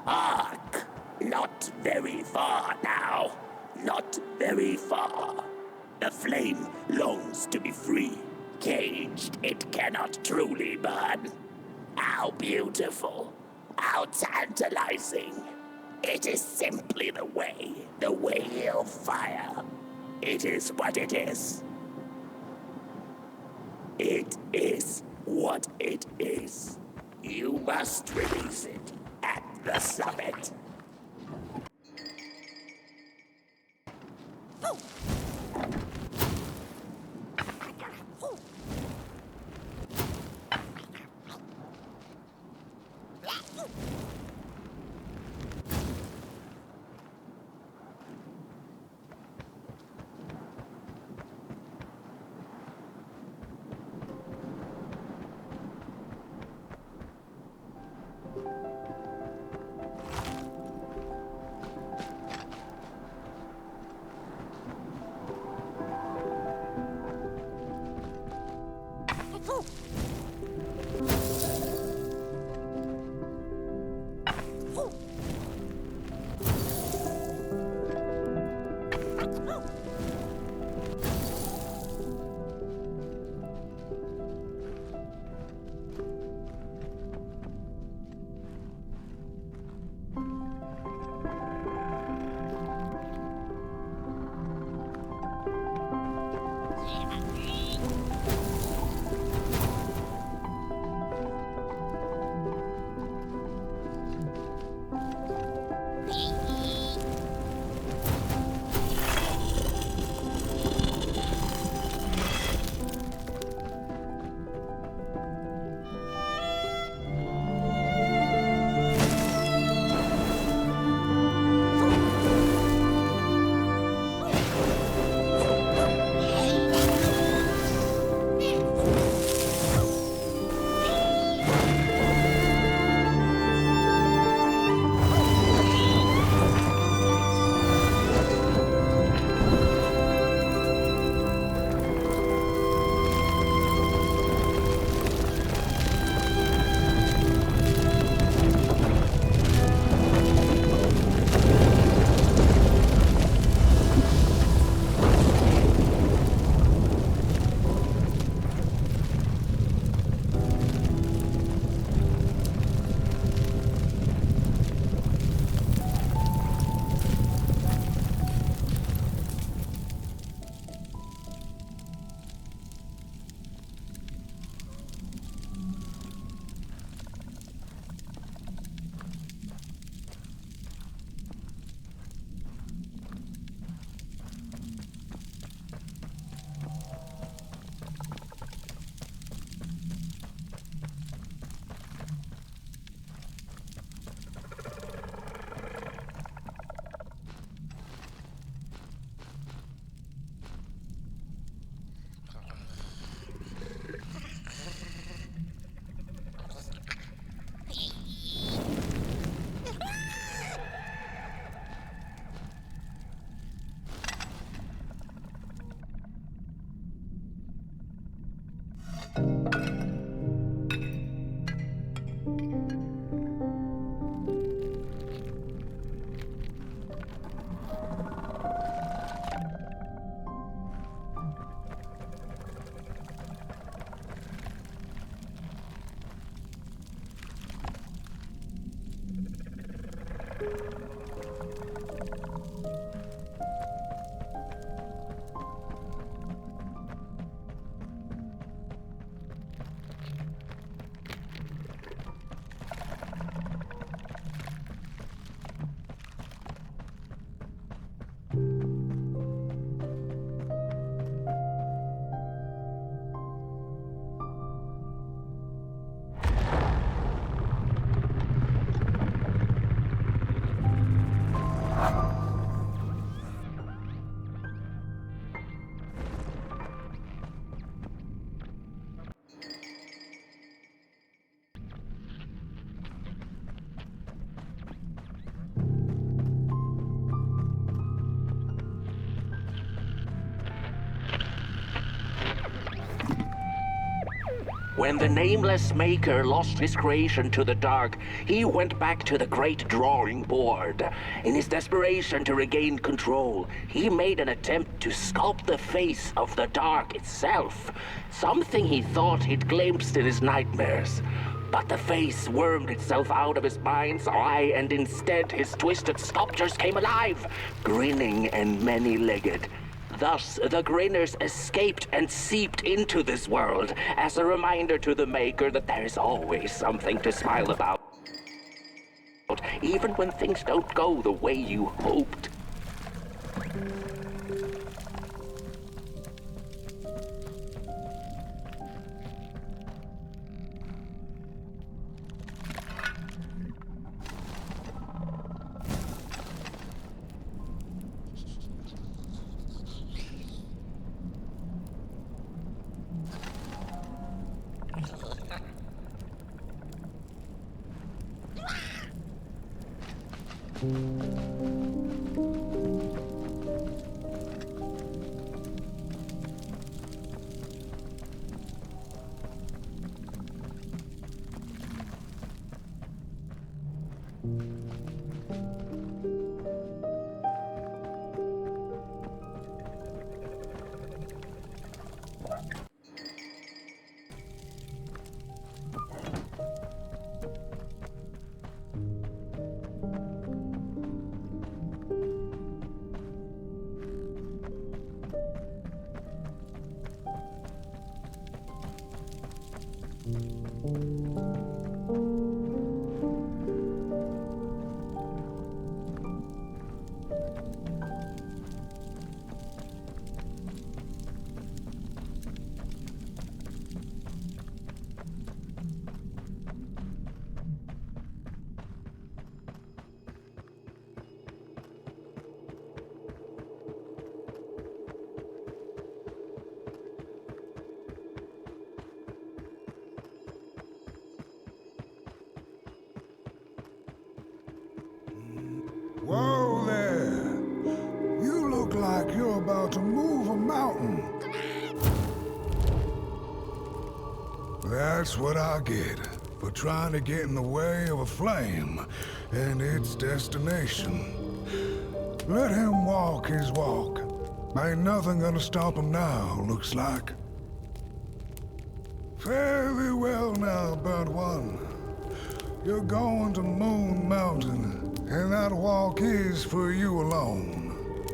Hark! Not very far now. Not very far. The flame longs to be free. Caged, it cannot truly burn. How beautiful. How tantalizing. It is simply the way of fire. It is what it is. It is what it is. You must release it at the summit. When the nameless maker lost his creation to the dark, he went back to the great drawing board. In his desperation to regain control, he made an attempt to sculpt the face of the dark itself, something he thought he'd glimpsed in his nightmares. But the face wormed itself out of his mind's eye, and instead his twisted sculptures came alive, grinning and many-legged. Thus, the grinners escaped and seeped into this world as a reminder to the maker that there is always something to smile about, even when things don't go the way you hoped. Whoa there! You look like you're about to move a mountain. That's what I get for trying to get in the way of a flame and its destination. Let him walk his walk. Ain't nothing gonna stop him now, looks like. Fare thee well now, burnt one. You're going to Moon Mountain, and that walk is for you alone.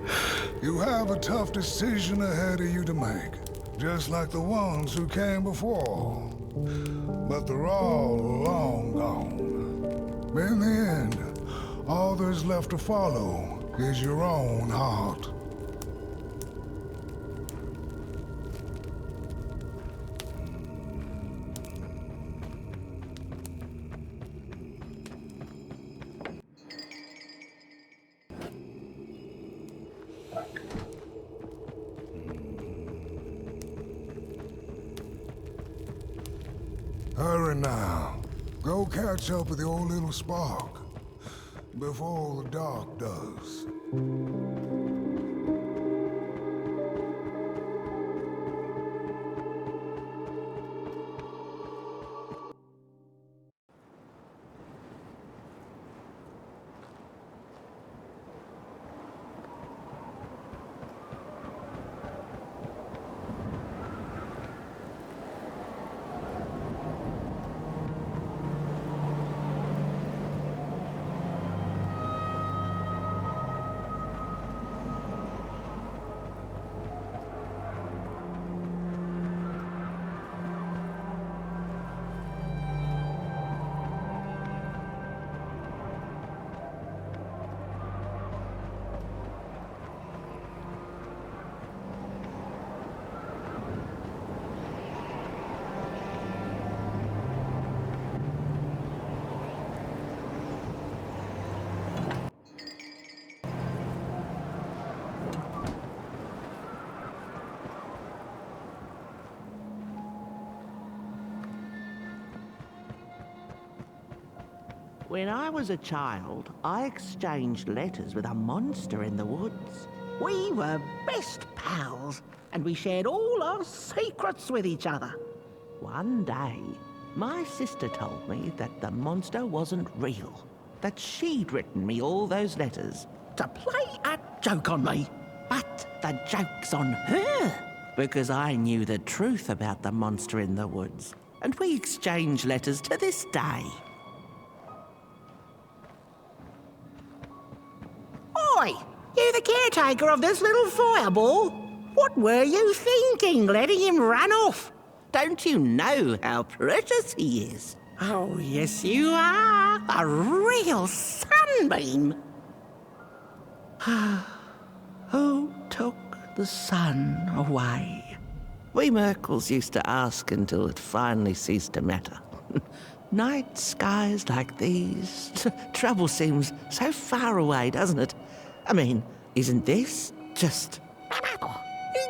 You have a tough decision ahead of you to make, just like the ones who came before. But they're all long gone. In the end, all there's left to follow is your own heart. Hurry now. Go catch up with your little spark before the dark does. When I was a child, I exchanged letters with a monster in the woods. We were best pals, and we shared all our secrets with each other. One day, my sister told me that the monster wasn't real, that she'd written me all those letters to play a joke on me. But the joke's on her, because I knew the truth about the monster in the woods, and we exchange letters to this day. Oi! You the caretaker of this little fireball? What were you thinking, letting him run off? Don't you know how precious he is? Oh, yes you are. A real sunbeam. Who took the sun away? We Merkles used to ask until it finally ceased to matter. Night skies like these, trouble seems so far away, doesn't it? I mean, isn't this just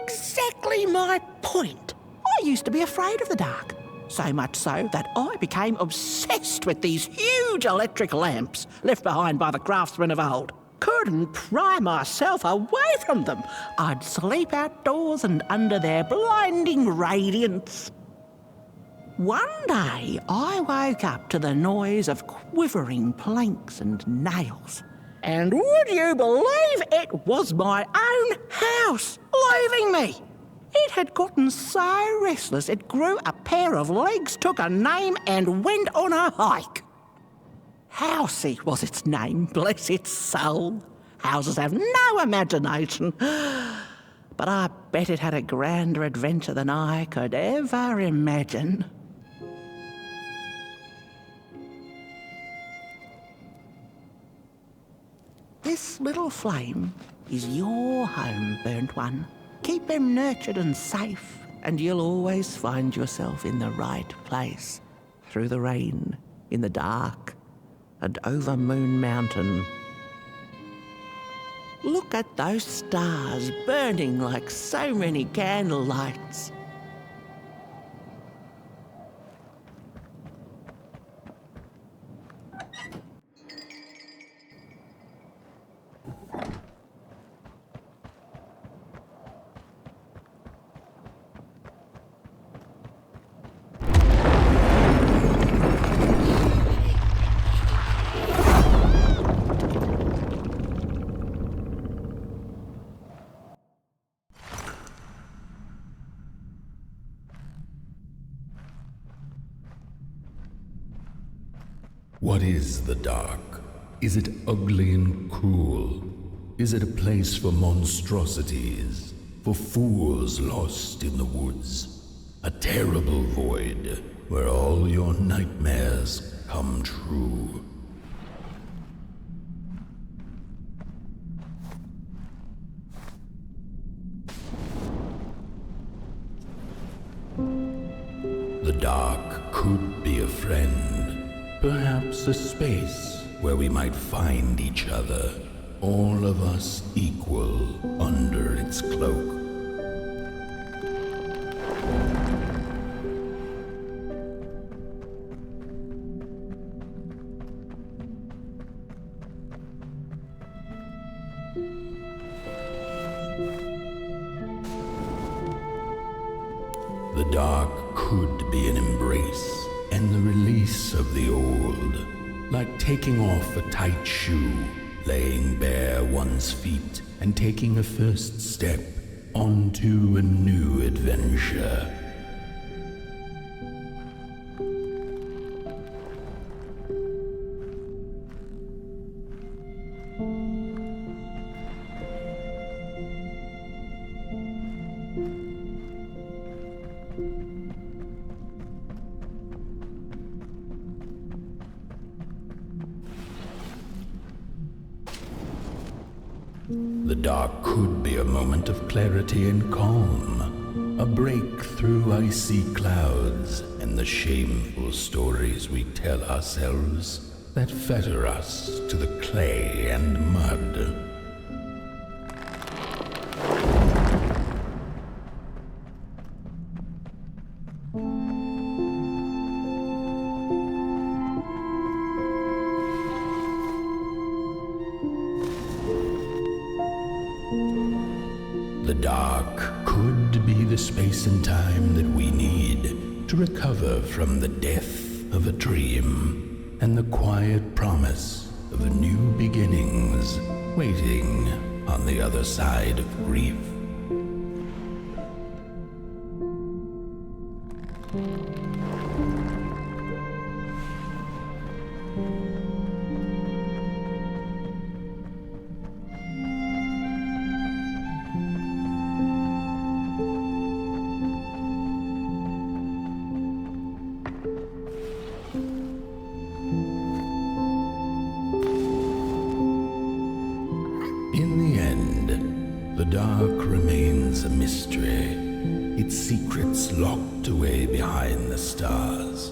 exactly my point? I used to be afraid of the dark, so much so that I became obsessed with these huge electric lamps left behind by the craftsmen of old. Couldn't pry myself away from them. I'd sleep outdoors and under their blinding radiance. One day, I woke up to the noise of quivering planks and nails. And would you believe it was my own house leaving me? It had gotten so restless it grew a pair of legs, took a name and went on a hike. Housey was its name, bless its soul. Houses have no imagination. But I bet it had a grander adventure than I could ever imagine. This little flame is your home, burnt one. Keep him nurtured and safe, and you'll always find yourself in the right place. Through the rain, in the dark, and over Moon Mountain. Look at those stars burning like so many candle lights. What is the dark? Is it ugly and cruel? Is it a place for monstrosities, for fools lost in the woods? A terrible void where all your nightmares come true. The dark could be a friend, perhaps a space where we might find each other, all of us equal under its cloak. The dark could be an embrace and the release of the old, like taking off a tight shoe, laying bare one's feet, and taking a first step onto a new adventure. The dark could be a moment of clarity and calm, a break through icy clouds and the shameful stories we tell ourselves that fetter us to the clay and mud. The dark could be the space and time that we need to recover from the death of a dream and the quiet promise of new beginnings waiting on the other side of grief. Its secrets locked away behind the stars.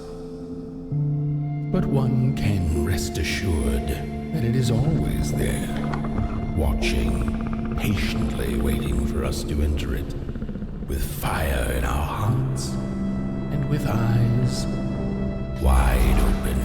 But one can rest assured that it is always there, watching, patiently waiting for us to enter it, with fire in our hearts and with eyes wide open.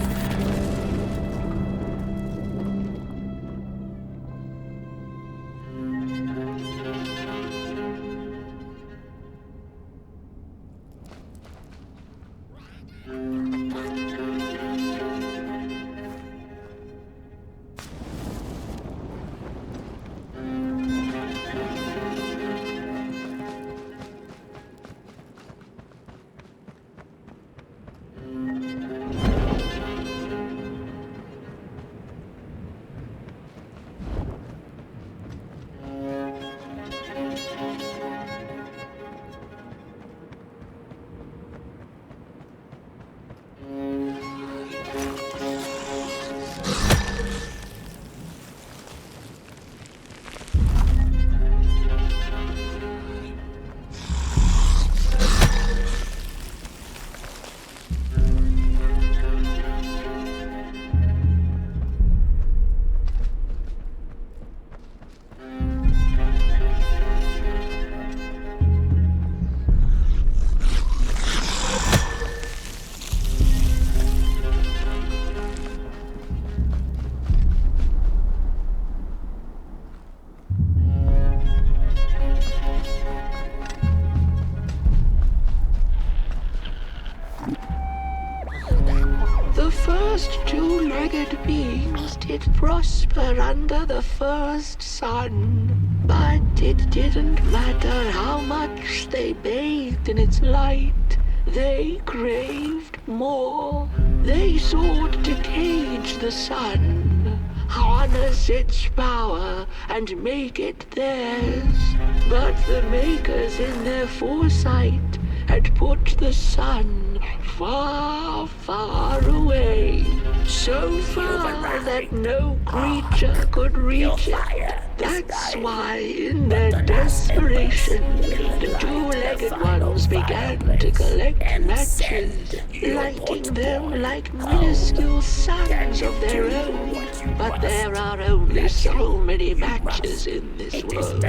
Two-legged beings did prosper under the first sun, but it didn't matter how much they bathed in its light. They craved more. They sought to cage the sun, harness its power, and make it theirs. But the makers in their foresight had put the sun far, far away. So far that no creature could reach it. That's why, in their desperation, the two-legged ones began to collect matches, lighting them like minuscule suns of their own. But there are only so many matches in this world.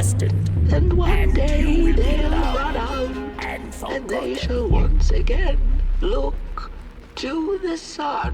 And one day they'll run out, and they shall once again look to the sun.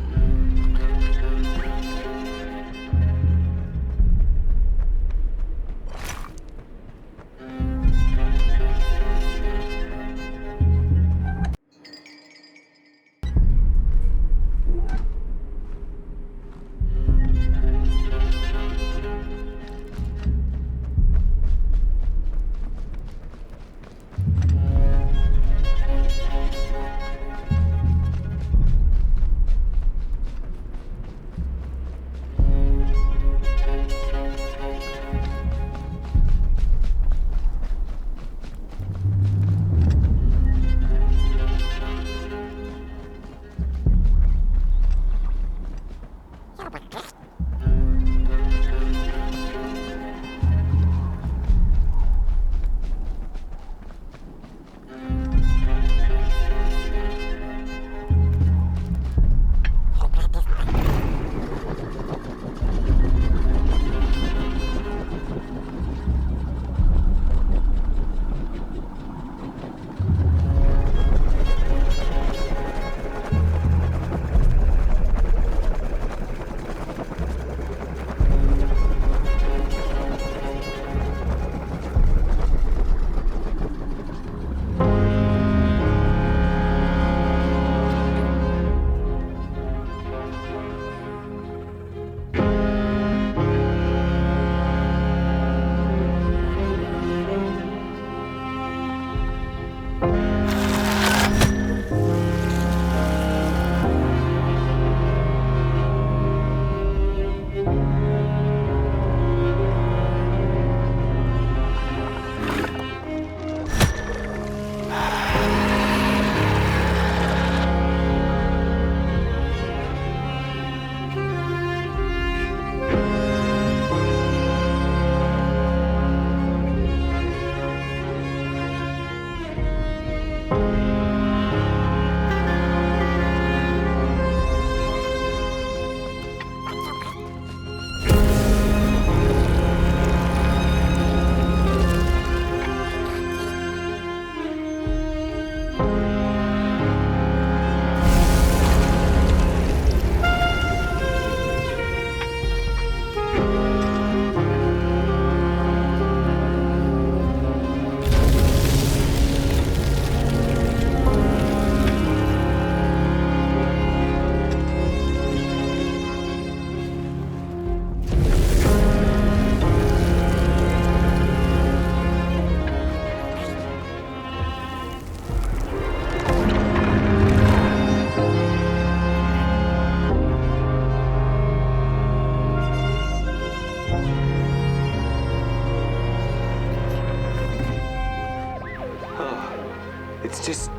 just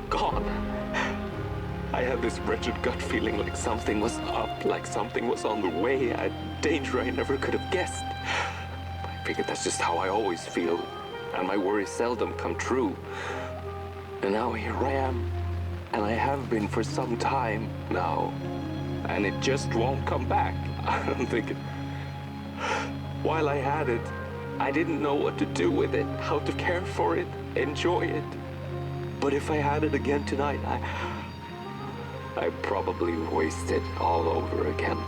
gone. I had this wretched gut feeling like something was up, like something was on the way, a danger I never could have guessed. I figured that's just how I always feel, and my worries seldom come true. And now here I am, and I have been for some time now, and it just won't come back. I'm thinking, while I had it, I didn't know what to do with it, how to care for it, enjoy it. But if I had it again tonight, I'd probably waste it all over again.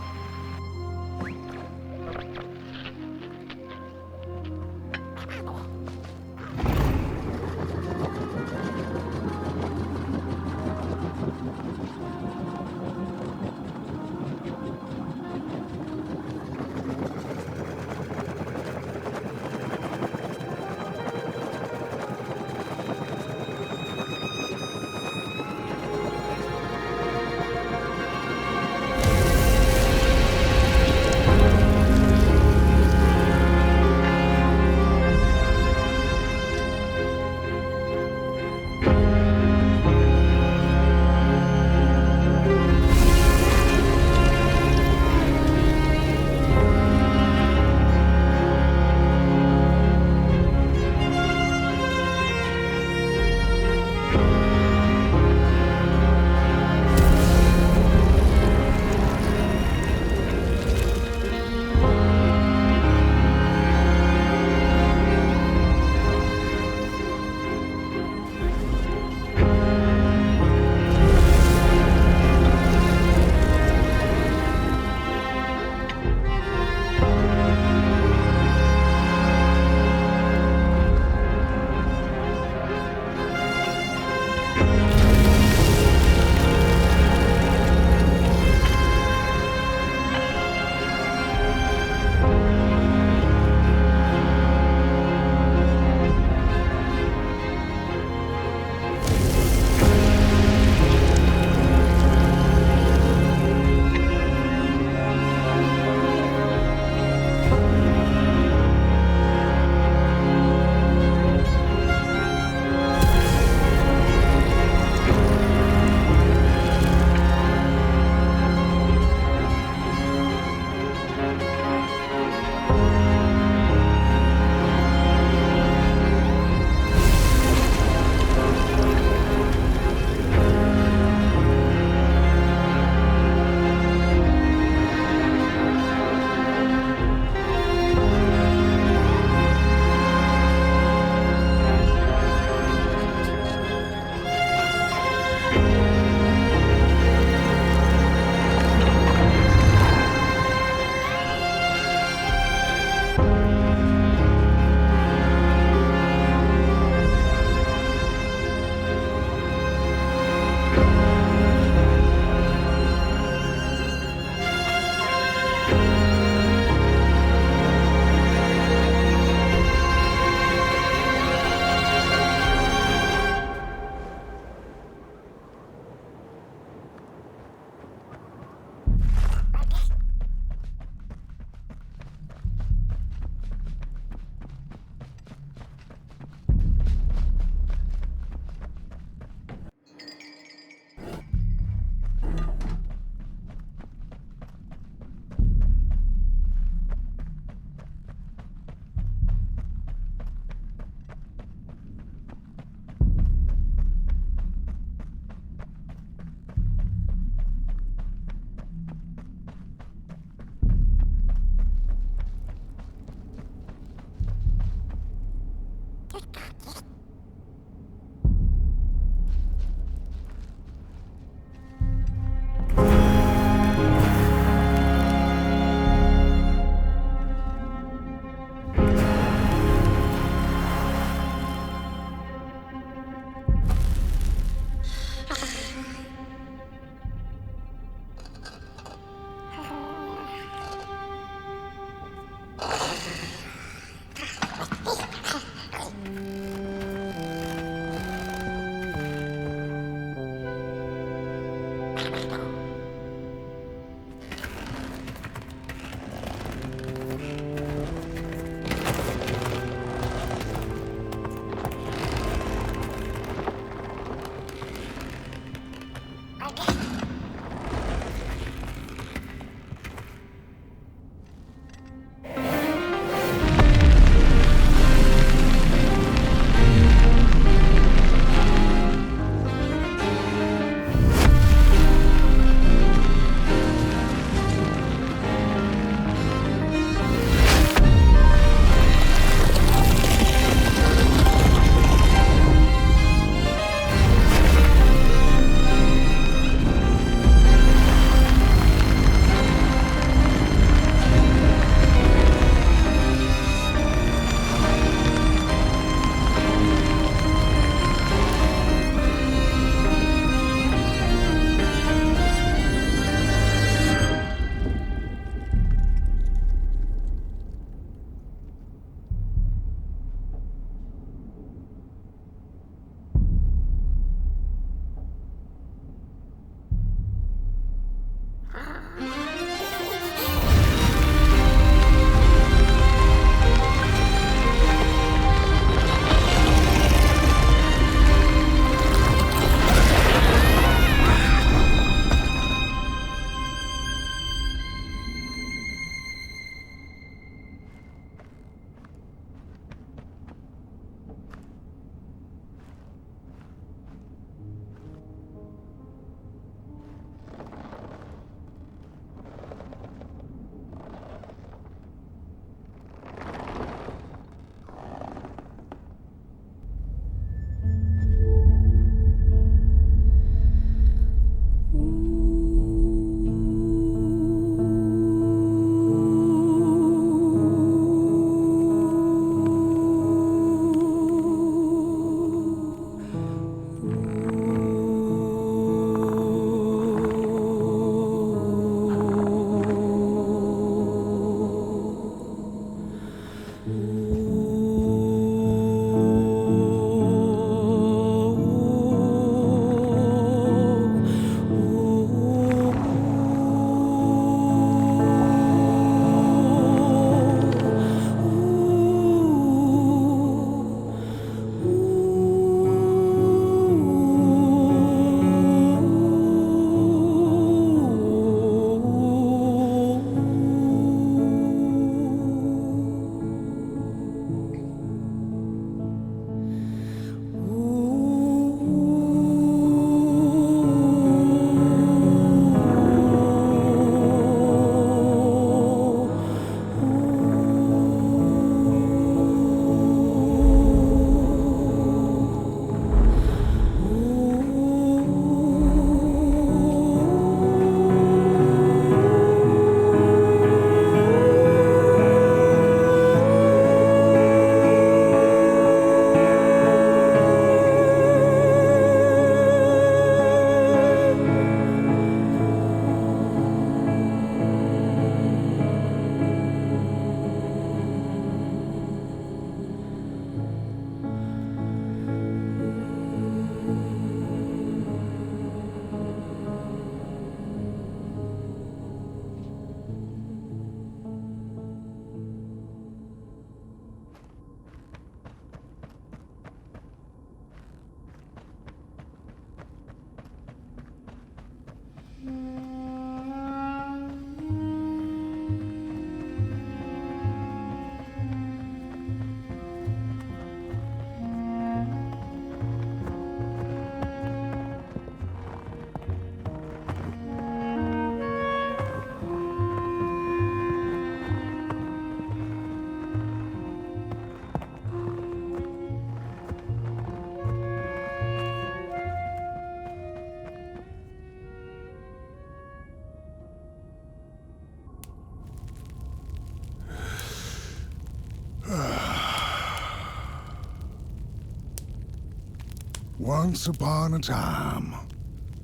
Once upon a time,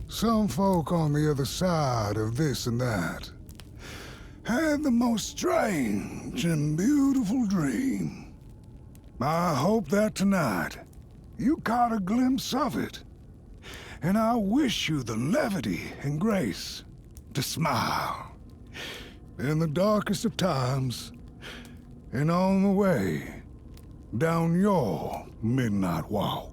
some folk on the other side of this and that had the most strange and beautiful dream. I hope that tonight you caught a glimpse of it, and I wish you the levity and grace to smile in the darkest of times and on the way down your midnight walk.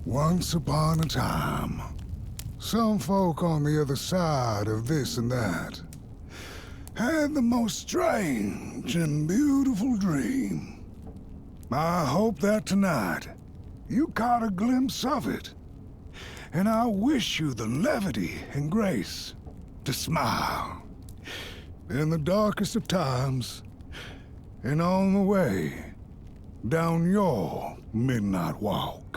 Once upon a time, some folk on the other side of this and that had the most strange and beautiful dream. I hope that tonight you caught a glimpse of it, and I wish you the levity and grace to smile in the darkest of times and on the way down your midnight walk.